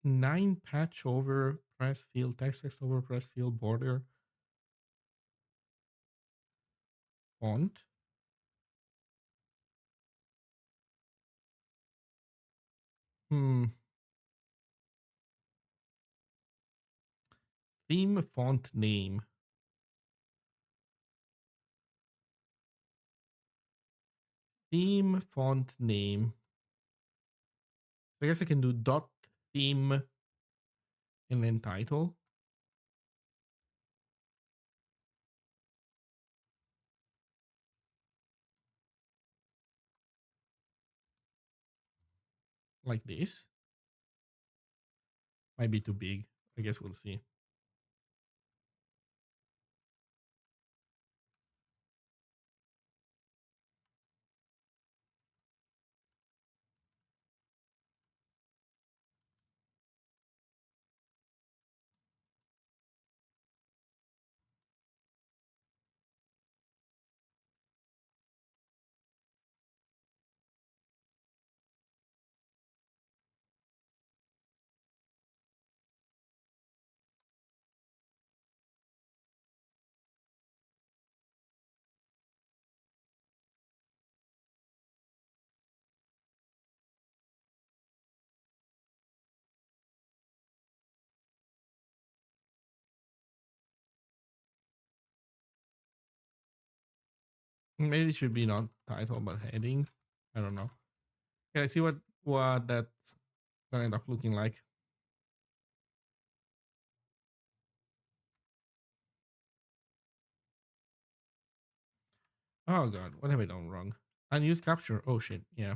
Nine patch over press field, text over press field border font. Theme font name. Theme font name. I guess I can do dot theme and then title. Like this. Might be too big. I guess we'll see. Maybe it should be not title but heading. I don't know. Can I see what that's gonna end up looking like? Oh god, what have I done wrong? Unused capture. Oh shit, yeah.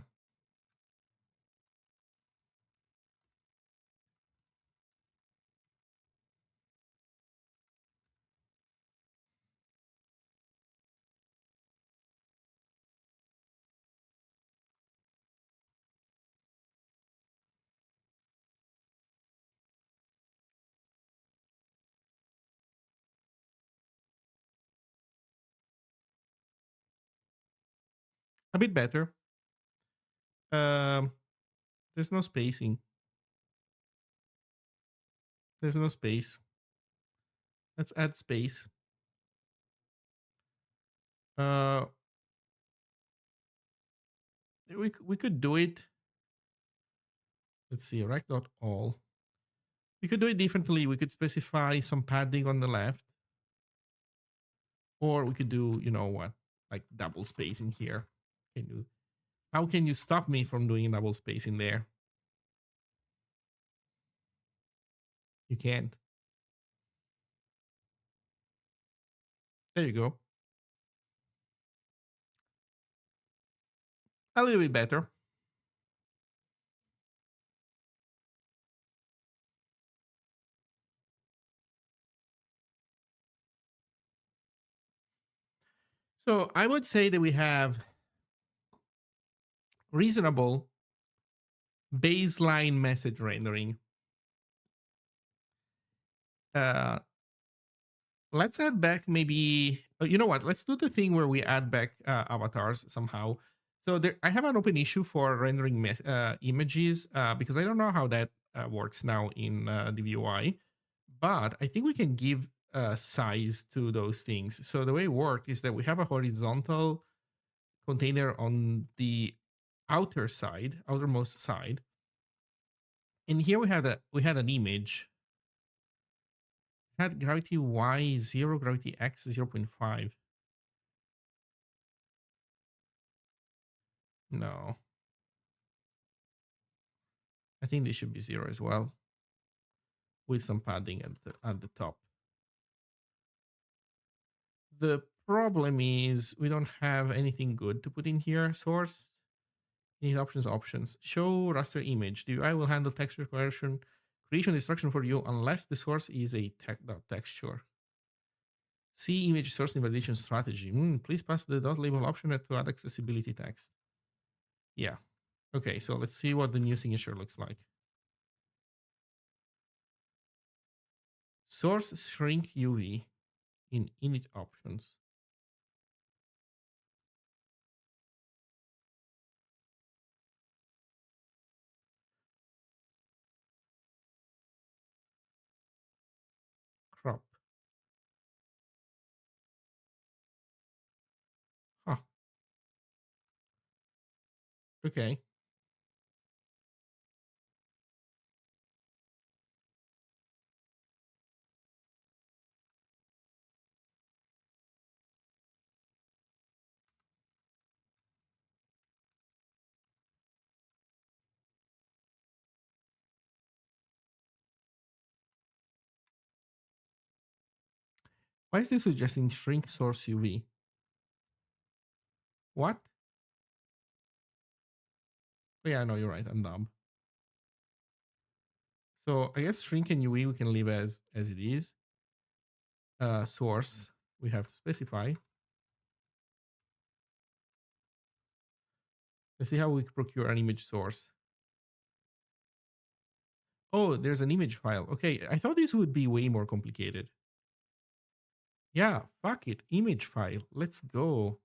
A bit better. Um, there's no spacing. There's no space. Let's add space. Uh, we could do it. Let's see, rec.all. We could do it differently. We could specify some padding on the left, or we could do, you know what, like double spacing here. Can you? How can you stop me from doing double spacing there? You can't. There you go. A little bit better. So I would say that we have reasonable baseline message rendering. Uh, let's add back maybe. You know what? Let's do the thing where we add back avatars somehow. So there, I have an open issue for rendering images because I don't know how that works now in the UI, but I think we can give size to those things. So the way it worked is that we have a horizontal container on the outermost side, and here we had an image. Had gravity y 0, gravity x 0.5. No, I think this should be 0 as well, with some padding at the top. The problem is we don't have anything good to put in here. Source, need options. Show raster image. The UI will handle texture creation instruction for you unless the source is a texture. See image source invalidation strategy. Please pass the dot label option to add accessibility text. Yeah. Okay, so let's see what the new signature looks like. Source shrink UV in init options. Crop. Huh. Okay. Why is this suggesting shrink source UV? What? Oh, yeah, no, you're right. I'm dumb. So I guess shrink and UV we can leave as it is. Source we have to specify. Let's see how we procure an image source. Oh, there's an image file. Okay, I thought this would be way more complicated. Yeah, fuck it. Image file. Let's go.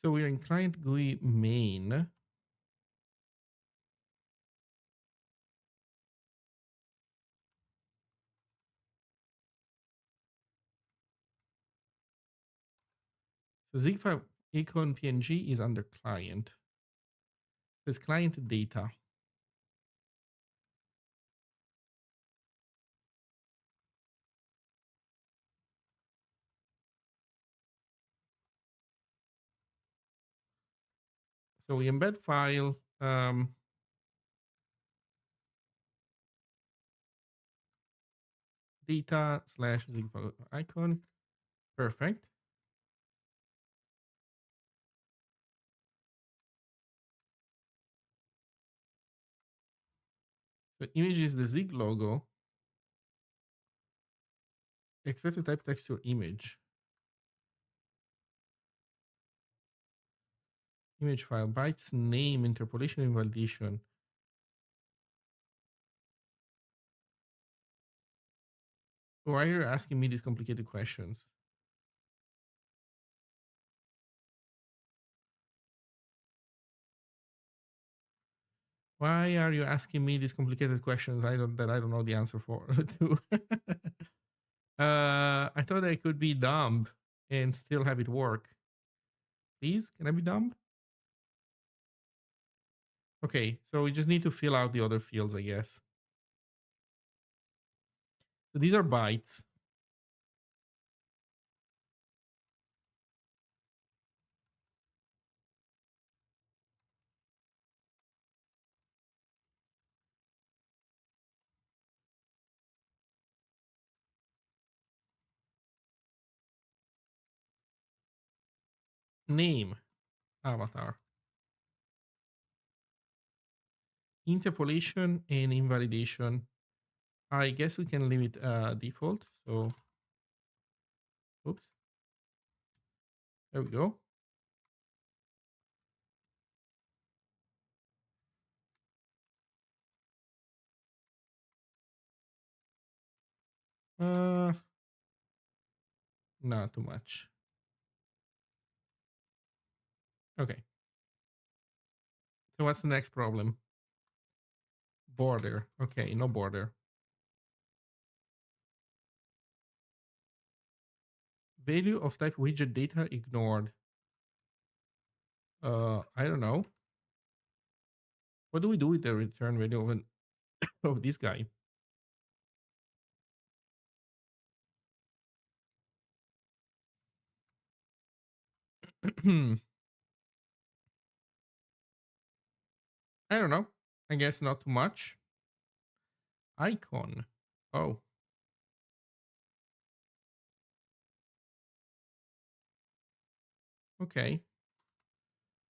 So we're in client GUI main. So Zig file icon PNG is under client. There's client data. So we embed file. Data slash Zig file icon. Perfect. The image is the Zig logo. Expect to type text your image. Image file, bytes, name, interpolation, invalidation. Why are you asking me these complicated questions? Why are you asking me these complicated questions I don't know the answer for? To I thought I could be dumb and still have it work. Please, can I be dumb? Okay, so we just need to fill out the other fields, I guess. So these are bytes. Name, avatar. Interpolation and invalidation. I guess we can leave it default. So, oops. There we go. Uh, Not too much. Okay. So what's the next problem? Border. Okay, no border. Value of type widget data ignored. I don't know. What do we do with the return value of of this guy? I don't know. I guess not too much. Icon. Oh, okay.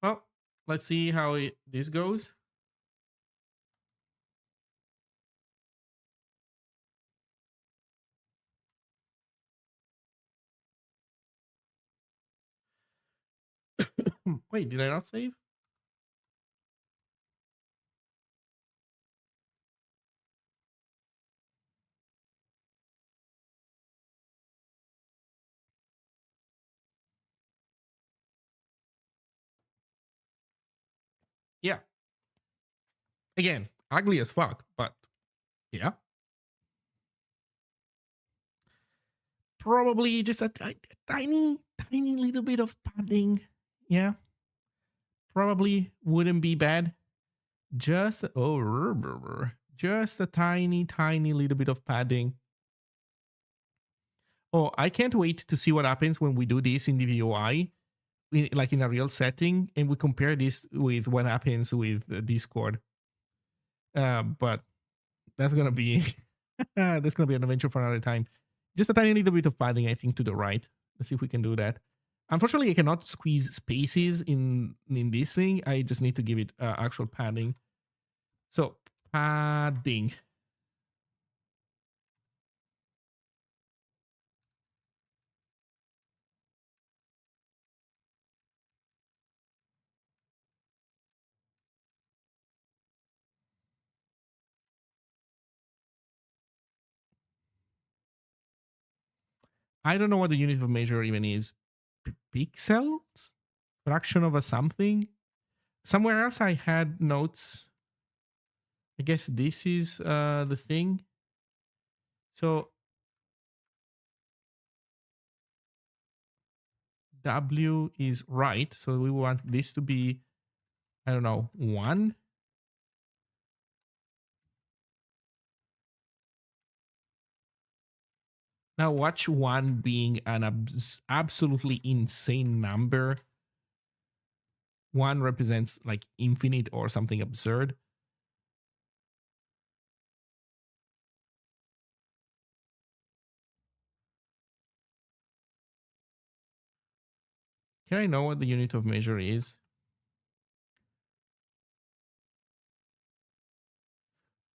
Well, let's see how this goes. Wait, did I not save? Yeah. Again, ugly as fuck, but yeah. Probably just a tiny, tiny little bit of padding. Yeah. Probably wouldn't be bad. Just just a tiny, tiny little bit of padding. Oh, I can't wait to see what happens when we do this in the VOI, like in a real setting, and we compare this with what happens with Discord. But that's gonna be that's gonna be an adventure for another time. Just a tiny little bit of padding, I think, to the right. Let's see if we can do that. Unfortunately, I cannot squeeze spaces in this thing. I just need to give it actual padding. So padding. I don't know what the unit of measure even is. Pixels? Fraction of a something? Somewhere else I had notes. I guess this is the thing. So W is right. So we want this to be, I don't know, 1. Now watch 1 being an absolutely insane number. 1 represents like infinite or something absurd. Can I know what the unit of measure is?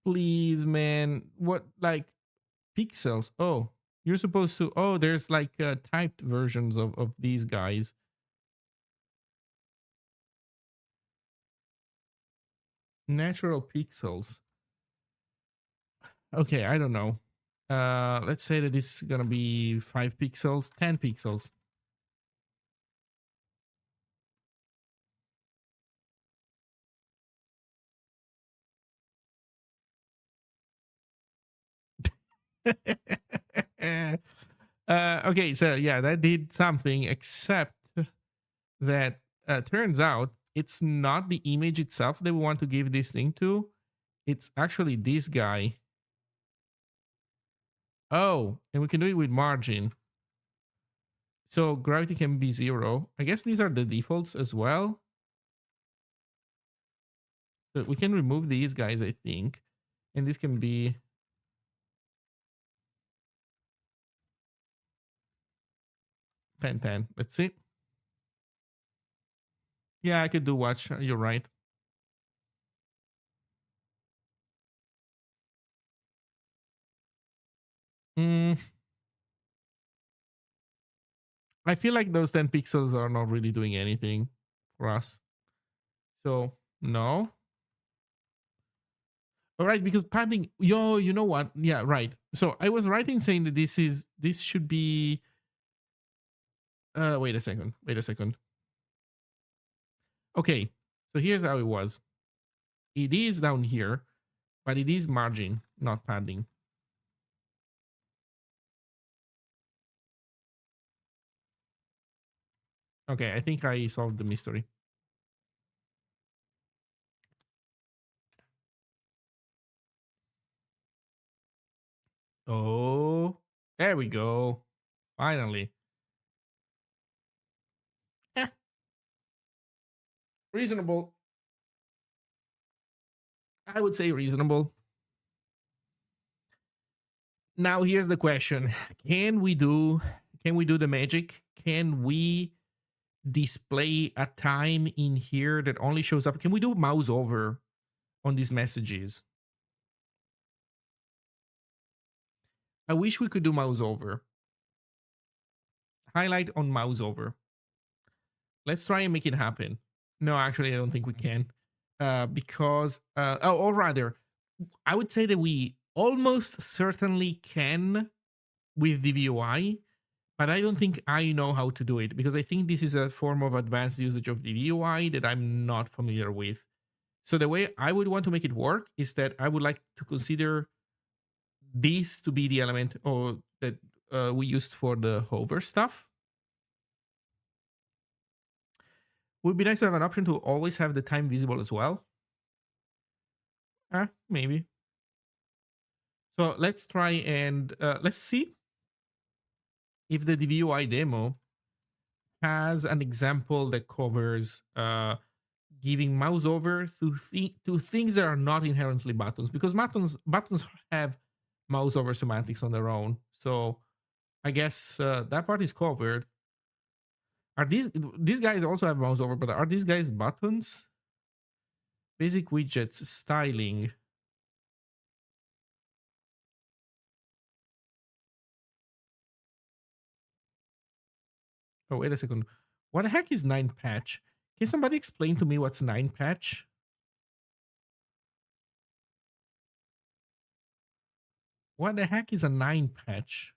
Please, man. What, like, pixels? Oh, you're supposed to. Oh, there's like typed versions of these guys. Natural pixels. Okay, I don't know. Let's say that this is gonna be 5 pixels, 10 pixels. Okay, so yeah, that did something, except that turns out it's not the image itself that we want to give this thing to. It's actually this guy. Oh, and we can do it with margin. So gravity can be 0. I guess these are the defaults as well. So we can remove these guys, I think. And this can be 10 10. Let's see. Yeah, I could do watch. You're right. Mm, I feel like those 10 pixels are not really doing anything for us. So, no. All right, because padding, yo, you know what? Yeah, right. So I was right in saying that this should be wait a second. Wait a second. Okay. So here's how it was. It is down here, but it is margin, not padding. Okay, I think I solved the mystery. Oh, there we go. Finally. Yeah, reasonable. I would say reasonable. Now here's the question. Can we do the magic? Can we display a time in here that only shows up? Can we do mouse over on these messages? I wish we could do mouse over. Highlight on mouse over. Let's try and make it happen. No, actually, I don't think we can. Because, or rather, I would say that we almost certainly can with the VUI, but I don't think I know how to do it because I think this is a form of advanced usage of the VUI that I'm not familiar with. So the way I would want to make it work is that I would like to consider this to be the element or that we used for the hover stuff. Would be nice to have an option to always have the time visible as well. Maybe. So let's try and let's see if the DVUI demo has an example that covers giving mouse over to things that are not inherently buttons, because buttons have mouse over semantics on their own. So I guess that part is covered. Are these guys also have mouse over, but are these guys buttons? Basic widgets, styling. Oh, wait a second. What the heck is 9 patch? Can somebody explain to me what's 9 patch? What the heck is a 9 patch?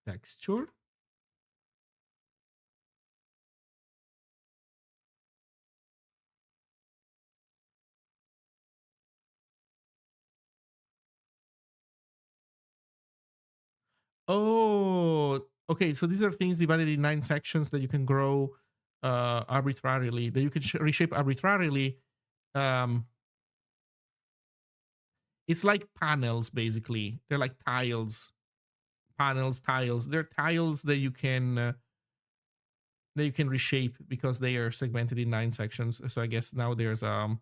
Texture? Oh, okay. So these are things divided in 9 sections that you can grow arbitrarily, that you can reshape arbitrarily. Um, it's like panels, basically. They're like tiles, panels, tiles. They're tiles that you can reshape because they are segmented in 9 sections. So I guess now there's some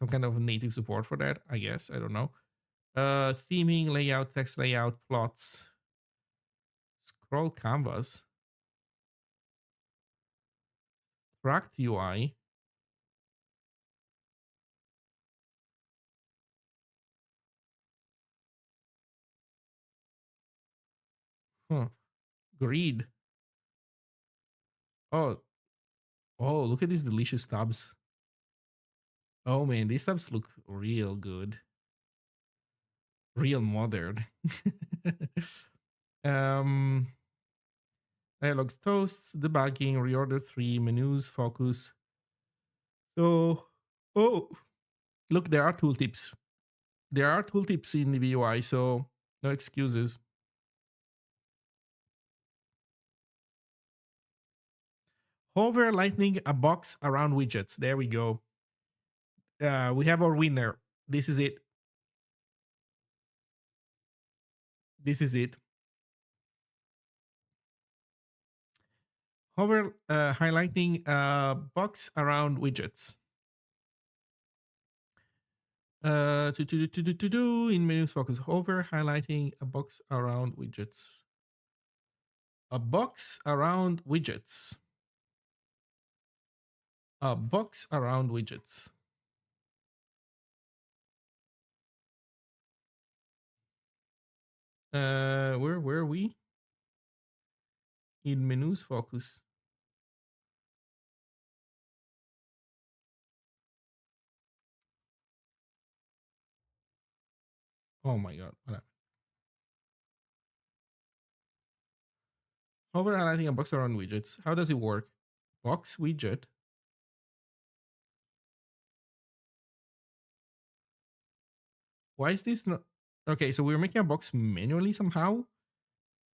kind of native support for that. I guess I don't know. Theming, layout, text layout, plots, scroll canvas, tracked UI. Huh. Grid. Oh, oh, look at these delicious tubs. Oh man, these tubs look real good. Real modern. um Dialogues, toasts, debugging, reorder 3, menus, focus. So, oh, look, there are tooltips. There are tooltips in the VUI, so no excuses. Hover lightning a box around widgets. There we go. We have our winner. This is it. This is it. Hover highlighting a box around widgets. In menus focus. Hover highlighting a box around widgets. A box around widgets. A box around widgets. Where were we? In menus focus. Oh my god. What happened? Hover highlighting a box around widgets. How does it work? Box widget. Why is this not? Okay, so we're making a box manually somehow.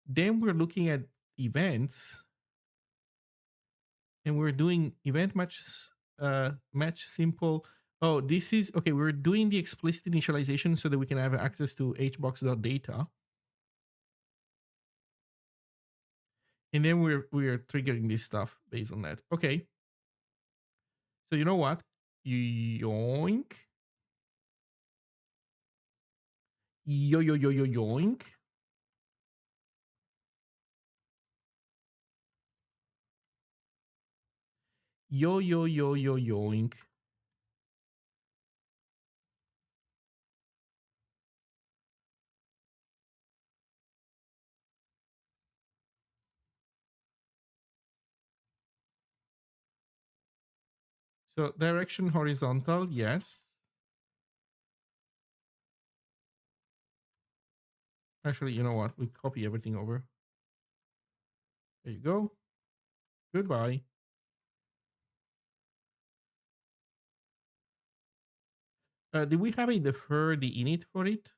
Then we're looking at events, and we're doing event match simple. Oh, this is okay. We're doing the explicit initialization so that we can have access to hbox.data, and then we're triggering this stuff based on that. Okay, so you know what? Yoink, yoink. Yoink. So direction horizontal, yes. Actually, you know what? We copy everything over. There you go. Goodbye. Do we have a defer the init for it?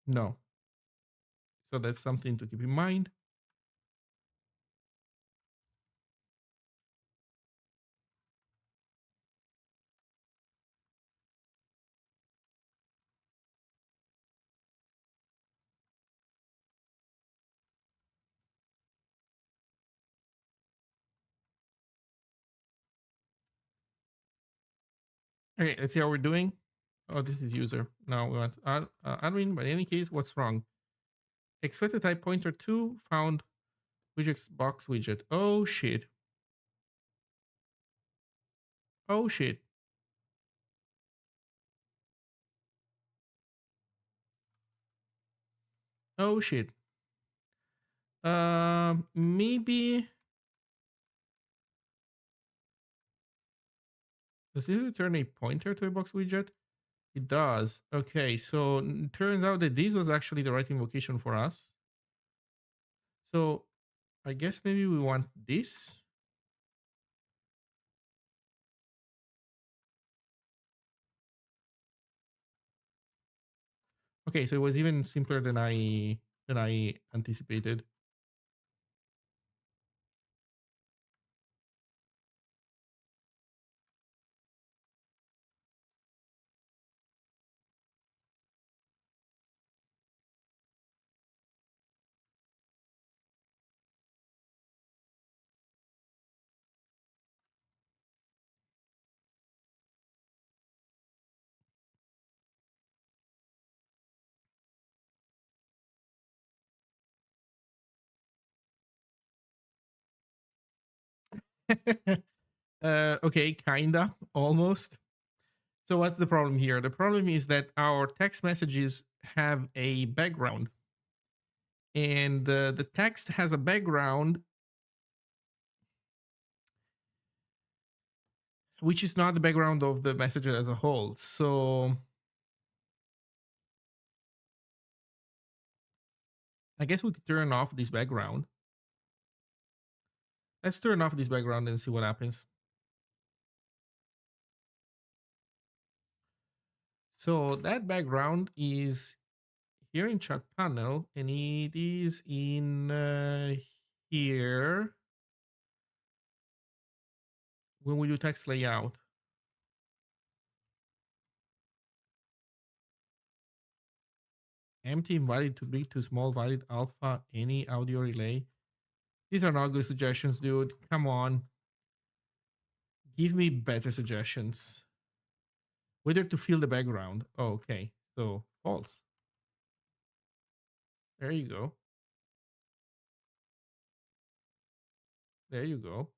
No. So that's something to keep in mind. Okay, let's see how we're doing. Oh, this is user. Now we want admin, but in any case, what's wrong? Expected type pointer 2 found widgets box widget. Oh shit. Oh shit. Oh shit. Maybe does it return a pointer to a box widget? It does. Okay, so turns out that this was actually the right invocation for us. So I guess maybe we want this. Okay, so it was even simpler than I anticipated. Okay, kinda, almost. So what's the problem here? The problem is that our text messages have a background, and the text has a background which is not the background of the message as a whole. So I guess we could turn off this background. Let's turn off this background and see what happens. So that background is here in chat panel, and it is in here when we do text layout. Empty, invalid, too big, too small, valid, alpha, any audio relay. These are not good suggestions, dude. Come on. Give me better suggestions. Whether to fill the background. Oh, okay. So false. There you go. There you go.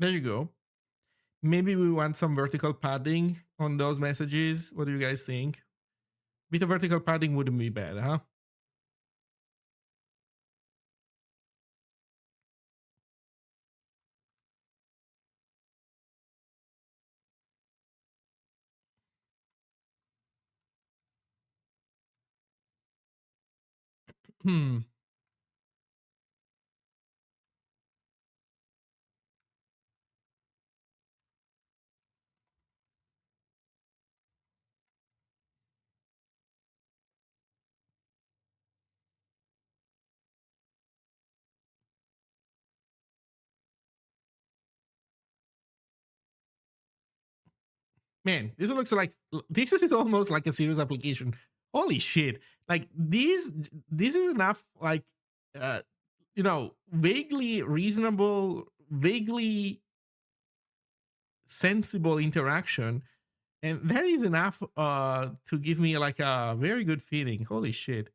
There you go. Maybe we want some vertical padding on those messages. What do you guys think? Bit of vertical padding wouldn't be bad, huh? Hmm. Man, this is almost like a serious application. Holy shit. Like this is enough like uh vaguely reasonable, vaguely sensible interaction, and that is enough to give me like a very good feeling. Holy shit.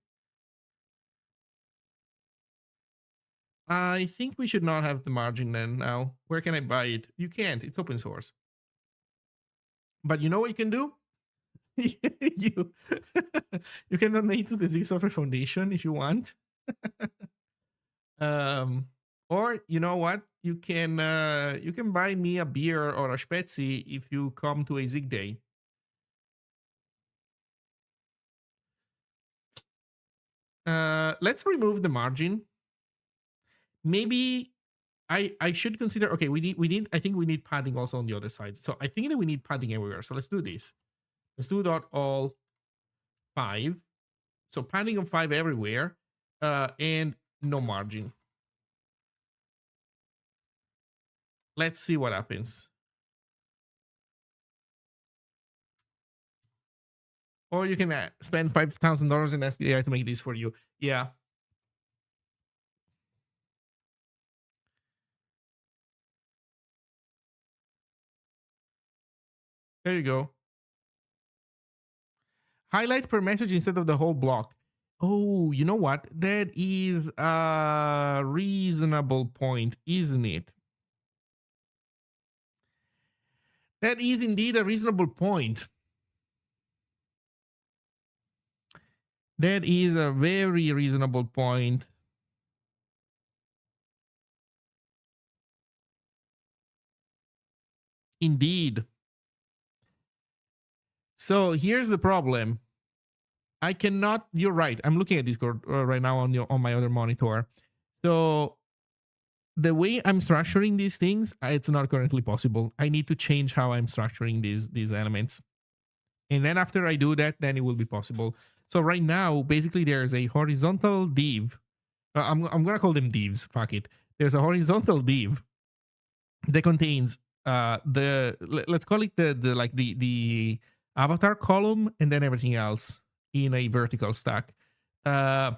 I think we should not have the margin then now. Where can I buy it? You can't. It's open source. But you know what you can do? you you can donate to the Zig Software Foundation if you want. um, or you know what? You can buy me a beer or a Spezi if you come to a Zig Day. Let's remove the margin. Maybe I should consider. Okay, we need. I think we need padding also on the other side. So I think that we need padding everywhere. So let's do this. Let's do dot all 5. So padding of 5 everywhere, and no margin. Let's see what happens. Or you can spend $5,000 in SDI to make this for you. Yeah, there you go. Highlight per message instead of the whole block. Oh, you know what? That is a reasonable point, isn't it? That is indeed a reasonable point. That is a very reasonable point. Indeed. So here's the problem. I cannot. You're right. I'm looking at Discord right now on my other monitor. So the way I'm structuring these things, it's not currently possible. I need to change how I'm structuring these elements, and then after I do that, then it will be possible. So right now, basically, there's a horizontal div. I'm gonna call them divs. Fuck it. There's a horizontal div that contains let's call it the like the avatar column and then everything else in a vertical stack. Uh,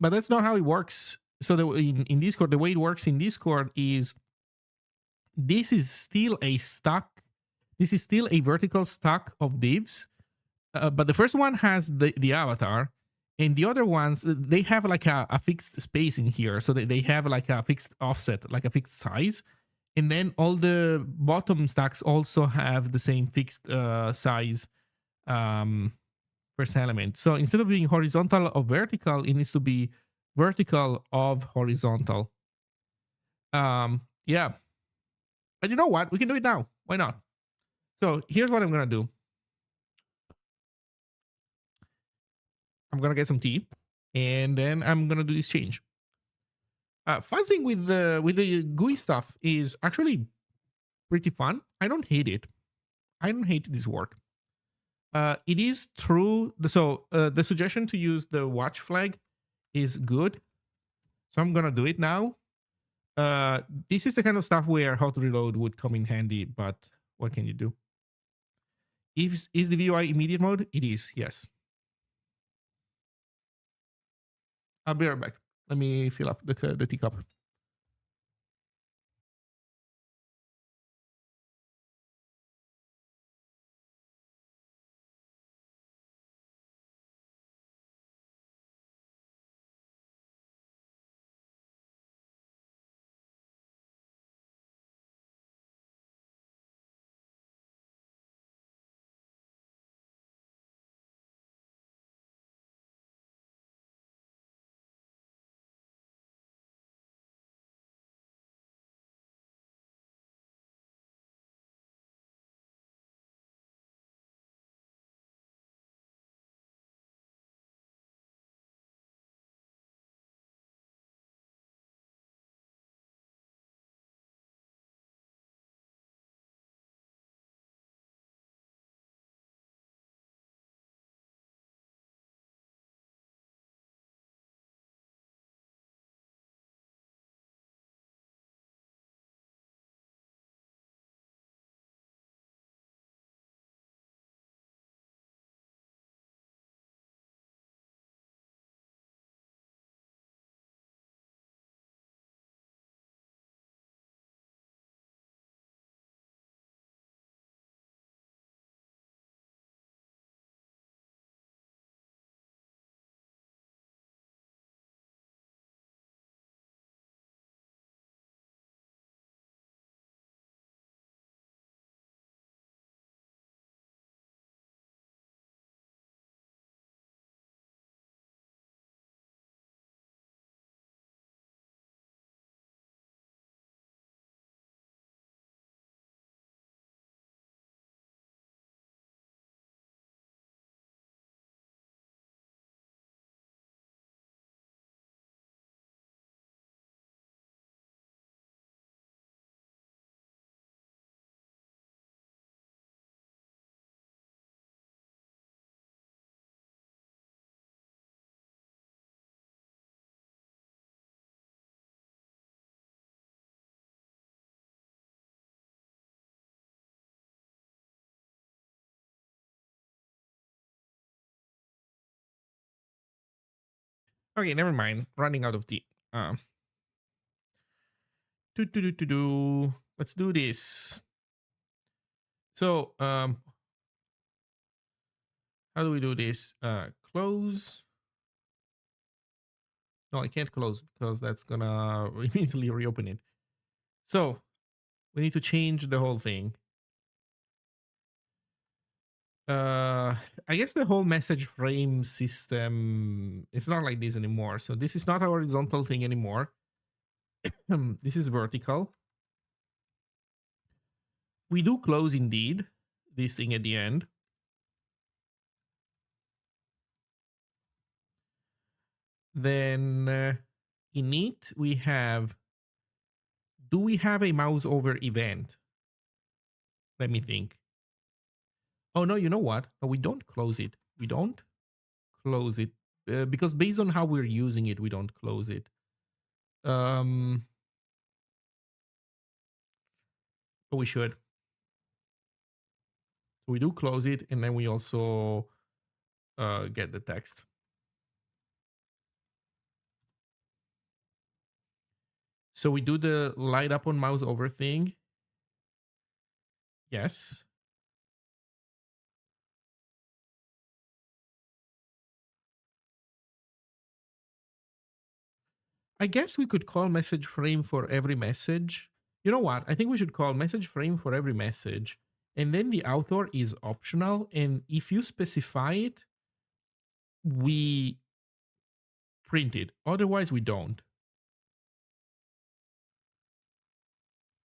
but that's not how it works. So in Discord, the way it works in Discord is this is still a stack. This is still a vertical stack of divs, but the first one has the avatar, and the other ones they have like a fixed space in here, so they have like a fixed offset, like a fixed size, and then all the bottom stacks also have the same fixed size um, first element. So instead of being horizontal or vertical, it needs to be vertical of horizontal. Yeah, but you know what? We can do it now. Why not? So here's what I'm gonna do. I'm gonna get some tea, and then I'm gonna do this change. Fuzzing with the GUI stuff is actually pretty fun. I don't hate it. I don't hate this work. It is true. So the suggestion to use the watch flag is good. So I'm gonna do it now. This is the kind of stuff where hot reload would come in handy, but what can you do? Is the VUI immediate mode? It is, yes. I'll be right back. Let me fill up the teacup. Okay, never mind. Running out of tea. Let's do this. So, how do we do this? Close. No, I can't close because that's gonna immediately reopen it. So we need to change the whole thing. Uh, I guess the whole message frame system is not like this anymore. So this is not a horizontal thing anymore. This is vertical. We do close indeed this thing at the end. Then in it we have. Do we have a mouse over event? Let me think. Oh no, you know what? No, we don't close it. We don't close it because based on how we're using it, we don't close it. But we should. We do close it, and then we also get the text. So we do the light up on mouse over thing. Yes. I guess we could call message frame for every message. You know what? I think we should call message frame for every message. And then the author is optional. And if you specify it, we print it. Otherwise, we don't.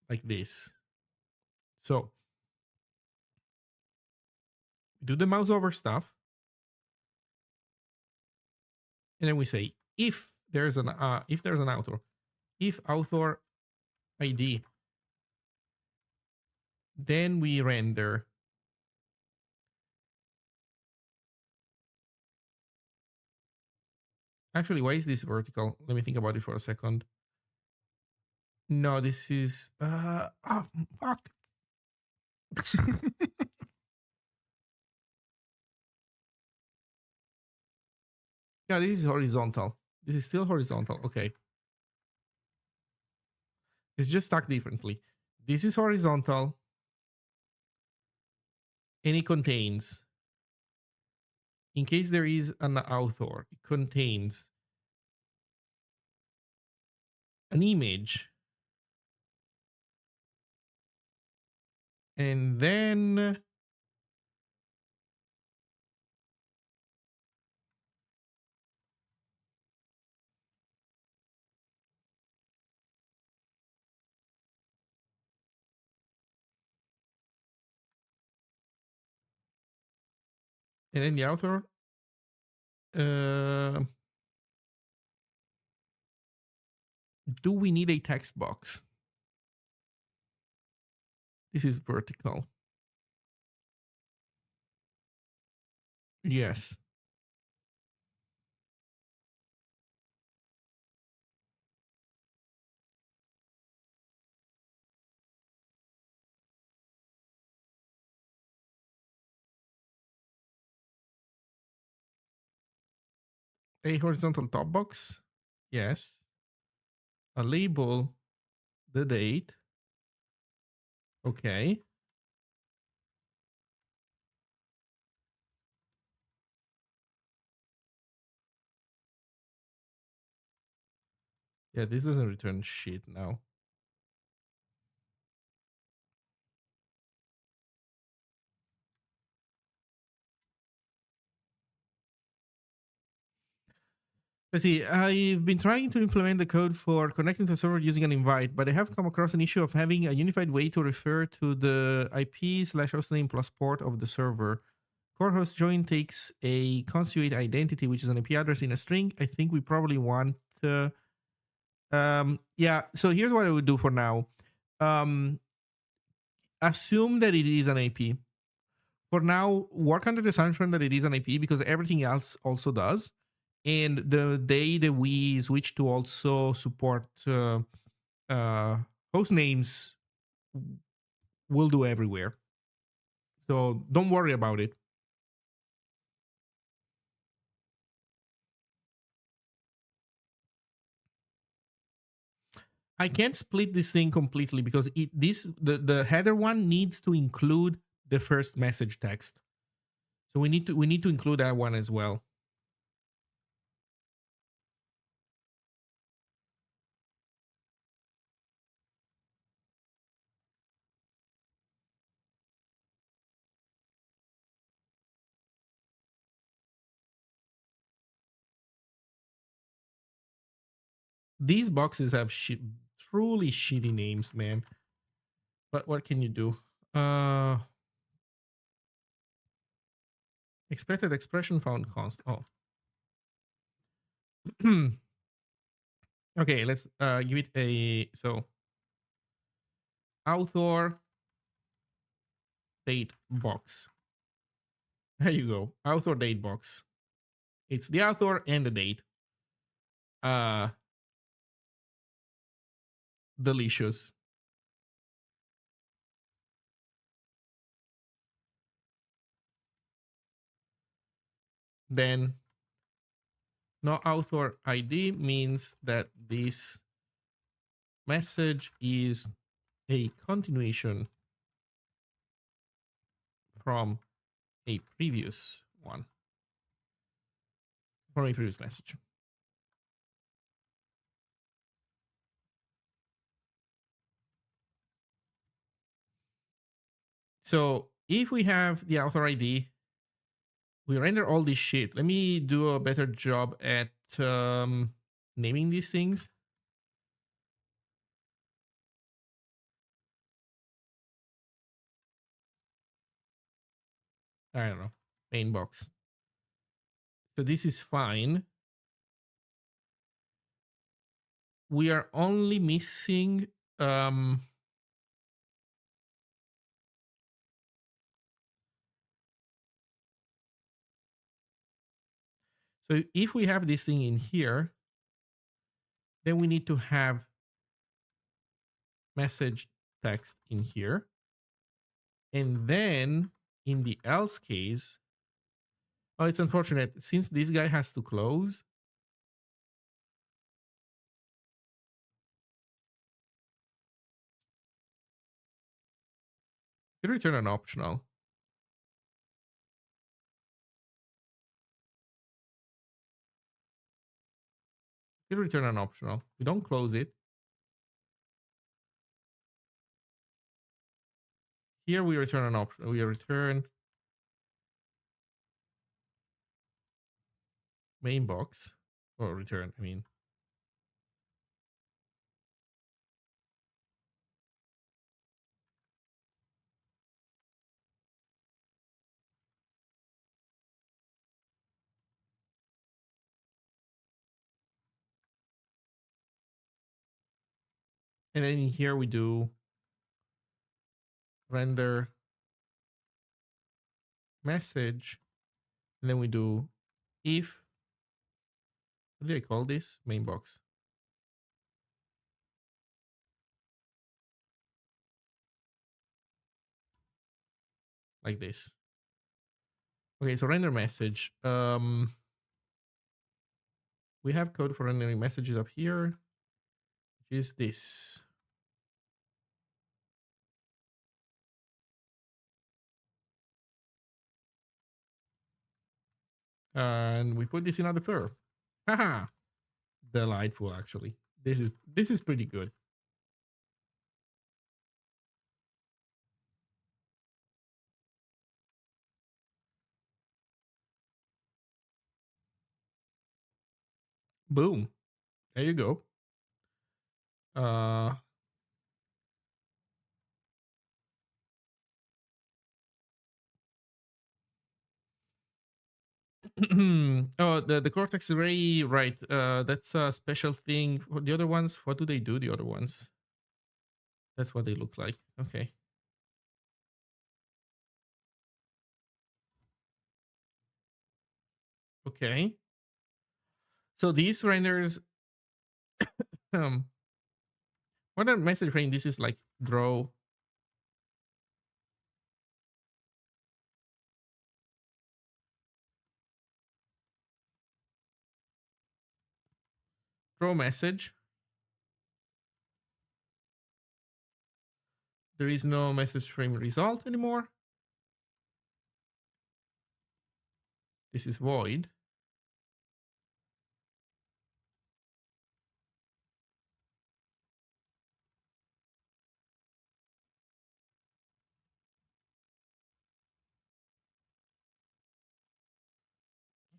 Like this. So do the mouse over stuff. And then we say if there's an author, if author ID, then we render. Actually, why is this vertical? Let me think about it for a second. No, this is fuck. Yeah, this is horizontal. This is still horizontal. Okay. It's just stuck differently. This is horizontal. And it contains, in case there is an author, it contains an image. And then the author. Uh, do we need a text box? This is vertical. Yes. A horizontal top box. Yes. A label, the date. Okay. Yeah, this doesn't return shit now. Let's see. I've been trying to implement the code for connecting to a server using an invite, but I have come across an issue of having a unified way to refer to the IP/hostname plus port of the server. Core host join takes a constituent identity, which is an IP address in a string. I think we probably want yeah. So here's what I would do for now. Assume that it is an IP. For now, work under the assumption that it is an IP because everything else also does. And the day that we switch to also support host names, we'll do everywhere. So don't worry about it. I can't split this thing completely because the header one needs to include the first message text. So we need to include that one as well. These boxes have truly shitty names, man. But what can you do? Expected expression found const. Oh. Okay, let's give it a author date box. There you go. Author date box. It's the author and the date. Uh Delicious. Then no author ID means that this message is a continuation from a previous one, from a previous message. So if we have the author ID, we render all this shit. Let me do a better job at naming these things. I don't know. Main box. So this is fine. We are only missing so if we have this thing in here, then we need to have message text in here. And then in the else case, oh, it's unfortunate. Since this guy has to close, you return an optional. You return an optional. We don't close it. Here we return an option. We return main box or return. I mean, and then in here we do render message, and then we do if. What do I call this? Main box. Like this. Okay, so render message. We have code for rendering messages up here, which is this. And we put this in other fur. Haha. Delightful, actually. This is pretty good. Boom. There you go. Uh oh, the cortex array, right? That's a special thing. For the other ones, what do they do? The other ones, that's what they look like. Okay. Okay. So these renders, um, what a message frame. This is like draw message. There is no message stream result anymore. This is void.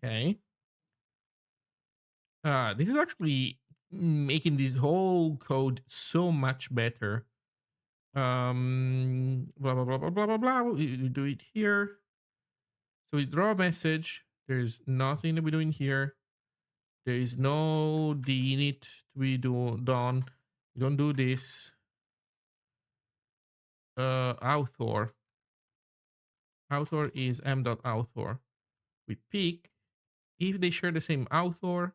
Okay. This is actually making this whole code so much better. Blah blah blah blah blah blah blah. We do it here. So we draw a message. There's nothing that we're doing here. There is no init to be done. We don't do this. Author. Author is m.author. We pick. If they share the same author,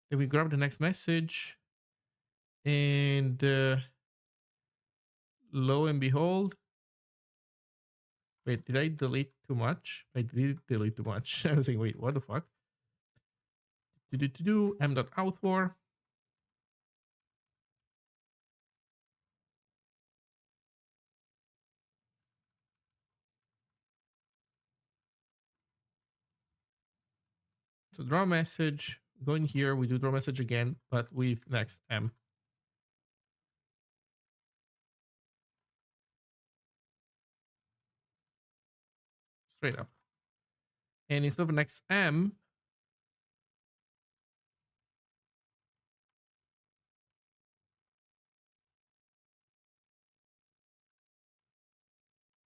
then we grab the next message. And lo and behold, wait, did I delete too much? I did delete too much. I was saying, wait, what the fuck? M.author. So draw message, go in here, we do draw message again, but with next M. Straight up. And instead of next M,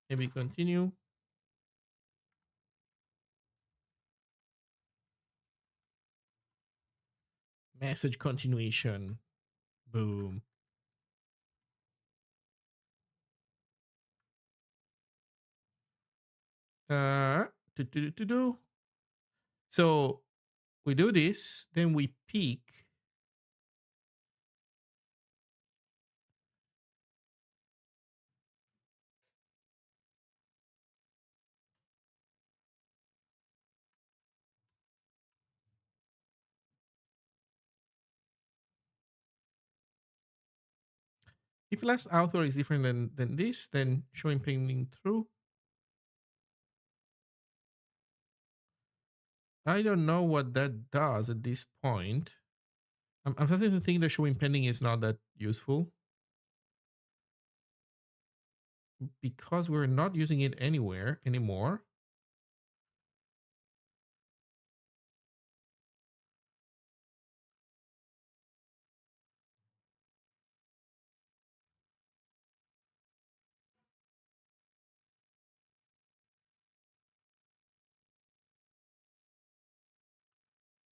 maybe continue. Message continuation. Boom. Uh, do. So we do this, then we peek. If last author is different than this, then showing pending through. I don't know what that does at this point. I'm starting to think that showing pending is not that useful because we're not using it anywhere anymore.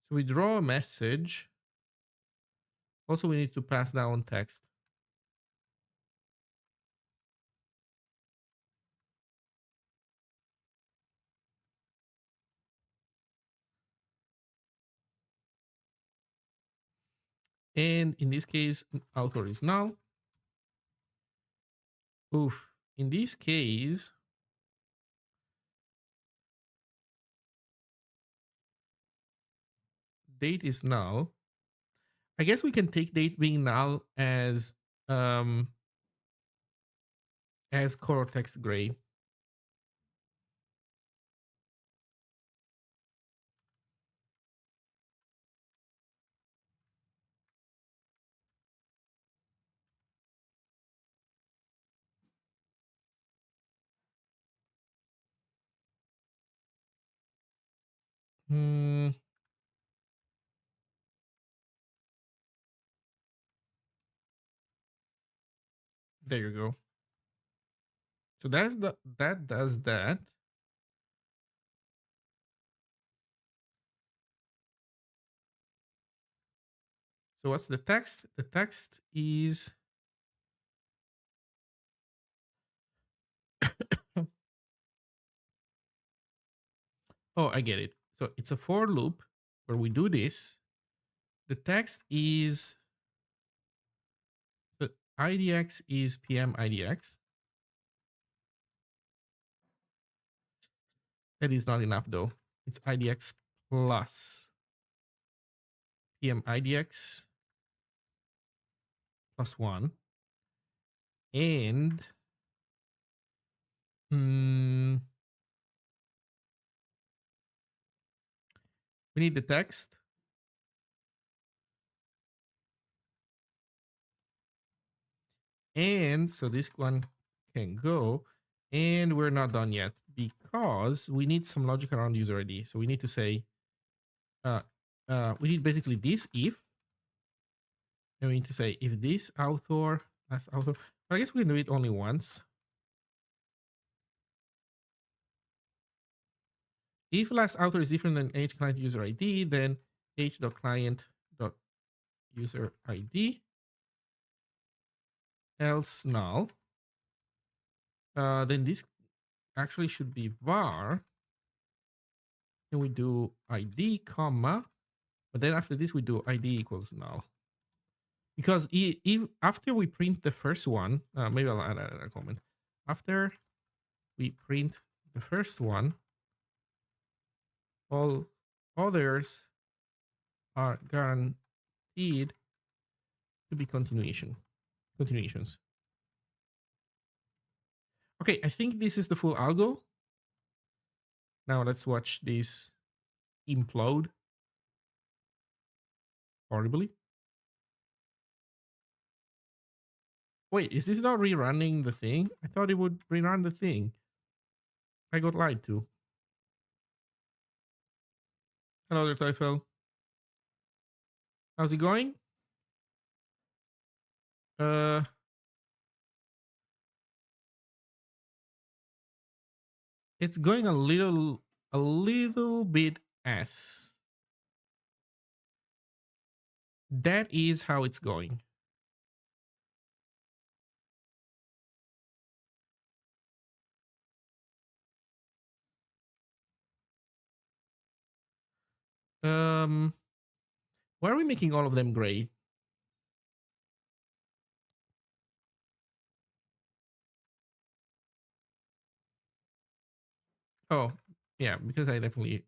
So we draw a message. Also, we need to pass down text. And in this case, author is null. Oof. In this case, date is null. I guess we can take date being null as color text gray. Hmm. There you go. So that does that. So what's the text? The text is oh, I get it. So it's a for loop where we do this. The text is the IDX is PM IDX. That is not enough though. It's IDX plus PM IDX plus 1. And Hmm, we need the text. And so this one can go. And we're not done yet because we need some logic around user ID. So we need to say, uh, we need basically this if, and we need to say if this author, last author, I guess we can do it only once. If last author is different than h client user ID, then h.client.user ID, else null. Then this actually should be var. And we do ID, comma, but then after this we do ID equals null. Because if after we print the first one, maybe I'll add a comment. After we print the first one, all others are guaranteed to be continuations. Okay, I think this is the full algo. Now let's watch this implode horribly. Wait, is this not rerunning the thing? I thought it would rerun the thing. I got lied to. Hello there, Teufel. How's it going? Uh, it's going a little bit s. That is how it's going. Why are we making all of them gray? Oh, yeah, because I definitely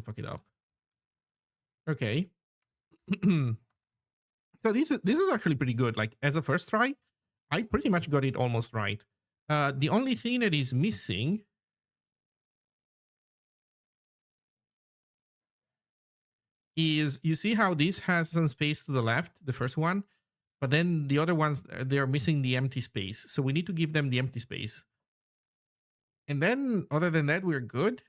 fuck it up. Okay. So this is actually pretty good. Like as a first try, I pretty much got it almost right. The only thing that is missing is you see how this has some space to the left, the first one, but then the other ones they're missing the empty space. So we need to give them the empty space. And then other than that, we're good.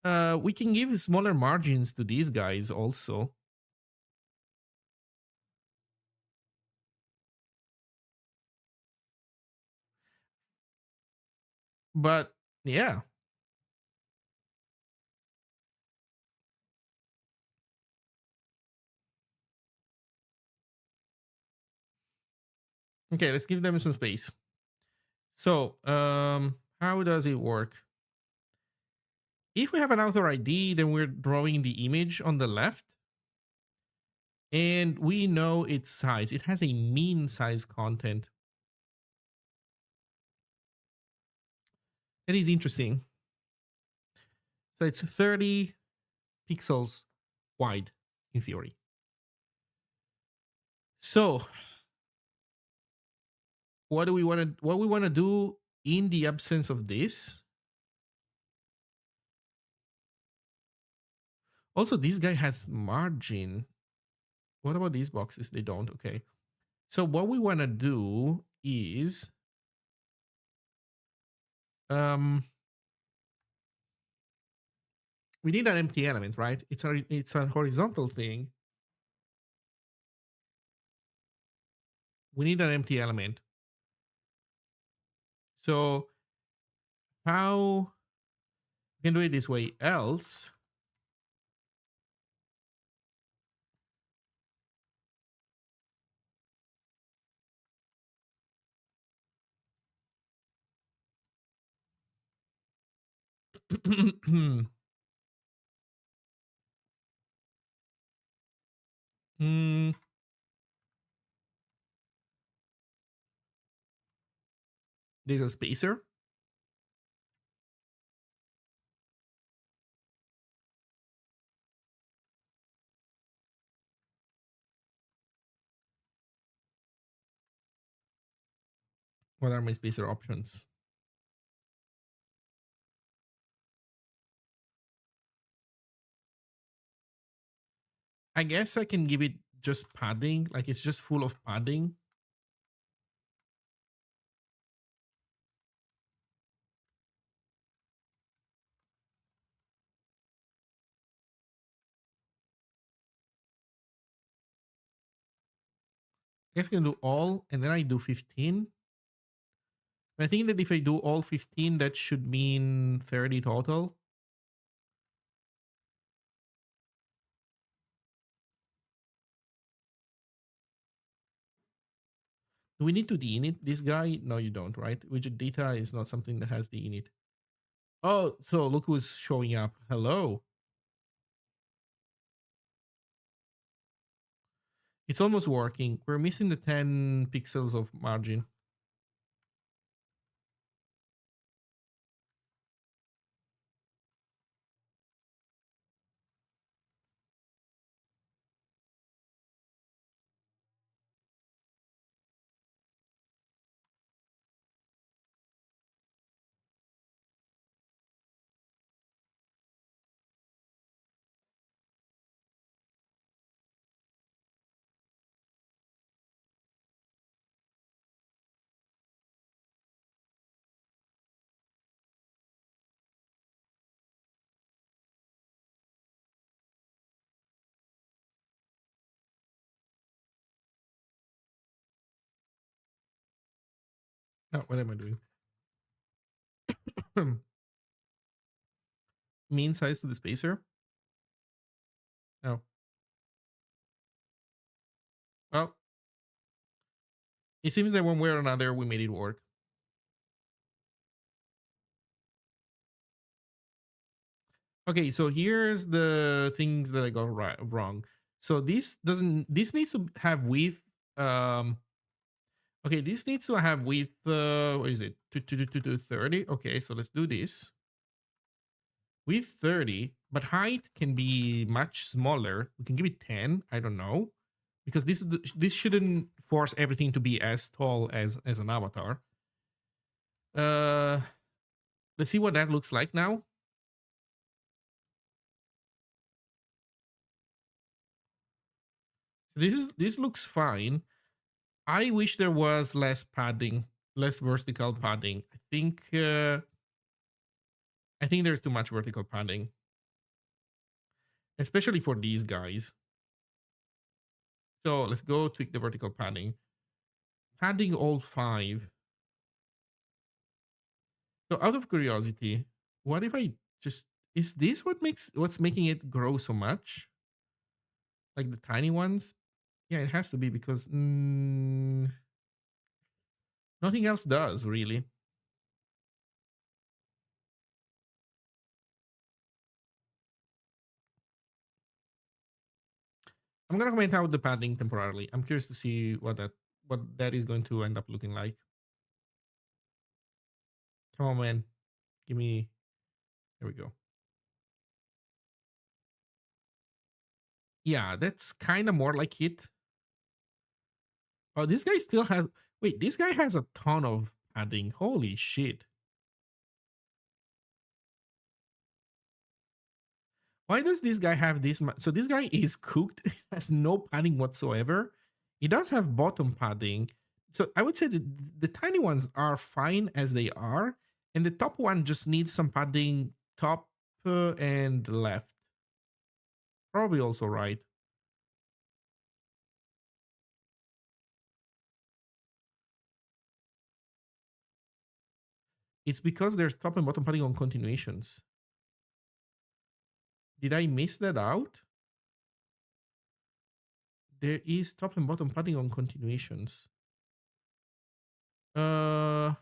We can give smaller margins to these guys also. But yeah. Okay, let's give them some space. So, how does it work? If we have an author ID, then we're drawing the image on the left. And we know its size. It has a mean size content. That is interesting. So it's 30 pixels wide in theory. So what we want to do in the absence of this? Also, this guy has margin. What about these boxes? They don't. Okay. So what we want to do is we need an empty element, right? It's a horizontal thing. We need an empty element. So how we can do it this way? Else mm, there's a spacer. What are my spacer options? I guess I can give it just padding, like it's just full of padding. I guess I can do all, and then I do 15. I think that if I do all 15, that should mean 30 total. Do we need to de-init this guy? No, you don't, right? Widget data is not something that has the init. Oh, so look who's showing up. Hello. It's almost working. We're missing the 10 pixels of margin. Oh, what am I doing? Mean size to the spacer. Oh, well, it seems that one way or another we made it work. Okay, so here's the things that I got wrong. So this needs to have width. Okay, this needs to have width. What is it? To 30. Okay, so let's do this. Width 30, but height can be much smaller. We can give it 10. I don't know, because this shouldn't force everything to be as tall as an avatar. Uh, let's see what that looks like now. This looks fine. I wish there was less padding, less vertical padding. I think there's too much vertical padding, especially for these guys. So let's go tweak the vertical padding. Padding all 5. So out of curiosity, what if I just is this what's making it grow so much? Like the tiny ones? Yeah, it has to be because nothing else does really. I'm gonna comment out the padding temporarily. I'm curious to see what that is going to end up looking like. Come on, man. Give me. There we go. Yeah, that's kind of more like it. Oh, this guy still has. Wait, this guy has a ton of padding. Holy shit. Why does this guy have this much? So this guy is cooked, has no padding whatsoever. He does have bottom padding. So I would say that the tiny ones are fine as they are. And the top one just needs some padding top and left. Probably also right. It's because there's top and bottom padding on continuations. Did I miss that out? There is top and bottom padding on continuations. Uh,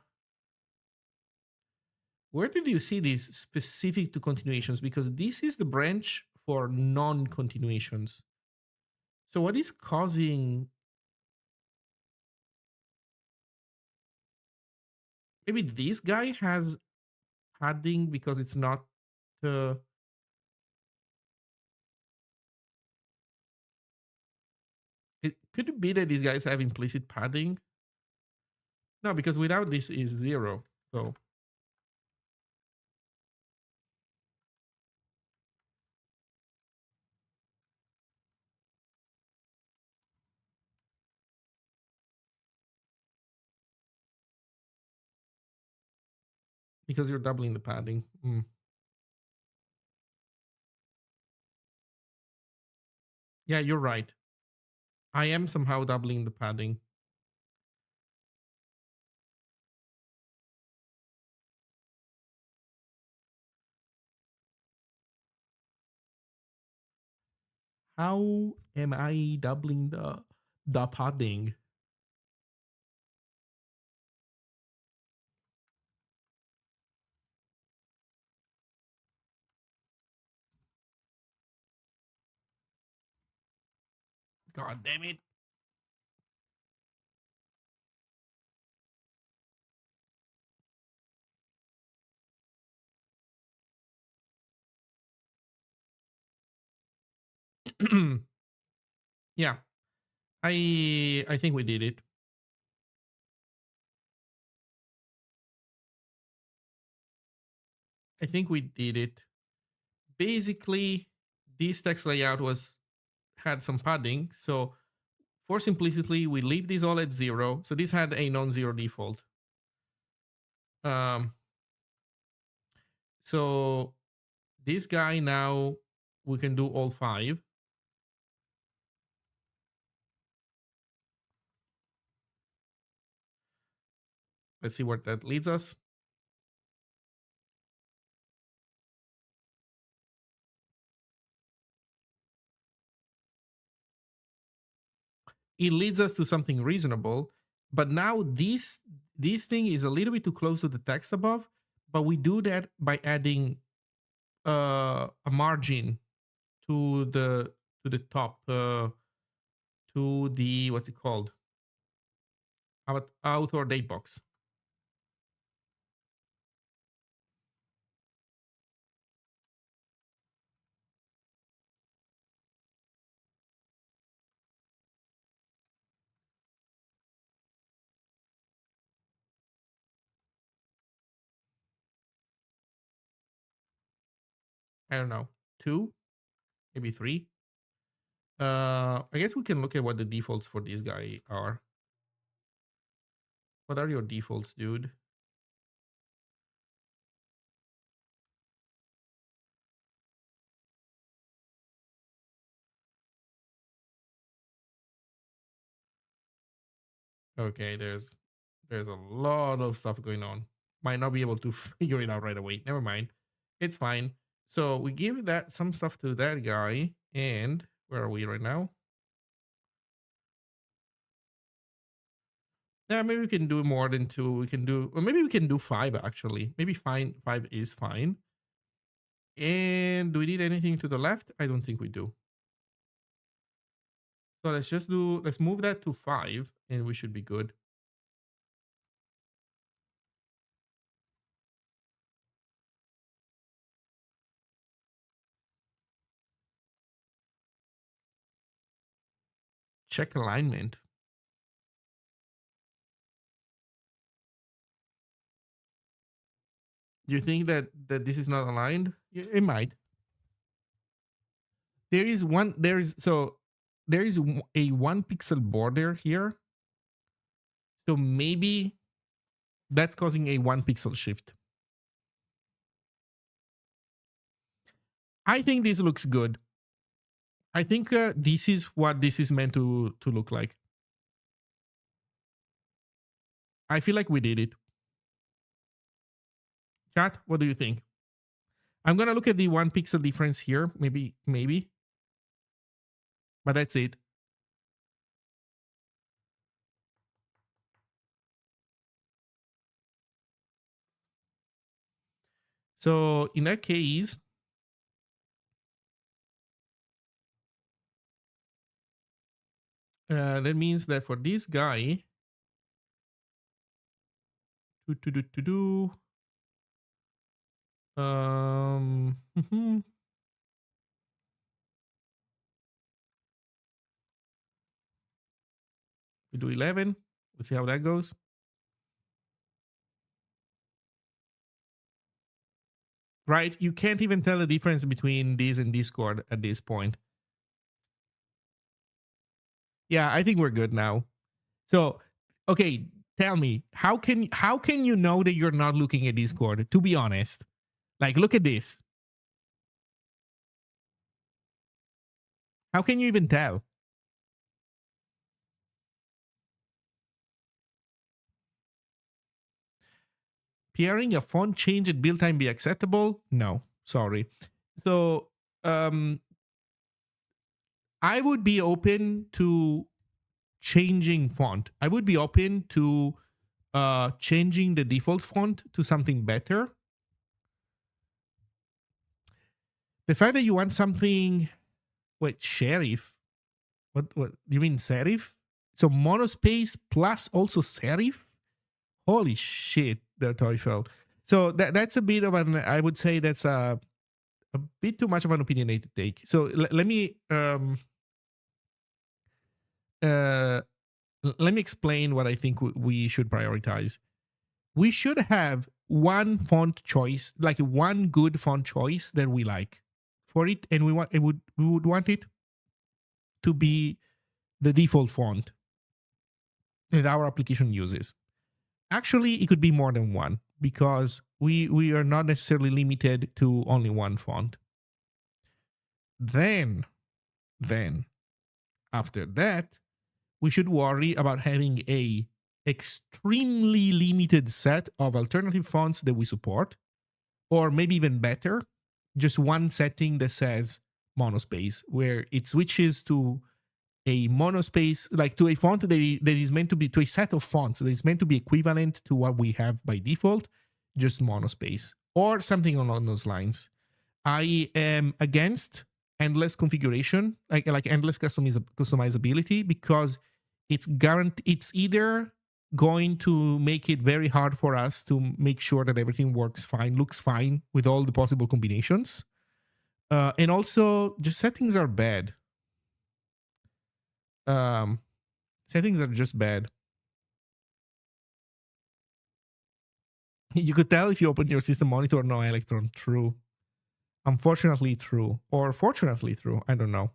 where did you see this specific to continuations? Because this is the branch for non-continuations. So what is causing? Maybe this guy has padding because it's not. Uh, could it be that these guys have implicit padding? No, because without this is 0. So because you're doubling the padding. Yeah, you're right. I am somehow doubling the padding. How am I doubling the padding? God damn it. Yeah. I think we did it. I think we did it. Basically, this text layout was had some padding. So for simplicity, we leave these all at 0. So this had a non-zero default. Um, so this guy now we can do all 5. Let's see where that leads us. It leads us to something reasonable. But now this thing is a little bit too close to the text above. But we do that by adding a margin to the top to the what's it called out or date box. I don't know, 2, maybe 3. I guess we can look at what the defaults for this guy are. What are your defaults, dude? Okay, there's a lot of stuff going on. Might not be able to figure it out right away. Never mind. It's fine. So we give that some stuff to that guy, and where are we right now? Yeah, maybe we can do more than 2. We can do, or maybe we can do 5 actually. Maybe fine, 5 is fine. And do we need anything to the left? I don't think we do. So let's move that to 5 and we should be good. Check alignment. Do you think that this is not aligned? It might. There is a 1 pixel border here. So maybe that's causing a 1 pixel shift. I think this looks good. I think this is what this is meant to look like. I feel like we did it. Chat, what do you think? I'm gonna look at the 1 pixel difference here. Maybe, but that's it. So in that case, that means that for this guy, do we do 11. Let's see how that goes. right? You can't even tell the difference between this and Discord at this point. Yeah, I think we're good now. So, okay, tell me, how can you know that you're not looking at Discord? To be honest, like, look at this. How can you even tell? Pairing a font change at build time be acceptable? No, sorry. So, um, I would be open to changing font. I would be open to changing the default font to something better. The fact that you want something, wait, sheriff? What you mean serif? So monospace plus also serif? Holy shit, der Teufel. So that's a bit of an, I would say that's a bit too much of an opinionated take. So let me uh let me explain what I think we should prioritize. We should have one font choice, like one good font choice that we like for it, and we would want it to be the default font that our application uses. Actually, it could be more than one because we are not necessarily limited to only one font. Then after that, we should worry about having a extremely limited set of alternative fonts that we support, or maybe even better, just one setting that says monospace, where it switches to a monospace, like to a font that is meant to be, to a set of fonts that is meant to be equivalent to what we have by default, just monospace or something along those lines. I am against endless configuration, like endless customizability, because it's either going to make it very hard for us to make sure that everything works fine, looks fine with all the possible combinations, and also just settings are bad. Um, Settings are just bad. You could tell if you open your system monitor, no Electron. True. Unfortunately, true. Or fortunately, true. I don't know.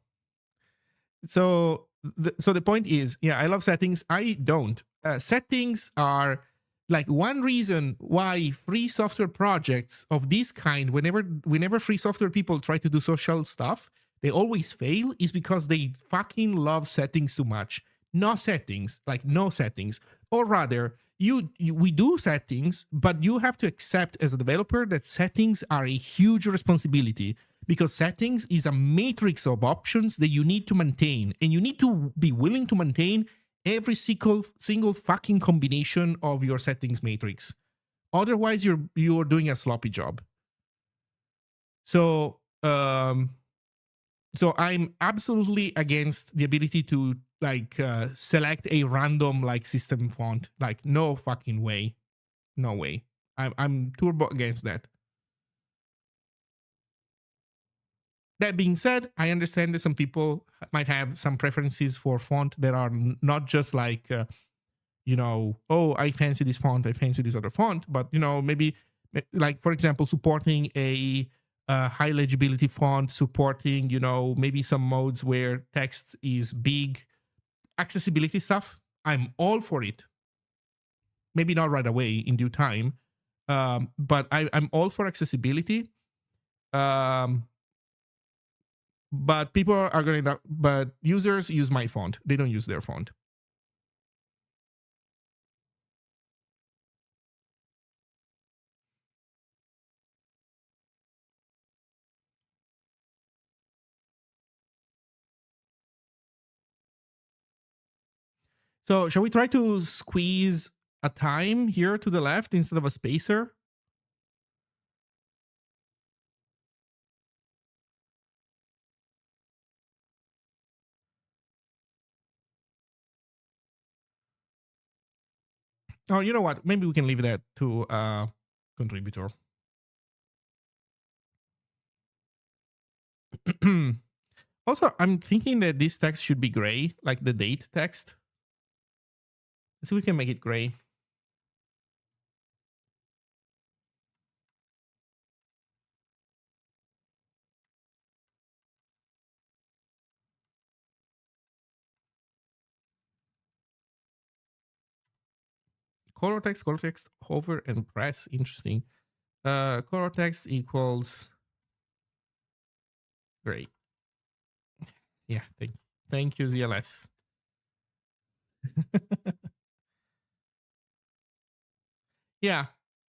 So the point is, yeah, I love settings. I don't. Settings are like one reason why free software projects of this kind, whenever free software people try to do social stuff, they always fail, is because they fucking love settings too much. No settings, like no settings. Or rather, we do settings, but you have to accept as a developer that settings are a huge responsibility, because settings is a matrix of options that you need to maintain, and you need to be willing to maintain every single fucking combination of your settings matrix. Otherwise, you're doing a sloppy job. So so I'm absolutely against the ability to like select a random like system font. Like, no fucking way. No way. I'm turbo against that. That being said, I understand that some people might have some preferences for font that are not just like, oh, I fancy this font, I fancy this other font, but, maybe like, for example, supporting a high legibility font, supporting, maybe some modes where text is big, accessibility stuff. I'm all for it. Maybe not right away, in due time, but I'm all for accessibility. But people are going to, but users use my font. They don't use their font. So shall we try to squeeze a time here to the left instead of a spacer? Oh, you know what? Maybe we can leave that to contributor. Also, I'm thinking that this text should be gray, like the date text. Let's see if we can make it gray. color text, hover and press. Interesting. Color text equals great. Yeah, thank you, ZLS. Yeah,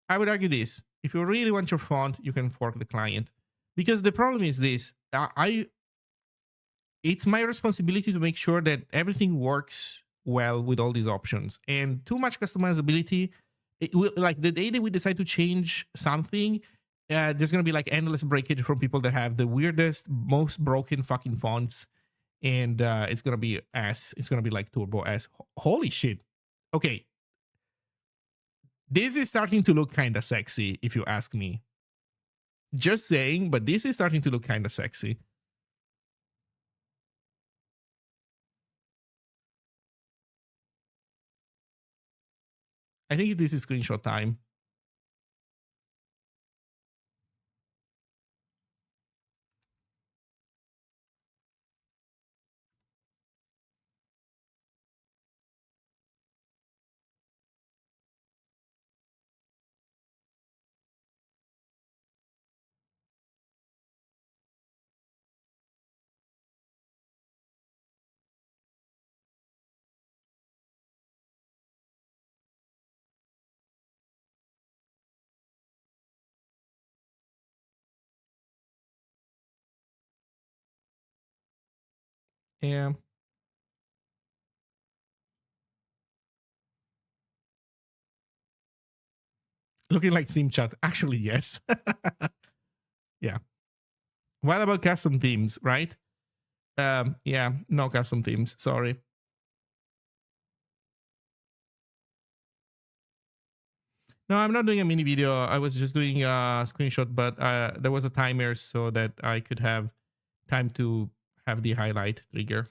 I would argue this. If you really want your font, you can fork the client. Because the problem is this. It's my responsibility to make sure that everything works well with all these options. And too much customizability, it will, like the day that we decide to change something, there's gonna be like endless breakage from people that have the weirdest, most broken fucking fonts, and it's gonna be ass. It's gonna be like turbo ass. Holy shit! Okay, this is starting to look kind of sexy, if you ask me. Just saying, but this is starting to look kind of sexy. I think this is screenshot time. Yeah, looking like Sim Chat. Actually, yes. Yeah. What about custom themes, right? Yeah, no custom themes. Sorry. No, I'm not doing a mini video. I was just doing a screenshot, but there was a timer so that I could have time to have the highlight trigger.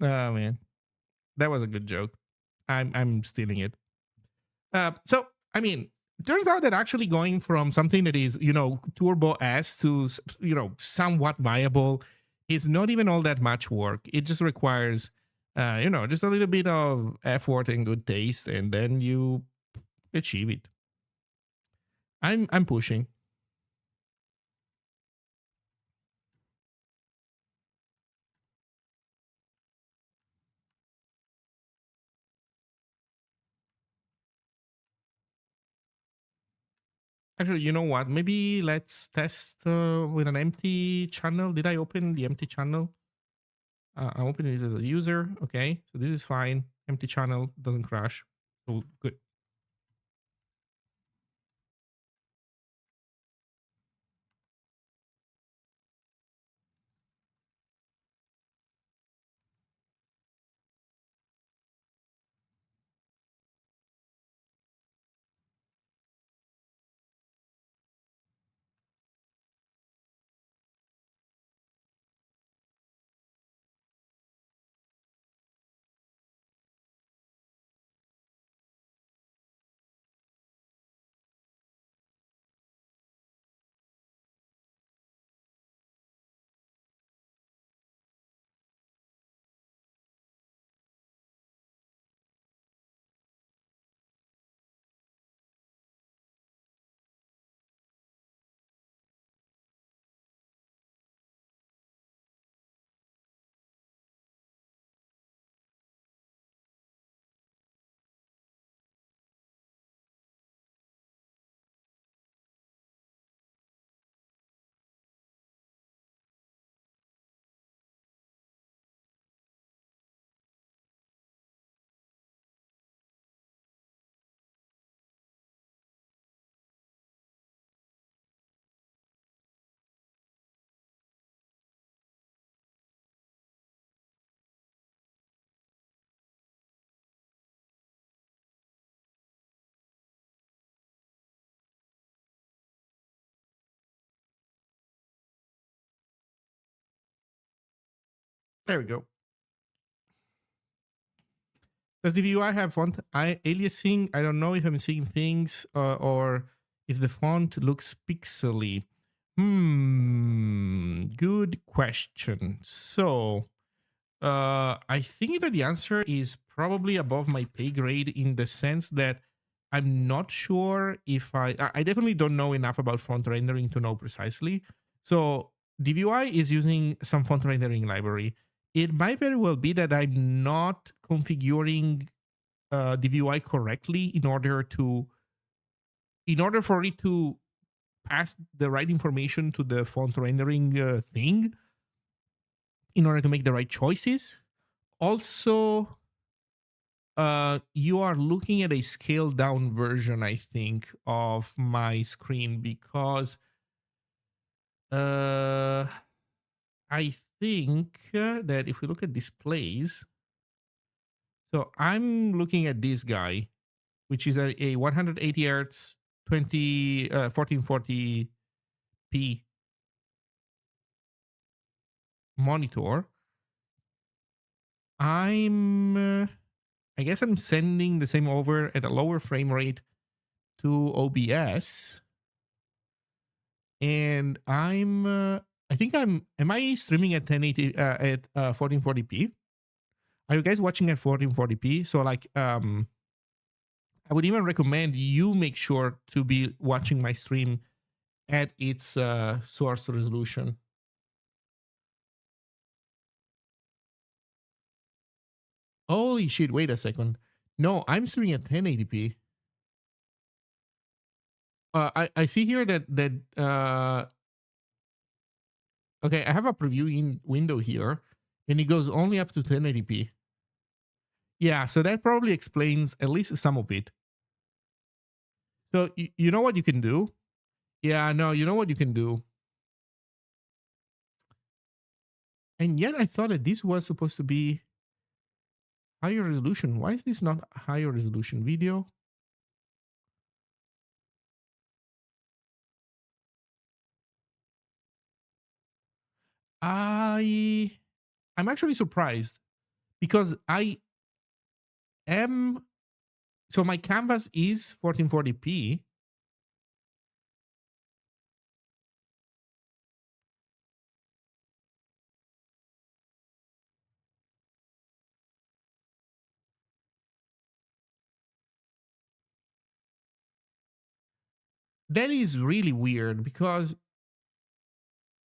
Oh man, that was a good joke. I'm stealing it. So I mean, turns out that actually going from something that is turbo S to somewhat viable is not even all that much work. It just requires just a little bit of effort and good taste, and then you achieve it. I'm pushing. Actually, you know what? Maybe let's test with an empty channel. Did I open the empty channel? I'm opening this as a user. Okay, so this is fine. Empty channel doesn't crash. So good. There we go. Does the UI have font aliasing? I don't know if I'm seeing things or if the font looks pixely. Good question. So I think that the answer is probably above my pay grade in the sense that I'm not sure if I definitely don't know enough about font rendering to know precisely. So DVUI is using some font rendering library. It might very well be that I'm not configuring DVUI correctly in order for it to pass the right information to the font rendering thing in order to make the right choices. Also, you are looking at a scaled down version, I think, of my screen because uh, I think that if we look at displays, so I'm looking at this guy, which is a 180 hertz 1440p monitor. I guess I'm sending the same over at a lower frame rate to OBS, and I think am I streaming at 1080 at 1440p? Are you guys watching at 1440p? So like I would even recommend you make sure to be watching my stream at its source resolution. Holy shit, wait a second. No, I'm streaming at 1080p. I see here that okay, I have a preview in window here and it goes only up to 1080p. Yeah, so that probably explains at least some of it. So you know what you can do? Yeah, no, you know what you can do? And yet I thought that this was supposed to be higher resolution. Why is this not higher resolution video? I'm actually surprised because I am so my canvas is 1440p. That is really weird because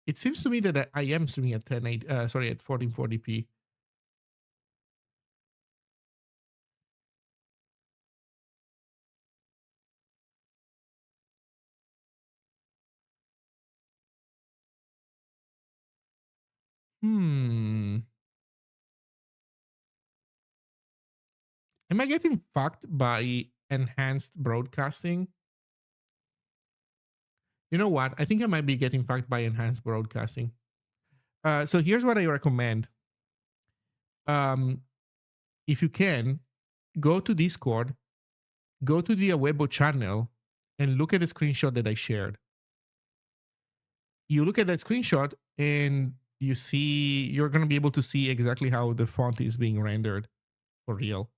it seems to me that I am streaming at 1080 sorry at 1440p. Hmm. Am I getting fucked by enhanced broadcasting? You know what? I think I might be getting fucked by enhanced broadcasting. So here's what I recommend. Um, if you can, go to Discord, go to the Awebo channel, and look at the screenshot that I shared. You look at that screenshot, and you're going to be able to see exactly how the font is being rendered for real.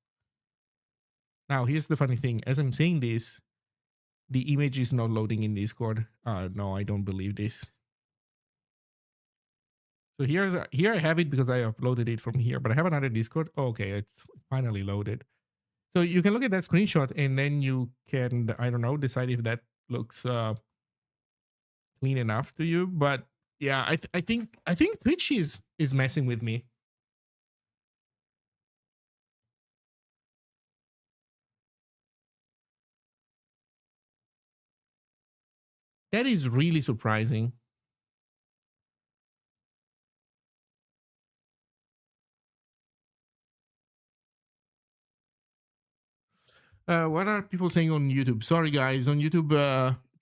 Now, here's the funny thing. As I'm saying this, the image is not loading in Discord. No, I don't believe this. So here I have it because I uploaded it from here, but I have another Discord. Oh, okay, it's finally loaded. So you can look at that screenshot and then you can, I don't know, decide if that looks clean enough to you. But yeah, I think Twitch is messing with me. That is really surprising. What are people saying on YouTube? Sorry, guys, on YouTube,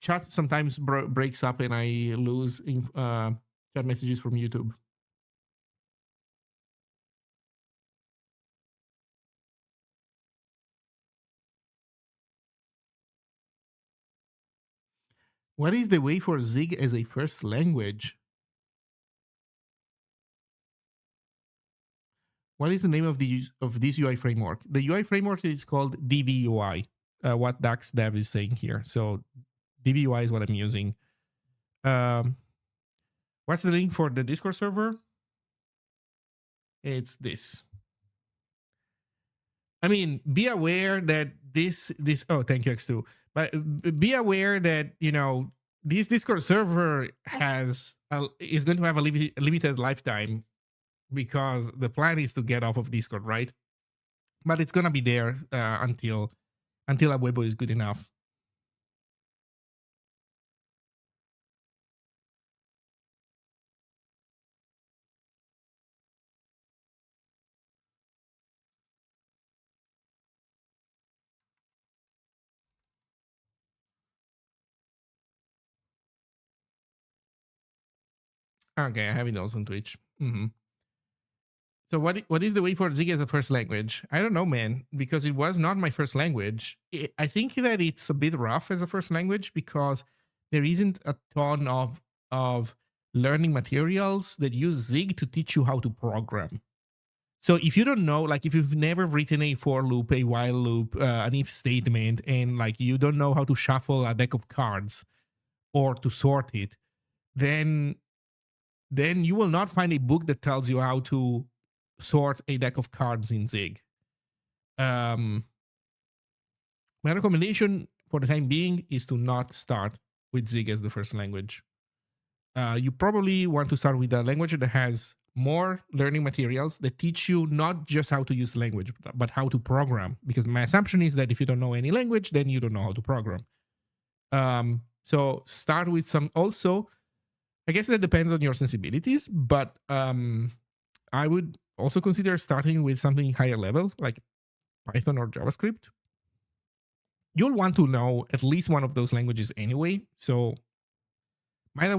chat sometimes breaks up and I lose chat messages from YouTube. What is the way for Zig as a first language? What is the name of this UI framework? The UI framework is called DVUI. What Dax Dev is saying here. So DVUI is what I'm using. What's the link for the Discord server? It's this. I mean, be aware that this. Oh, thank you, X2. But be aware that this Discord server is going to have a limited lifetime, because the plan is to get off of Discord, right? But it's gonna be there until Awebo is good enough. Okay, I have it also on Twitch. So what is the way for Zig as a first language? I don't know, man, because it was not my first language. I think that it's a bit rough as a first language because there isn't a ton of learning materials that use Zig to teach you how to program. So if you don't know, like if you've never written a for loop, a while loop, an if statement, and like you don't know how to shuffle a deck of cards or to sort it, then you will not find a book that tells you how to sort a deck of cards in Zig. My recommendation for the time being is to not start with Zig as the first language. You probably want to start with a language that has more learning materials that teach you not just how to use the language, but how to program. Because my assumption is that if you don't know any language, then you don't know how to program. So start with some. Also, I guess that depends on your sensibilities, but I would also consider starting with something higher level, like Python or JavaScript. You'll want to know at least one of those languages anyway, so might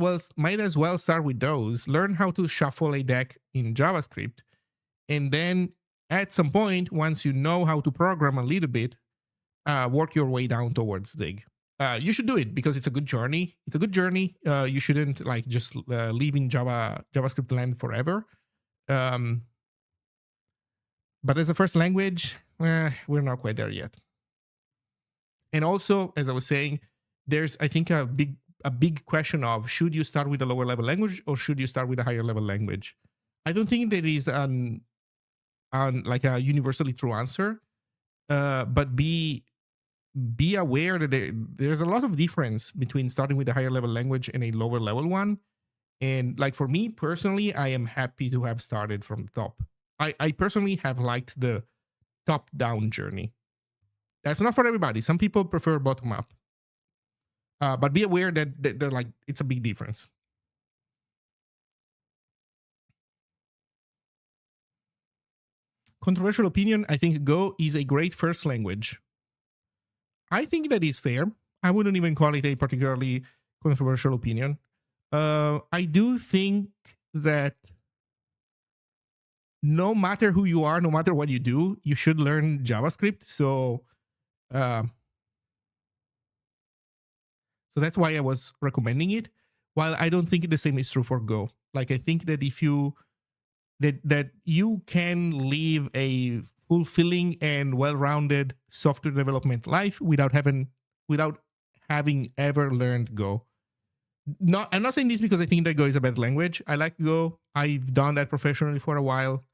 as well start with those. Learn how to shuffle a deck in JavaScript, and then at some point, once you know how to program a little bit, work your way down towards Zig. You should do it because it's a good journey. It's a good journey. You shouldn't like just live in JavaScript land forever. But as a first language, we're not quite there yet. And also, as I was saying, there's I think a big question of should you start with a lower level language or should you start with a higher level language? I don't think there is like a universally true answer, but be aware that there's a lot of difference between starting with a higher level language and a lower level one. And like for me personally, I am happy to have started from the top. I personally have liked the top down journey. That's not for everybody. Some people prefer bottom up. But be aware that they're like it's a big difference. Controversial opinion, I think Go is a great first language. I think that is fair. I wouldn't even call it a particularly controversial opinion. I do think that no matter who you are, no matter what you do, you should learn JavaScript. So that's why I was recommending it. While I don't think the same is true for Go. Like I think that if you that you can live a fulfilling and well-rounded software development life without having ever learned Go. I'm not saying this because I think that Go is a bad language. I like Go. I've done that professionally for a while.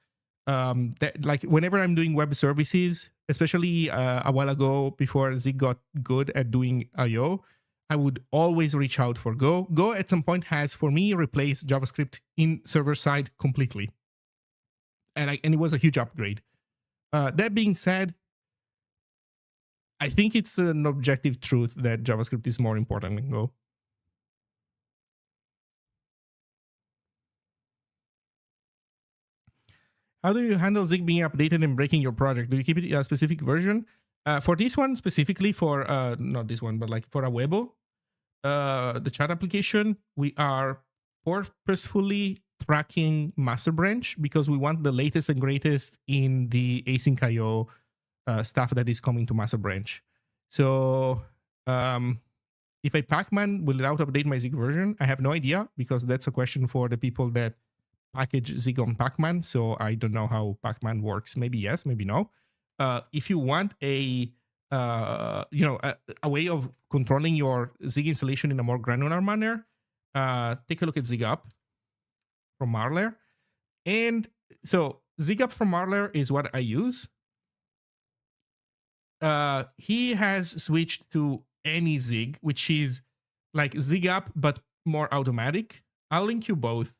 Like whenever I'm doing web services, especially a while ago before Zig got good at doing I/O, I would always reach out for Go. Go at some point has, for me, replaced JavaScript in server side completely. And it was a huge upgrade. That being said, I think it's an objective truth that JavaScript is more important than Go. How do you handle Zig being updated and breaking your project? Do you keep it a specific version? For this one specifically, for not this one, but like for Awebo, the chat application, we are purposefully tracking master branch because we want the latest and greatest in the async IO stuff that is coming to master branch. So if I Pacman will it out update my Zig version, I have no idea because that's a question for the people that package Zig on Pacman, so I don't know how Pacman works. Maybe yes, maybe no. If you want a a way of controlling your Zig installation in a more granular manner, take a look at ZigUp from Marler. And so ZigUp from Marler is what I use. He has switched to any Zig, which is like ZigUp but more automatic. I'll link you both.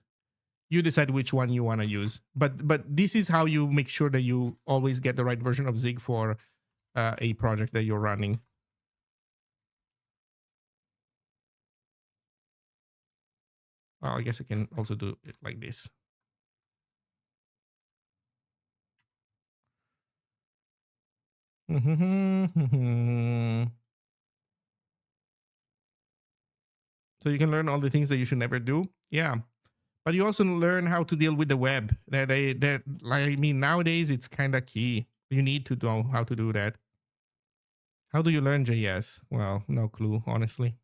You decide which one you want to use. But this is how you make sure that you always get the right version of Zig for a project that you're running. Well, I guess I can also do it like this. So you can learn all the things that you should never do. Yeah. But you also learn how to deal with the web. Nowadays it's kind of key. You need to know how to do that. How do you learn JS? Well, no clue, honestly.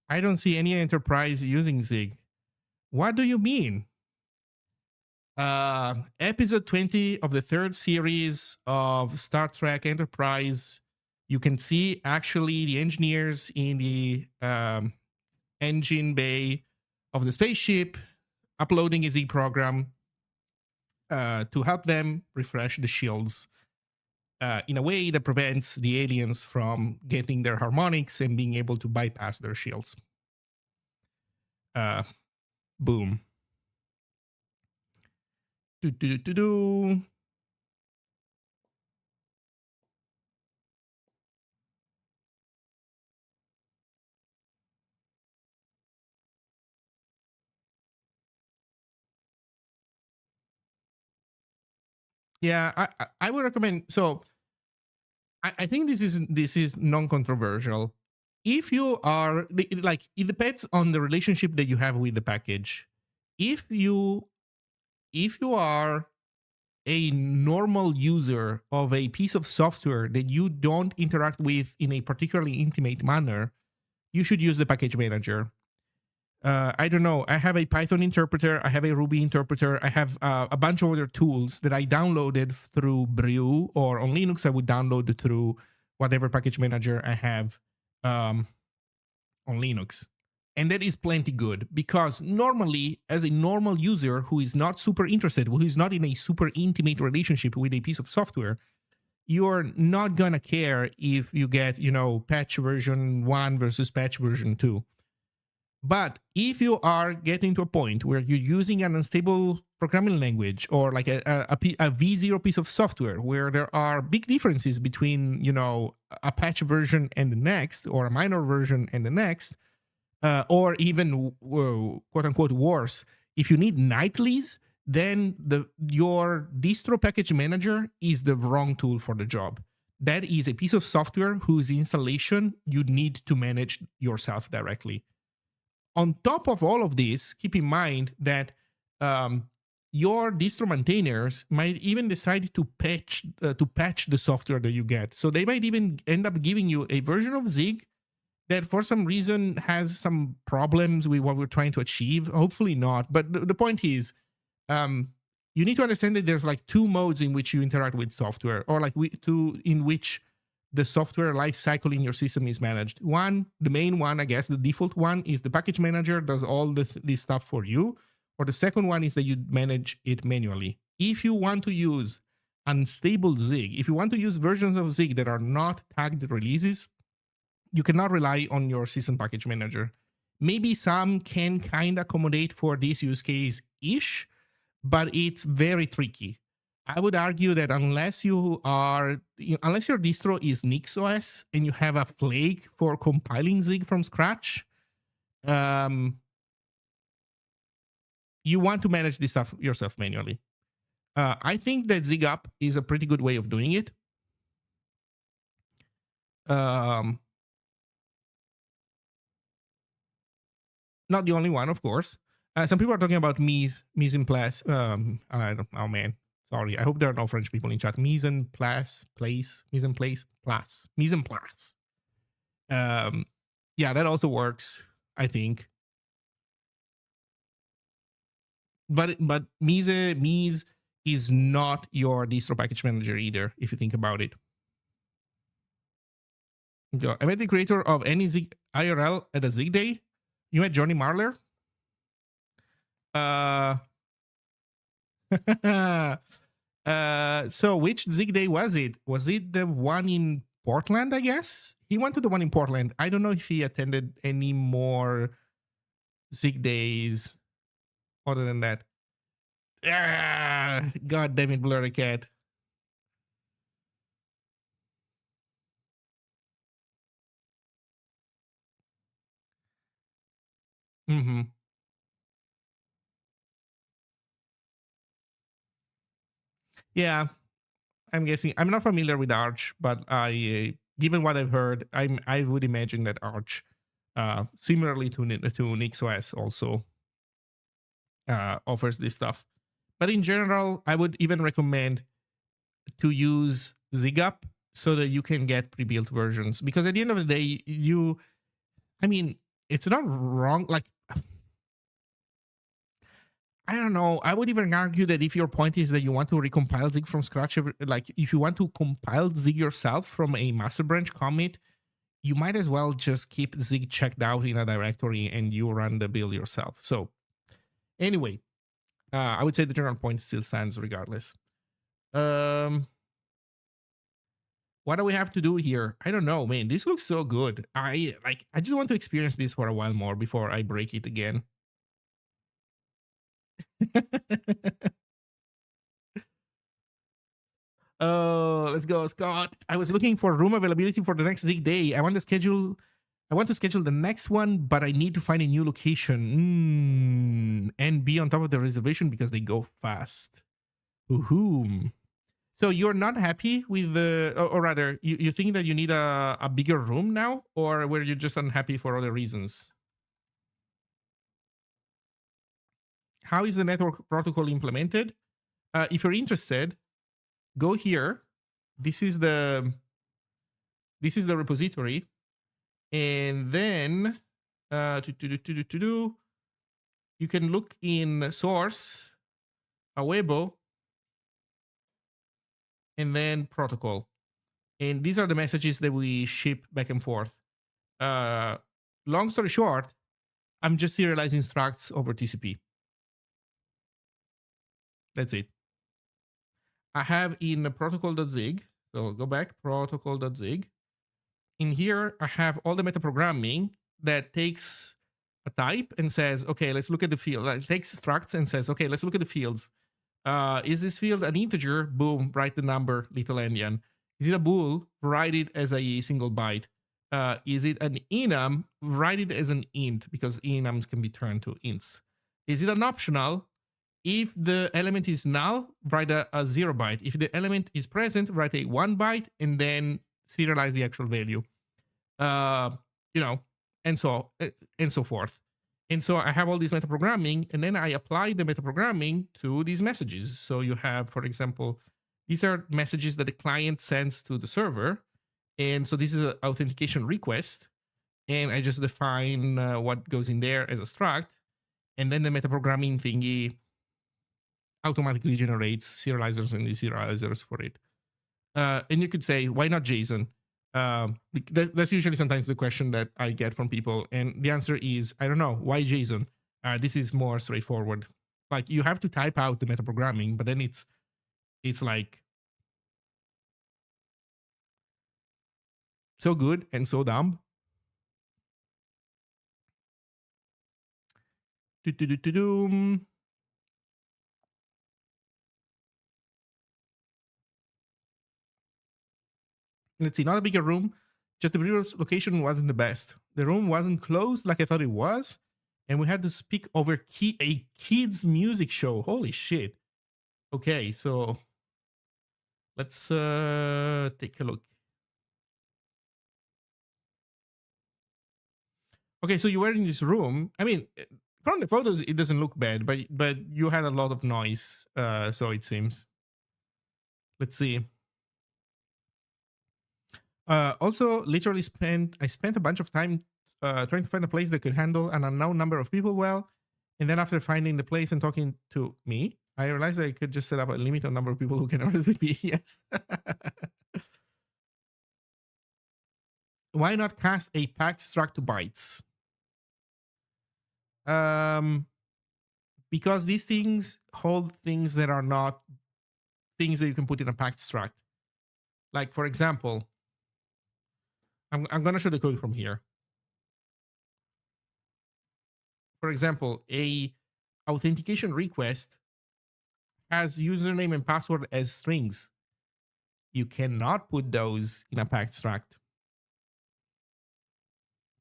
I don't see any enterprise using Zig. What do you mean? Episode 20 of the third series of Star Trek Enterprise. You can see actually the engineers in the engine bay of the spaceship uploading a Zig program to help them refresh the shields in a way that prevents the aliens from getting their harmonics and being able to bypass their shields. Boom. Do. Yeah, I would recommend. So I think this is non-controversial. If you are like, it depends on the relationship that you have with the package. If you are a normal user of a piece of software that you don't interact with in a particularly intimate manner, you should use the package manager. I don't know. I have a Python interpreter. I have a Ruby interpreter. I have a bunch of other tools that I downloaded through Brew, or on Linux, I would download through whatever package manager I have on Linux. And that is plenty good, because normally, as a normal user who is not super interested, who is not in a super intimate relationship with a piece of software, you're not going to care if you get, patch version 1 versus patch version 2. But if you are getting to a point where you're using an unstable programming language, or like a V0 piece of software where there are big differences between, a patch version and the next, or a minor version and the next, or even quote unquote worse, if you need nightlies, then your distro package manager is the wrong tool for the job. That is a piece of software whose installation you need to manage yourself directly. On top of all of this, keep in mind that your distro maintainers might even decide to patch the software that you get. So they might even end up giving you a version of Zig that for some reason has some problems with what we're trying to achieve. Hopefully not. But the point is, you need to understand that there's like two modes in which you interact with software, or like two in which the software life cycle in your system is managed. One, the main one, I guess, the default one, is the package manager does all this stuff for you. Or the second one is that you manage it manually. If you want to use unstable Zig, if you want to use versions of Zig that are not tagged releases, you cannot rely on your system package manager. Maybe some can kind of accommodate for this use case-ish, but it's very tricky. I would argue that unless your distro is NixOS and you have a flag for compiling Zig from scratch, you want to manage this stuff yourself manually. I think that ZigUp is a pretty good way of doing it. Not the only one, of course. Some people are talking about mise en place. I don't. Oh man, sorry. I hope there are no French people in chat. Mise en place. Yeah, that also works, I think. but Mise is not your distro package manager either, if you think about it. I met the creator of any Zig IRL at a Zig Day. You met Johnny Marler? So which Zig Day was it? Was it the one in Portland, I guess? He went to the one in Portland. I don't know if he attended any more Zig Days other than that. God damn it, Blurry Cat. Mm-hmm. Yeah, I'm guessing. I'm not familiar with Arch, but given what I've heard, I would imagine that Arch, similarly to NixOS, also offers this stuff. But in general, I would even recommend to use ZigUp so that you can get pre-built versions. Because at the end of the day, I mean, it's not wrong. Like, I don't know. I would even argue that if your point is that you want to recompile Zig from scratch, like if you want to compile Zig yourself from a master branch commit, you might as well just keep Zig checked out in a directory and you run the build yourself. So anyway, I would say the general point still stands regardless. What do we have to do here? I don't know, man. This looks so good. I just want to experience this for a while more before I break it again. Oh, let's go, Scott. I was looking for room availability for the next Zig Day. I want to schedule the next one, but I need to find a new location. And be on top of the reservation because they go fast. Woohoo. So you're not happy with the, or rather, you think that you need a bigger room now, or were you just unhappy for other reasons? How is the network protocol implemented? If you're interested, go here. This is the repository, and then you can look in source, Awebo, and then protocol. And these are the messages that we ship back and forth. Long story short, I'm just serializing structs over TCP. That's it. I have in protocol.zig, so go back, protocol.zig. In here, I have all the metaprogramming that takes a type and says, okay, let's look at the field. Like, takes structs and says, okay, let's look at the fields. Is this field an integer? Boom, write the number, little endian. Is it a bool? Write it as a single byte. Is it an enum? Write it as an int, because enums can be turned to ints. Is it an optional? If the element is null, write a 0 byte. If the element is present, write a 1 byte and then serialize the actual value. And so forth. And so I have all this metaprogramming, and then I apply the metaprogramming to these messages. So you have, for example, these are messages that the client sends to the server. And so this is an authentication request. And I just define what goes in there as a struct. And then the metaprogramming thingy automatically generates serializers and deserializers for it. And you could say, why not JSON? That's usually sometimes the question that I get from people. And the answer is, I don't know, why JSON? This is more straightforward. Like, you have to type out the metaprogramming, but then it's like so good and so dumb. Let's see, not a bigger room, just the previous location wasn't the best. The room wasn't closed like I thought it was, and we had to speak over a kids music show. Holy shit. Okay, so let's take a look. Okay, so you were in this room. I mean, from the photos, it doesn't look bad, but you had a lot of noise, so it seems. Let's see. Also, literally I spent a bunch of time trying to find a place that could handle an unknown number of people well, And then after finding the place and talking to me, I realized I could just set up a limit on number of people who can RSVP. Yes. Why not cast a packed struct to bytes? Um, because these things hold things that are not things that you can put in a packed struct. Like, for example, I'm going to show the code from here. For example, a authentication request has username and password as strings. You cannot put those in a packed struct.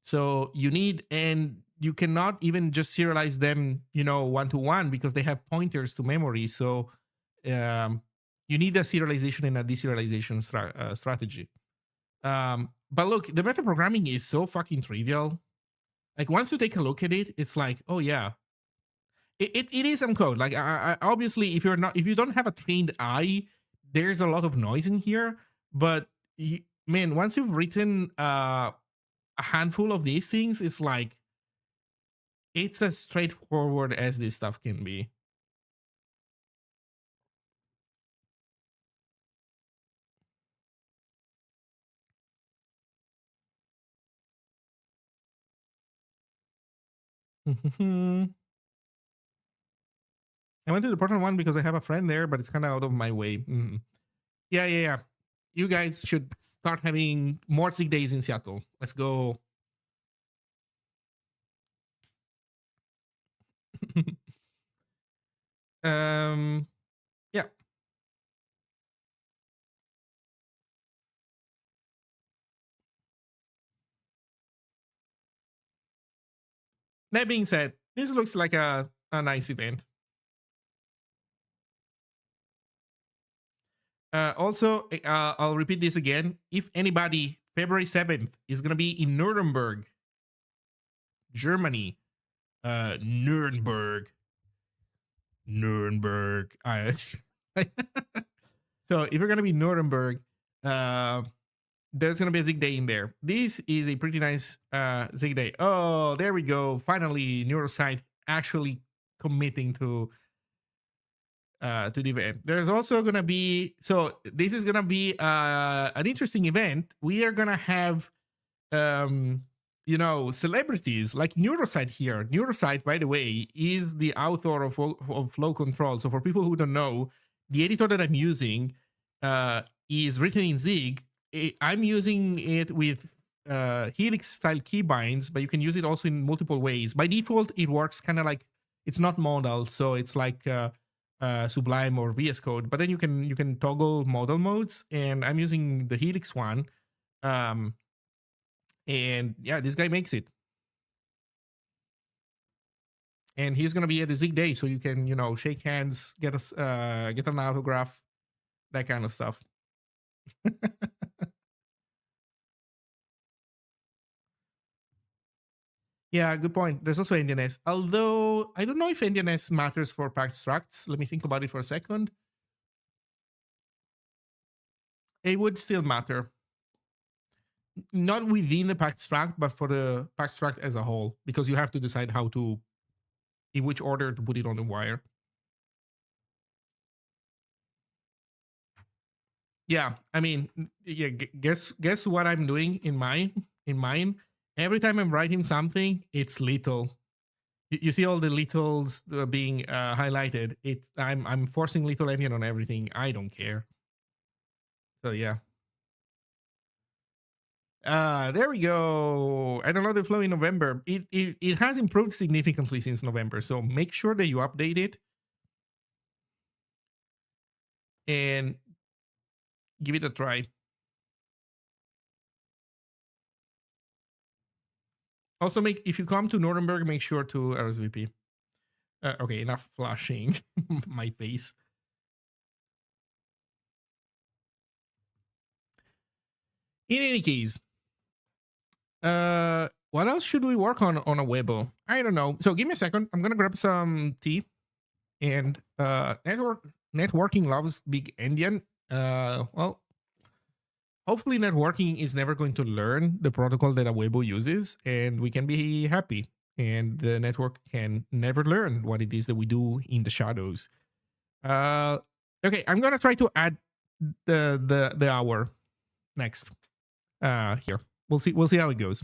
So you need, and you cannot even just serialize them, one to one, because they have pointers to memory. So you need a serialization and a deserialization strategy. But look, the metaprogramming is so fucking trivial. Like, once you take a look at it, it's like, oh yeah, it is some code. Like, I obviously, if you don't have a trained eye, there's a lot of noise in here. But man, once you've written a handful of these things, it's like, it's as straightforward as this stuff can be. I went to the Portland one because I have a friend there, but it's kind of out of my way. Yeah. You guys should start having more Zig days in Seattle. Let's go. Yeah. That being said, this looks like a nice event. Also, I'll repeat this again. If anybody, February 7th is going to be in Nuremberg, Germany. Nuremberg. So if you're going to be Nuremberg, there's going to be a Zig Day in there. This is a pretty nice Zig Day. Oh, there we go. Finally, Neurosite actually committing to the event. There's also going to be, so this is going to be an interesting event. We are going to have, celebrities like Neurosite here. Neurosite, by the way, is the author of Flow Control. So for people who don't know, the editor that I'm using is written in Zig. I'm using it with Helix style keybinds, but you can use it also in multiple ways. By default, it works kind of like, it's not modal, so it's like Sublime or VS Code. But then you can toggle modal modes, and I'm using the Helix one. And yeah, this guy makes it. And he's gonna be at the Zig Day, so you can shake hands, get an autograph, that kind of stuff. Yeah, good point. There's also NDNS. Although I don't know if NDNS matters for packed structs. Let me think about it for a second. It would still matter. Not within the packed struct, but for the packed struct as a whole, because you have to decide in which order to put it on the wire. Yeah, I mean, yeah. Guess what I'm doing in mine. Every time I'm writing something, it's little. You see all the littles being highlighted. I'm forcing little endian on everything. I don't care. So yeah. There we go. I downloaded Flow in November. It has improved significantly since November. So make sure that you update it and give it a try. Also, if you come to Nuremberg, make sure to RSVP. Okay, enough flashing my face. In any case, what else should we work on Awebo? I don't know. So give me a second. I'm gonna grab some tea. And networking loves big endian. Well, hopefully networking is never going to learn the protocol that Awebo uses, and we can be happy. and the network can never learn what it is that we do in the shadows. Okay, I'm gonna try to add the hour next. Here we'll see how it goes.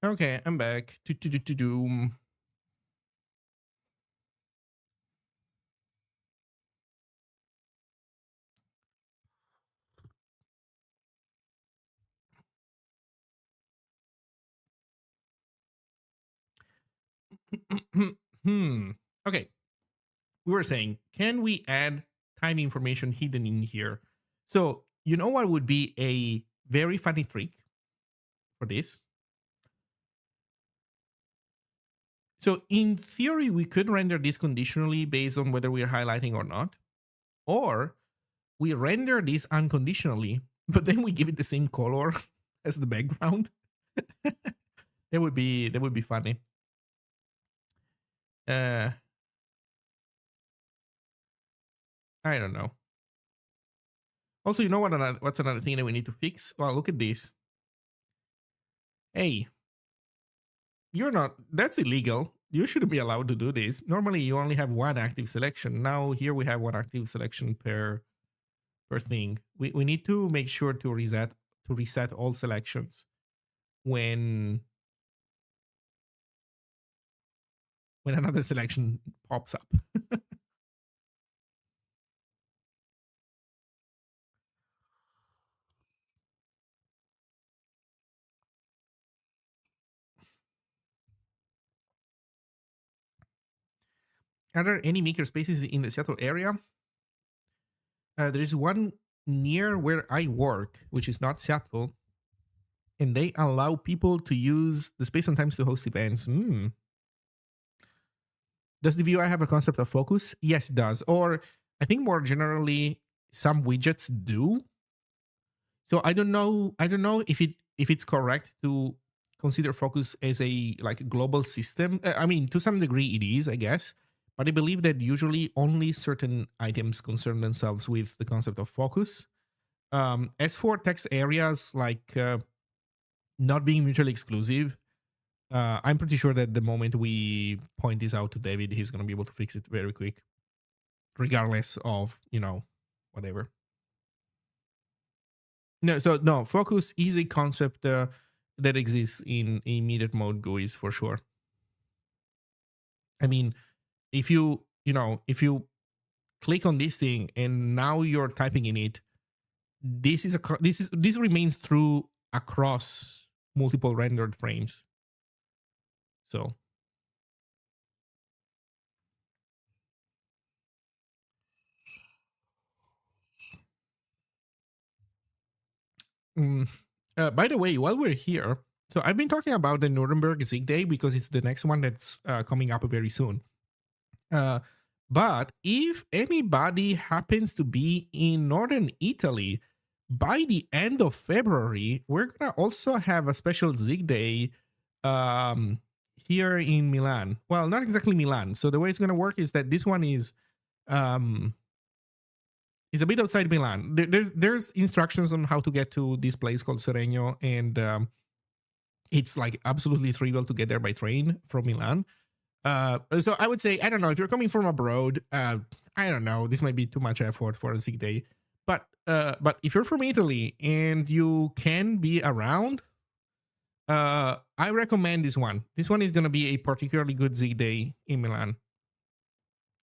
Okay, I'm back. Doom. Hmm. Okay, we were saying, can we add time information hidden in here? So you know what would be a very funny trick for this? So in theory, we could render this conditionally based on whether we are highlighting or not, or we render this unconditionally, but then we give it the same color as the background. That would be funny. Uh, I don't know. Also, you know what's another thing that we need to fix? Well, look at this. Hey, you're not. That's illegal. You shouldn't be allowed to do this. Normally, you only have one active selection. Now here we have one active selection per thing. We need to make sure to reset all selections when another selection pops up. Are there any maker spaces in the Seattle area? There is one near where I work, which is not Seattle, and they allow people to use the space sometimes to host events. Does the UI have a concept of focus? Yes, it does. Or I think more generally, some widgets do. So I don't know. I don't know if it's correct to consider focus as a like global system. I mean, to some degree, it is, I guess. But I believe that usually only certain items concern themselves with the concept of focus. As for text areas, like not being mutually exclusive, I'm pretty sure that the moment we point this out to David, he's going to be able to fix it very quick, regardless of whatever. No, so no, focus is a concept that exists in immediate mode GUIs for sure. I mean, if you click on this thing and now you're typing in it, this remains true across multiple rendered frames. So by the way, while we're here, so I've been talking about the Nuremberg Zig Day because it's the next one that's coming up very soon. But if anybody happens to be in northern Italy, by the end of February, we're gonna also have a special Zig Day here in Milan. Well, not exactly Milan. So the way it's gonna work is that this one is a bit outside Milan. There's instructions on how to get to this place called Seregno, and it's like absolutely trivial to get there by train from Milan. So I would say, I don't know, if you're coming from abroad, I don't know, this might be too much effort for a Zig Day. But if you're from Italy and you can be around, I recommend this one. This one is going to be a particularly good Zig Day in Milan.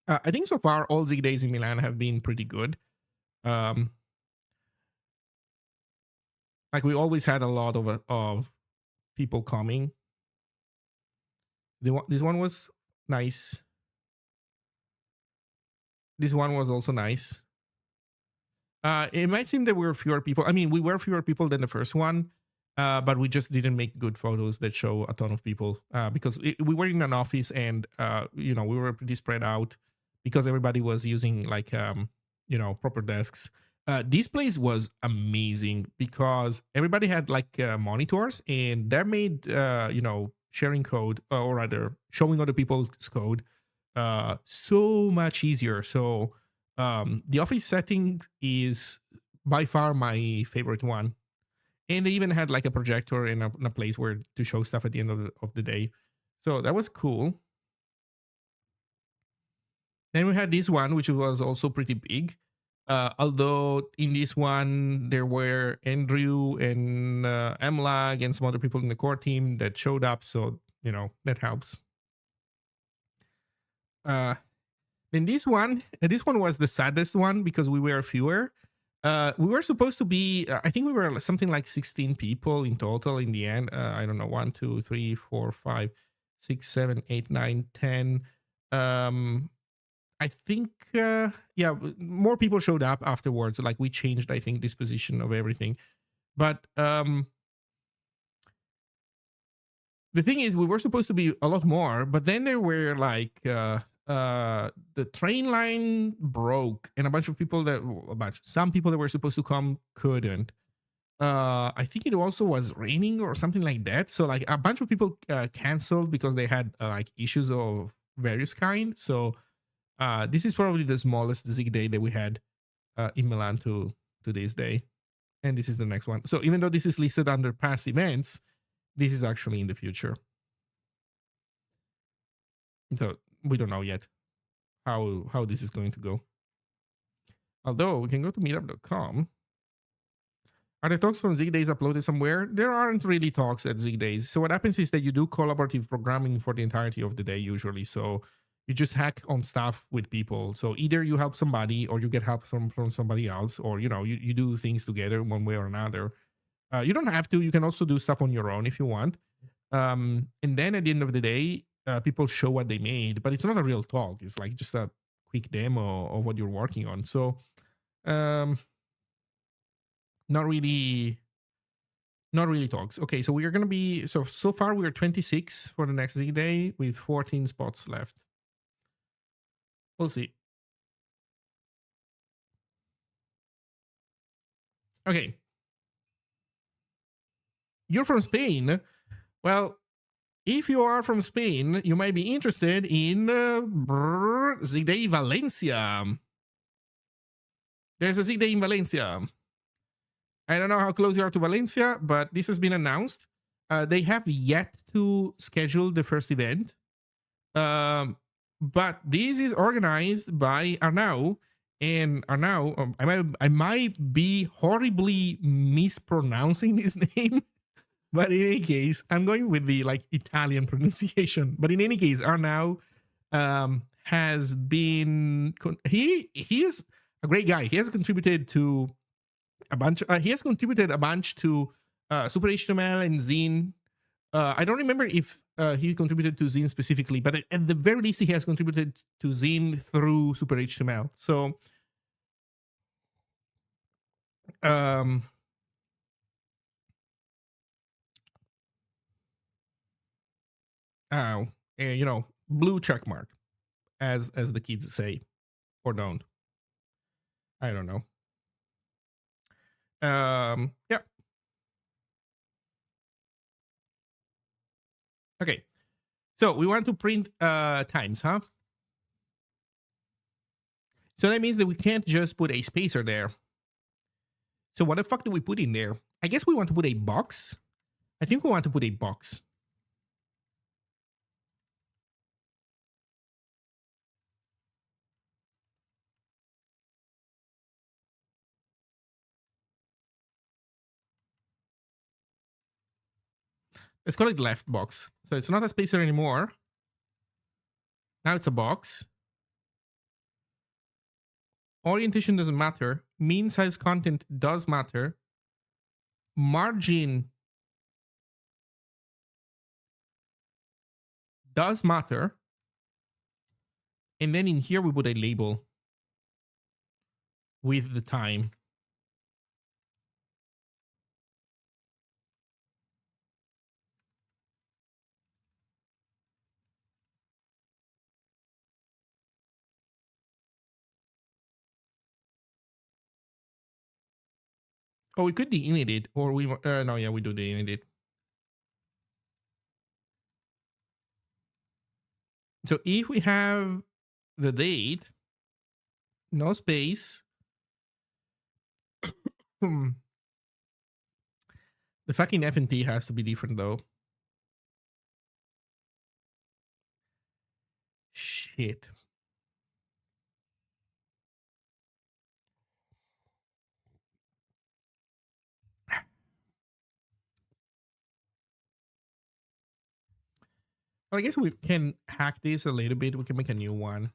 I think so far all Zig Days in Milan have been pretty good. Like we always had a lot of people coming. This one was nice. This one was also nice. It might seem that we were fewer people. I mean, we were fewer people than the first one, but we just didn't make good photos that show a ton of people because we were in an office and we were pretty spread out because everybody was using like proper desks. This place was amazing because everybody had like monitors, and that made sharing code, or rather showing other people's code so much easier. So the office setting is by far my favorite one, and they even had like a projector in a place where to show stuff at the end of the day. So that was cool. Then we had this one, which was also pretty big. Although in this one there were Andrew and Mlag and some other people in the core team that showed up, so that helps. Then this one was the saddest one because we were fewer. We were supposed to be, I think we were something like 16 people in total in the end. I don't know, 1, 2, 3, 4, 5, 6, 7, 8, 9, 10. I think, more people showed up afterwards. Like we changed, I think, disposition of everything. But the thing is, we were supposed to be a lot more, but then there were like the train line broke, and some people that were supposed to come couldn't. I think it also was raining or something like that. So like a bunch of people canceled because they had like issues of various kind. So this is probably the smallest Zig Day that we had in Milan to this day. And this is the next one. So even though this is listed under past events, this is actually in the future. So we don't know yet how this is going to go. Although we can go to meetup.com. Are the talks from Zig Days uploaded somewhere? There aren't really talks at Zig Days. So what happens is that you do collaborative programming for the entirety of the day usually. So you just hack on stuff with people. So either you help somebody or you get help from somebody else, or you do things together one way or another. You don't have to. You can also do stuff on your own if you want. And then at the end of the day, people show what they made, but it's not a real talk. It's like just a quick demo of what you're working on. So not really talks. Okay, so we are gonna be so far we are 26 for the next Z day with 14 spots left. We'll see. Okay, you're from Spain. Well, if you are from Spain, you might be interested in Z Day Valencia. There's a Z Day in Valencia. I don't know how close you are to Valencia, but this has been announced. They have yet to schedule the first event. But this is organized by Arnau. And Arnau, I might be horribly mispronouncing his name. But in any case, I'm going with the like Italian pronunciation. But in any case, Arnau has been he is a great guy. He has contributed to a bunch. He has contributed a bunch to Super HTML and Zine. I don't remember if he contributed to Zine specifically, but at the very least, he has contributed to Zine through Super HTML. So, you know, blue check mark, as the kids say, or don't. I don't know. Yeah. Okay. So we want to print times, huh? So that means that we can't just put a spacer there. So what the fuck do we put in there? I guess we want to put a box. I think we want to put a box. Let's call it left box. So it's not a spacer anymore. Now it's a box. Orientation doesn't matter. Mean size content does matter. Margin does matter. And then in here, we put a label with the time. Oh, we could de-init it, or we no, yeah, we do de-init it. So if we have the date, no space, the fucking F&T has to be different though. Shit. Well, I guess we can hack this a little bit. We can make a new one.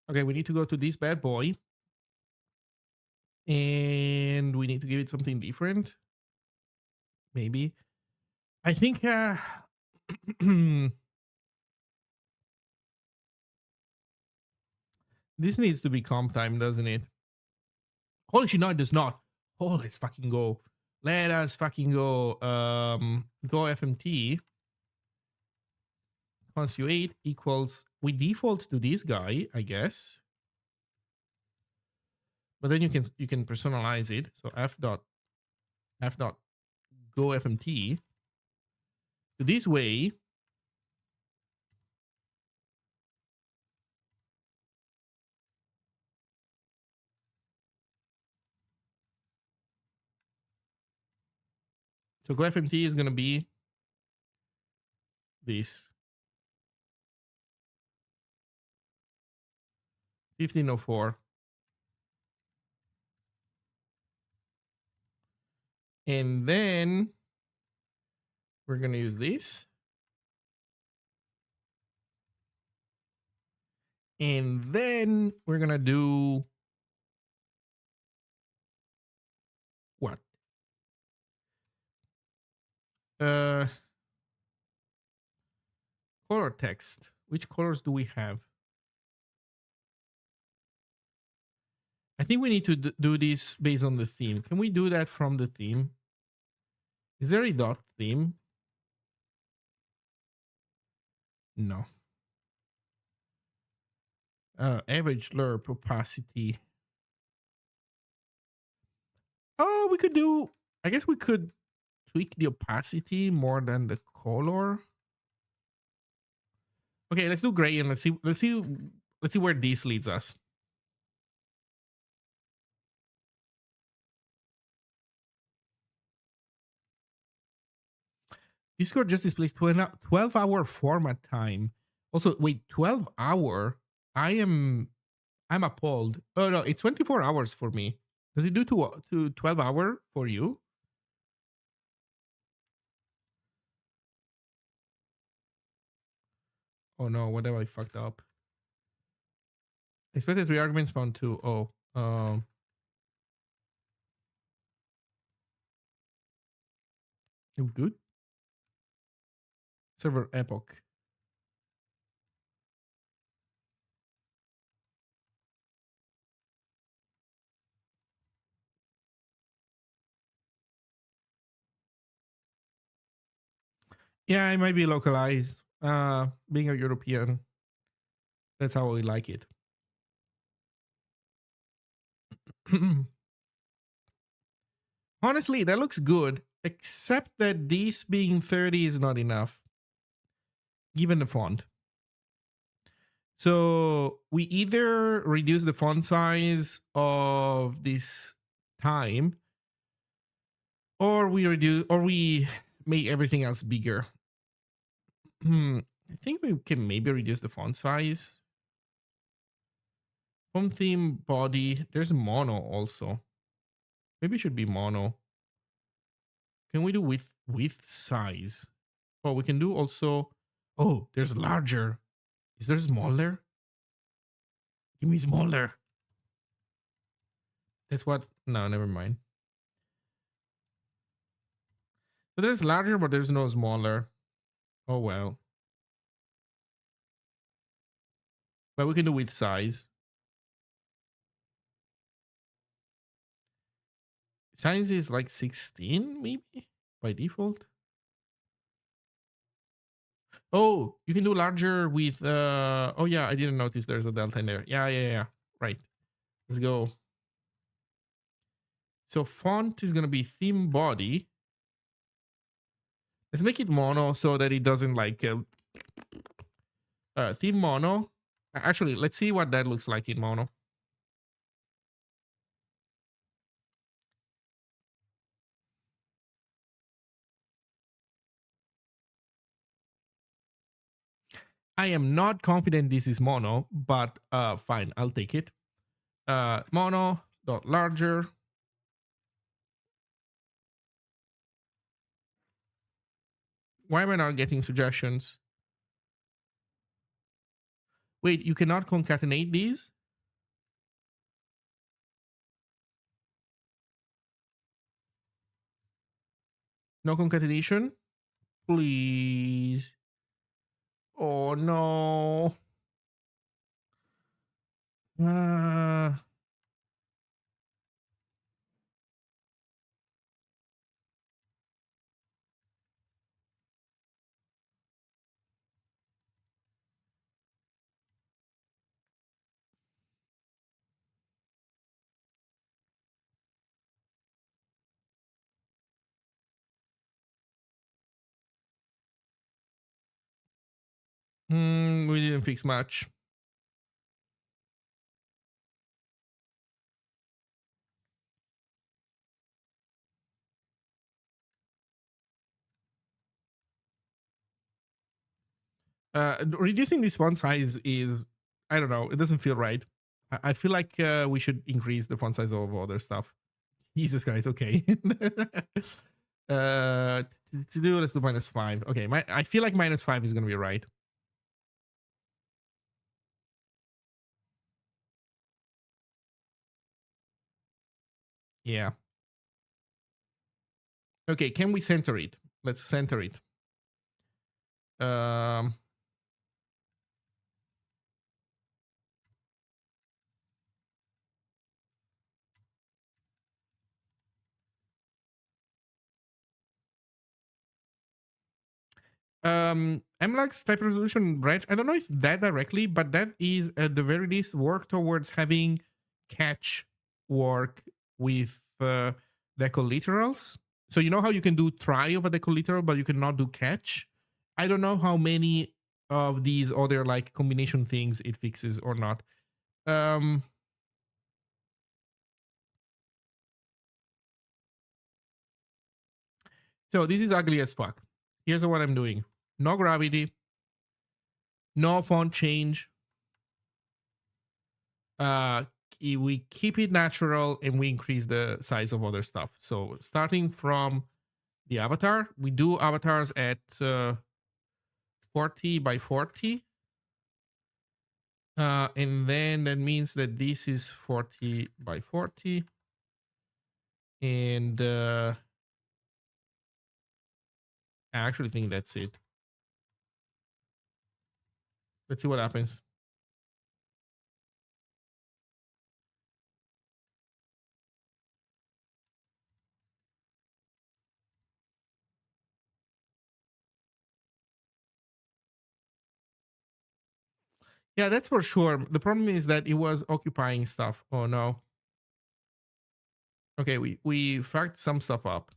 Okay, we need to go to this bad boy. And we need to give it something different. Maybe. I think this needs to be comp time, doesn't it? Holy shit, no, it does not. Oh, let's fucking go. Let us fucking go. Go FMT. Consuate equals, we default to this guy, I guess. But then you can personalize it. So f dot go FMT. So this way, So GoFMT is going to be this 1504. And then we're going to use this. And then we're going to do what? Uh, color text. Which colors do we have? I think we need to do this based on the theme. Can we do that from the theme? Is there a dot theme? No. Average lerp opacity. Oh, we could do. I guess we could tweak the opacity more than the color. Okay, let's do gray and let's see where this leads us. Discord just displays 12-hour format time. Also, wait, 12-hour? I'm appalled. Oh no, it's 24 hours for me. Does it do to 12-hour for you? Oh no, what have I fucked up? Expected 3 arguments found 2. Oh. Oh, good. Server epoch. Yeah, it might be localized. Being a European, that's how we like it. Honestly, that looks good, except that this being 30 is not enough, given the font. So we either reduce the font size of this time, or we make everything else bigger. I think we can maybe reduce the font size. Home theme body. There's mono also. Maybe it should be mono. Can we do with size? Oh, we can do also. Oh, there's larger. Is there smaller? Give me smaller. That's what. No, never mind. So there's larger, but there's no smaller. Oh well. But we can do with size. Size is like 16, maybe by default. Oh, you can do larger with. Oh yeah, I didn't notice there's a delta in there. Yeah. Right. Let's go. So font is gonna be theme body. Let's make it mono so that it doesn't like theme mono. Actually, let's see what that looks like in mono. I am not confident this is mono, but fine, I'll take it. Mono dot larger. Why am I not getting suggestions? Wait, you cannot concatenate these? No concatenation? Please. Oh no. Uh, we didn't fix much. Reducing this font size is, I don't know, it doesn't feel right. I feel like we should increase the font size of other stuff. Jesus Christ, okay. To do, let's do -5. Okay, I feel like -5 is gonna be right. Yeah. Okay, can we center it? Let's center it. Um, MLAX type resolution branch. I don't know if that directly, but that is at the very least work towards having catch work with decoliterals. So you know how you can do try of a decoliteral, but you cannot do catch. I don't know how many of these other like combination things it fixes or not. Um, so this is ugly as fuck. Here's what I'm doing: no gravity, no font change, we keep it natural and we increase the size of other stuff. So starting from the avatar, we do avatars at 40 by 40. And then that means that this is 40 by 40. And I actually think that's it. Let's see what happens. Yeah, that's for sure. The problem is that it was occupying stuff. Oh no. Okay, we fucked some stuff up.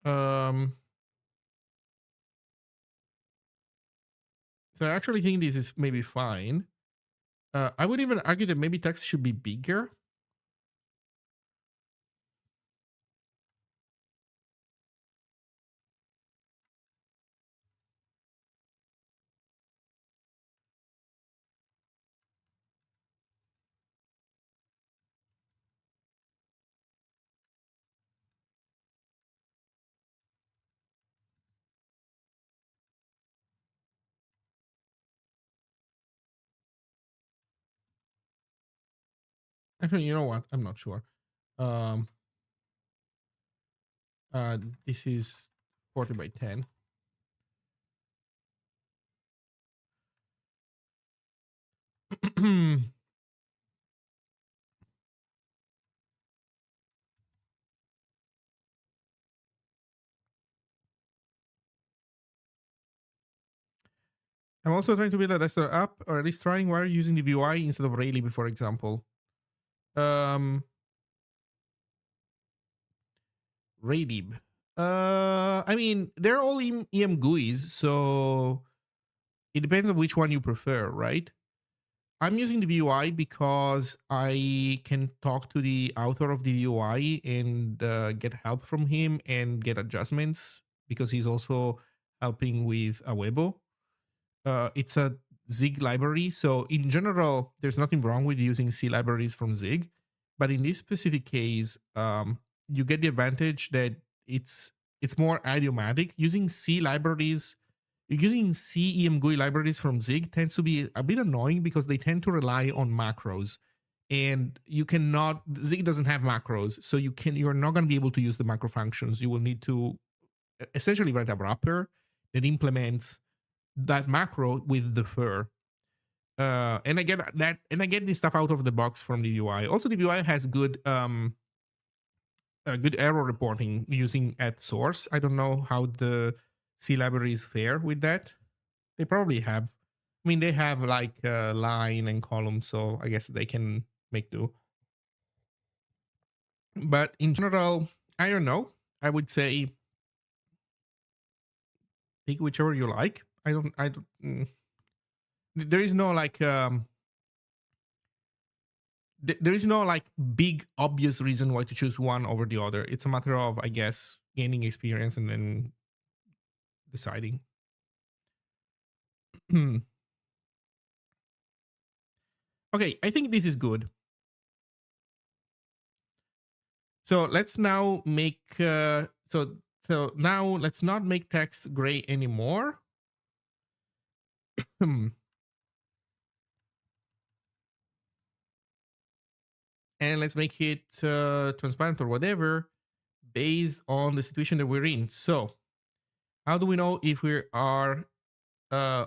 Um, so I actually think this is maybe fine. I would even argue that maybe text should be bigger. Actually, you know what? I'm not sure. Um, this is 40 by 10. I'm also trying to build a Restore app, or at least trying while using the VUI instead of Raylib, for example. Raylib. I mean, they're all EM GUIs, so it depends on which one you prefer, right? I'm using the VUI because I can talk to the author of the VUI and get help from him and get adjustments because he's also helping with Awebo. It's a Zig library, so in general, there's nothing wrong with using C libraries from Zig, but in this specific case, you get the advantage that it's more idiomatic. Using C libraries Using C EMGUI libraries from Zig tends to be a bit annoying because they tend to rely on macros. And you cannot Zig doesn't have macros, so you're not going to be able to use the macro functions. You will need to essentially write a wrapper that implements that macro with the fur. And I get that, and I get this stuff out of the box from the UI. Also, the UI has good good error reporting using at source. I don't know how the C libraries fare with that. They probably have. I mean, they have like line and column, so I guess they can make do. But in general, I don't know. I would say pick whichever you like. I don't. there is no like there is no like big obvious reason why to choose one over the other. It's a matter of, I guess, gaining experience and then deciding. Okay, I think this is good. So let's now make so now let's not make text gray anymore. And let's make it transparent or whatever based on the situation that we're in. So how do we know if we are uh,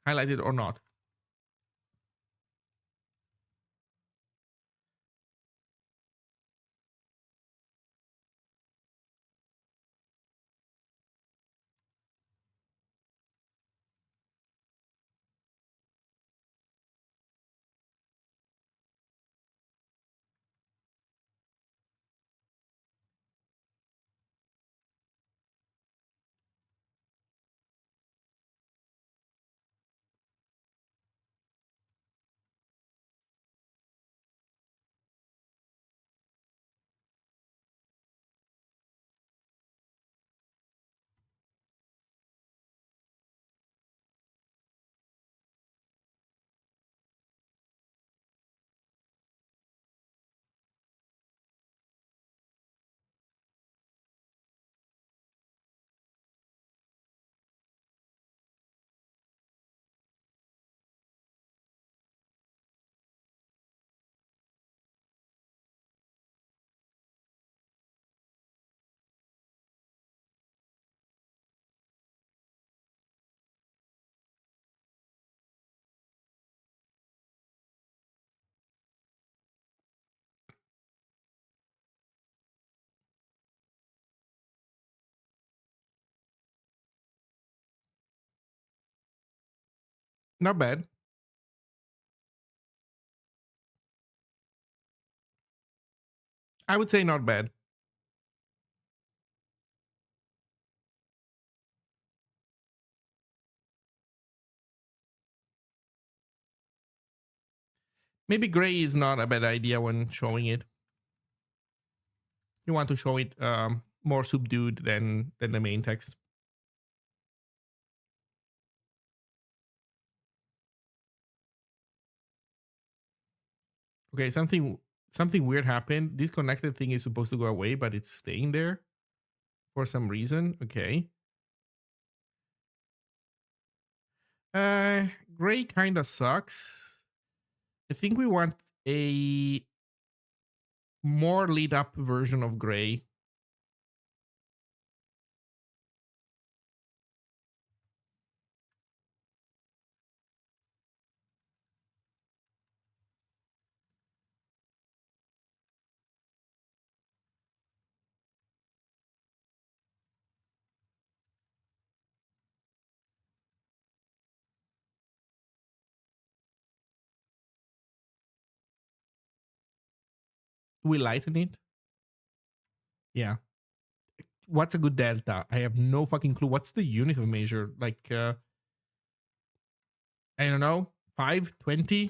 highlighted or not? Not bad. I would say not bad. Maybe gray is not a bad idea when showing it. You want to show it more subdued than the main text. Okay, something weird happened. This connected thing is supposed to go away, but it's staying there for some reason. Okay. Uh, gray kind of sucks. I think we want a more lit up version of gray. We lighten it. Yeah. What's a good delta? I have no fucking clue. What's the unit of measure? Like, I don't know, 5, 20?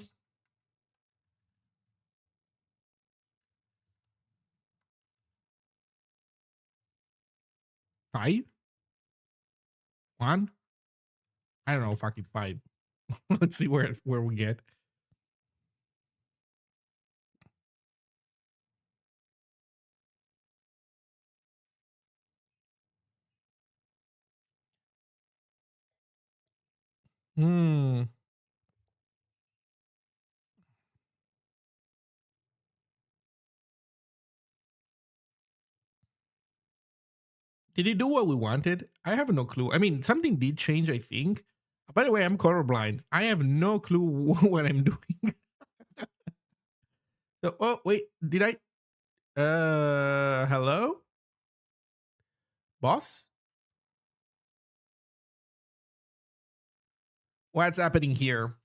5? 1? I don't know, fucking 5. Let's see where we get. Hmm. Did it do what we wanted? I have no clue. I mean, something did change, I think. By the way, I'm colorblind. I have no clue what I'm doing. So, oh, wait, did I? Hello? Boss? What's happening here?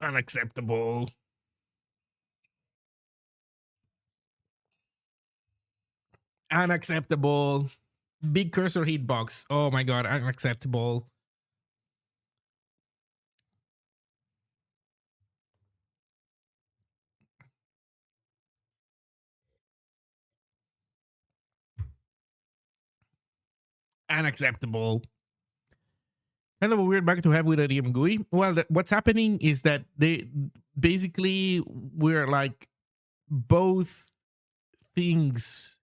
Unacceptable. Unacceptable. Big cursor hitbox. Oh my god, unacceptable. Unacceptable. Kind of a weird bug to have with a DM GUI. Well, what's happening is that they basically we're like both things.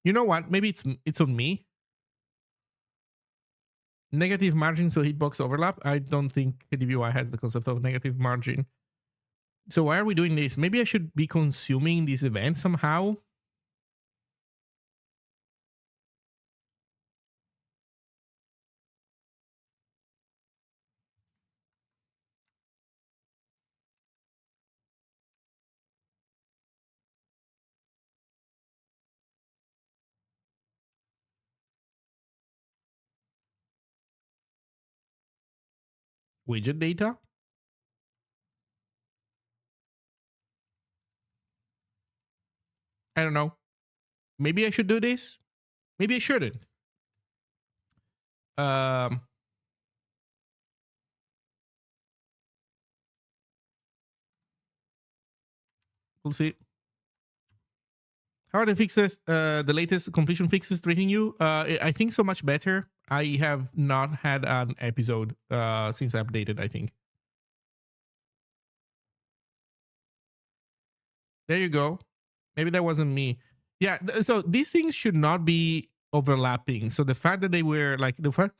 You know what? Maybe it's on me. Negative margin, so hitbox overlap. I don't think KDVY has the concept of negative margin. So why are we doing this? Maybe I should be consuming this event somehow. Widget data. I don't know. Maybe I should do this. Maybe I shouldn't. Um, we'll see. How are the fixes? The latest completion fixes treating you? I think so much better. I have not had an episode since I updated. I think. There you go. Maybe that wasn't me. Yeah. So these things should not be overlapping. So the fact that they were like the fact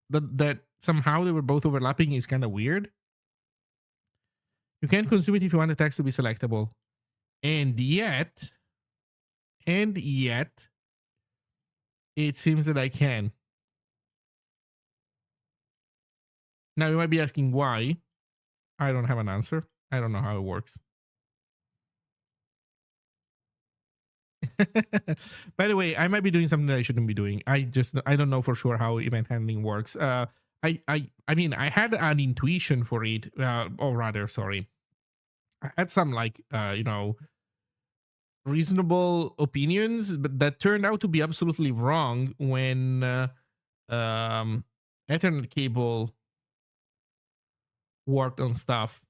that somehow they were both overlapping is kind of weird. You can't consume it if you want the text to be selectable, and yet, it seems that I can. Now you might be asking why. I don't have an answer. I don't know how it works. By the way, I might be doing something that I shouldn't be doing. I don't know for sure how event handling works. I mean I had an intuition for it, or rather, sorry, I had some like reasonable opinions, but that turned out to be absolutely wrong when um, Ethernet cable worked on stuff.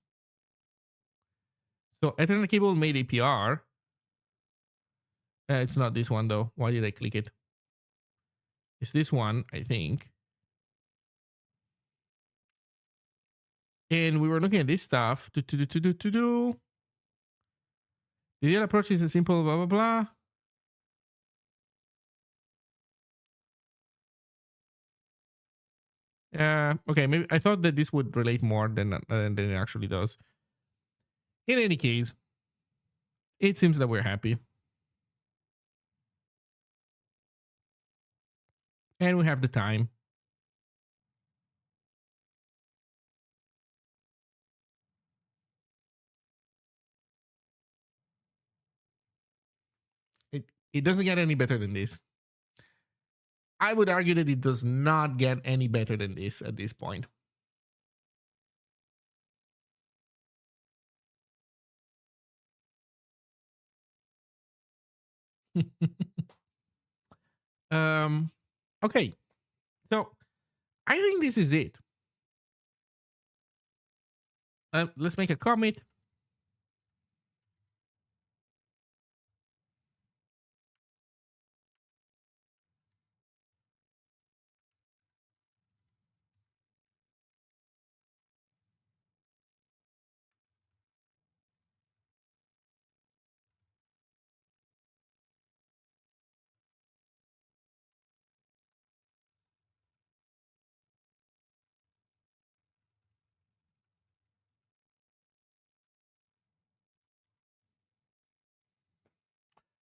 So Ethernet cable made APR. It's not this one though. Why did I click it? It's this one, I think. And we were looking at this stuff. The ideal approach is a simple blah blah blah. Okay, maybe I thought that this would relate more than it actually does. In any case, it seems that we're happy. And we have the time. It doesn't get any better than this. I would argue that it does not get any better than this at this point. um, okay. So I think this is it. Let's make a commit.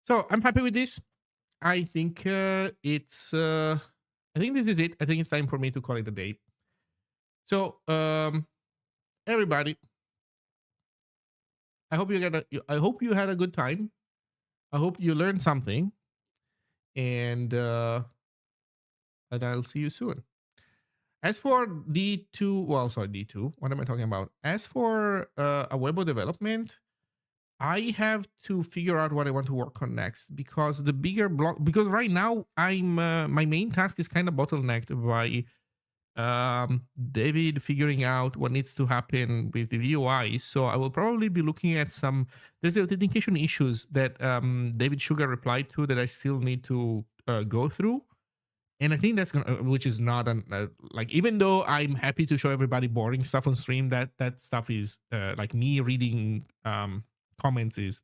So I'm happy with this. I think it's. I think this is it. I think it's time for me to call it a day. So, everybody, I hope I hope you had a good time. I hope you learned something, and I'll see you soon. As for D2, well, sorry, D2. What am I talking about? As for Awebo development, I have to figure out what I want to work on next, because the bigger block, because right now I'm my main task is kind of bottlenecked by David figuring out what needs to happen with the VUI. So I will probably be looking at some, there's the authentication issues that David Sugar replied to that I still need to go through. And I think that's gonna, which is not an like, even though I'm happy to show everybody boring stuff on stream, that stuff is like me reading comments is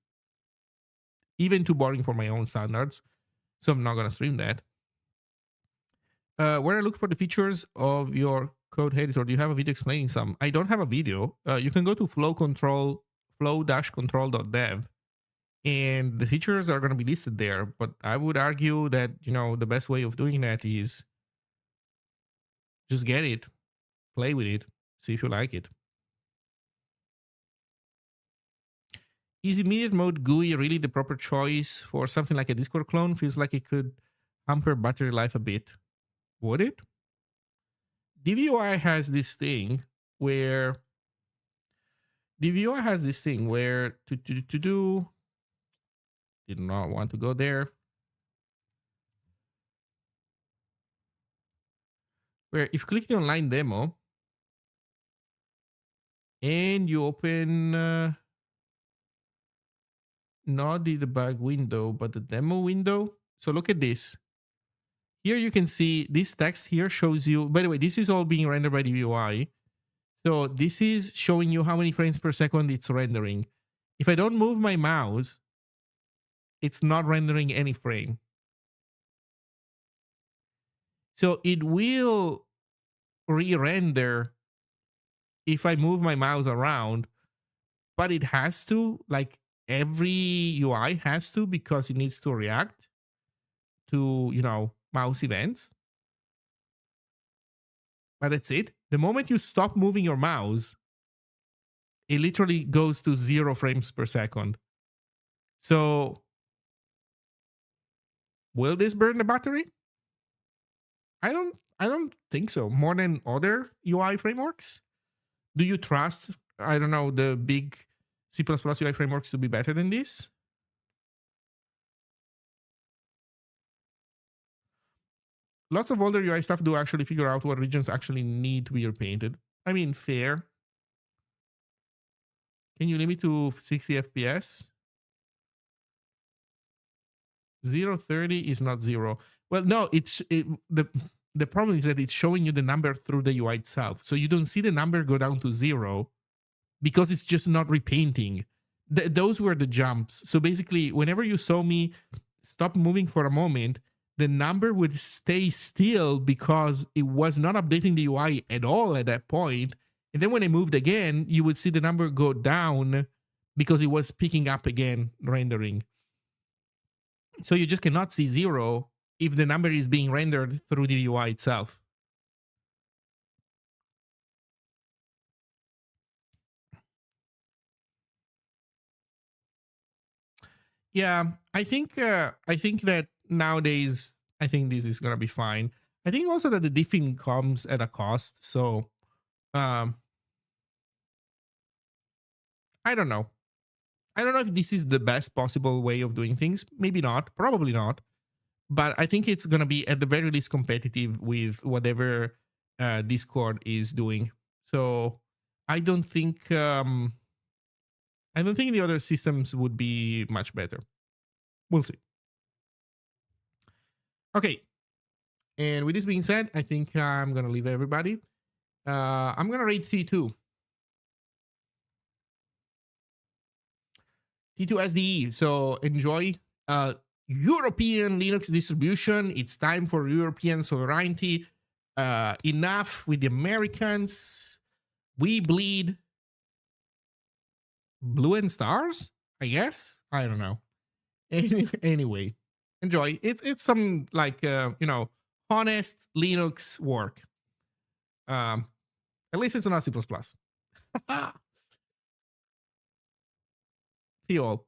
even too boring for my own standards. So I'm not gonna stream that. Where I look for the features of your code editor, do you have a video explaining some? I don't have a video. You can go to flow-control.dev, and the features are going to be listed there. But I would argue that, the best way of doing that is just get it, play with it, see if you like it. Is immediate mode GUI really the proper choice for something like a Discord clone? Feels like it could hamper battery life a bit. Would it? DVOI has this thing where to do, did not want to go there, where if you click the online demo and you open not the debug window but the demo window, so look at this. Here you can see this text here shows you, by the way, this is all being rendered by the UI. So this is showing you how many frames per second it's rendering. If I don't move my mouse, it's not rendering any frame. So it will re-render if I move my mouse around, but it has to, like every UI has to, because it needs to react to, mouse events. But that's it. The moment you stop moving your mouse, it literally goes to 0 frames per second. So will this burn the battery? I don't think so. More than other UI frameworks? Do you trust, I don't know, the big C++ UI frameworks to be better than this? Lots of older UI stuff do actually figure out what regions actually need to be repainted. I mean, fair. Can you limit to 60 FPS? 030 is not 0. Well, no, the problem is that it's showing you the number through the UI itself. So you don't see the number go down to 0 because it's just not repainting. Those were the jumps. So basically, whenever you saw me stop moving for a moment, the number would stay still because it was not updating the UI at all at that point. And then when I moved again, you would see the number go down because it was picking up again, rendering. So you just cannot see 0 if the number is being rendered through the UI itself. Yeah, I think that nowadays, I think this is gonna be fine. I think also that the diffing comes at a cost. So um I don't know. I don't know if this is the best possible way of doing things. Maybe not, probably not. But I think it's gonna be at the very least competitive with whatever Discord is doing. So I don't think the other systems would be much better. We'll see. Okay. And with this being said, I think I'm gonna leave everybody. I'm gonna rate T2. T2 SDE. So enjoy European Linux distribution. It's time for European sovereignty. Enough with the Americans. We bleed blue and stars, I guess. I don't know. Anyway, enjoy. It's some like honest Linux work. At least it's not C++. See you all.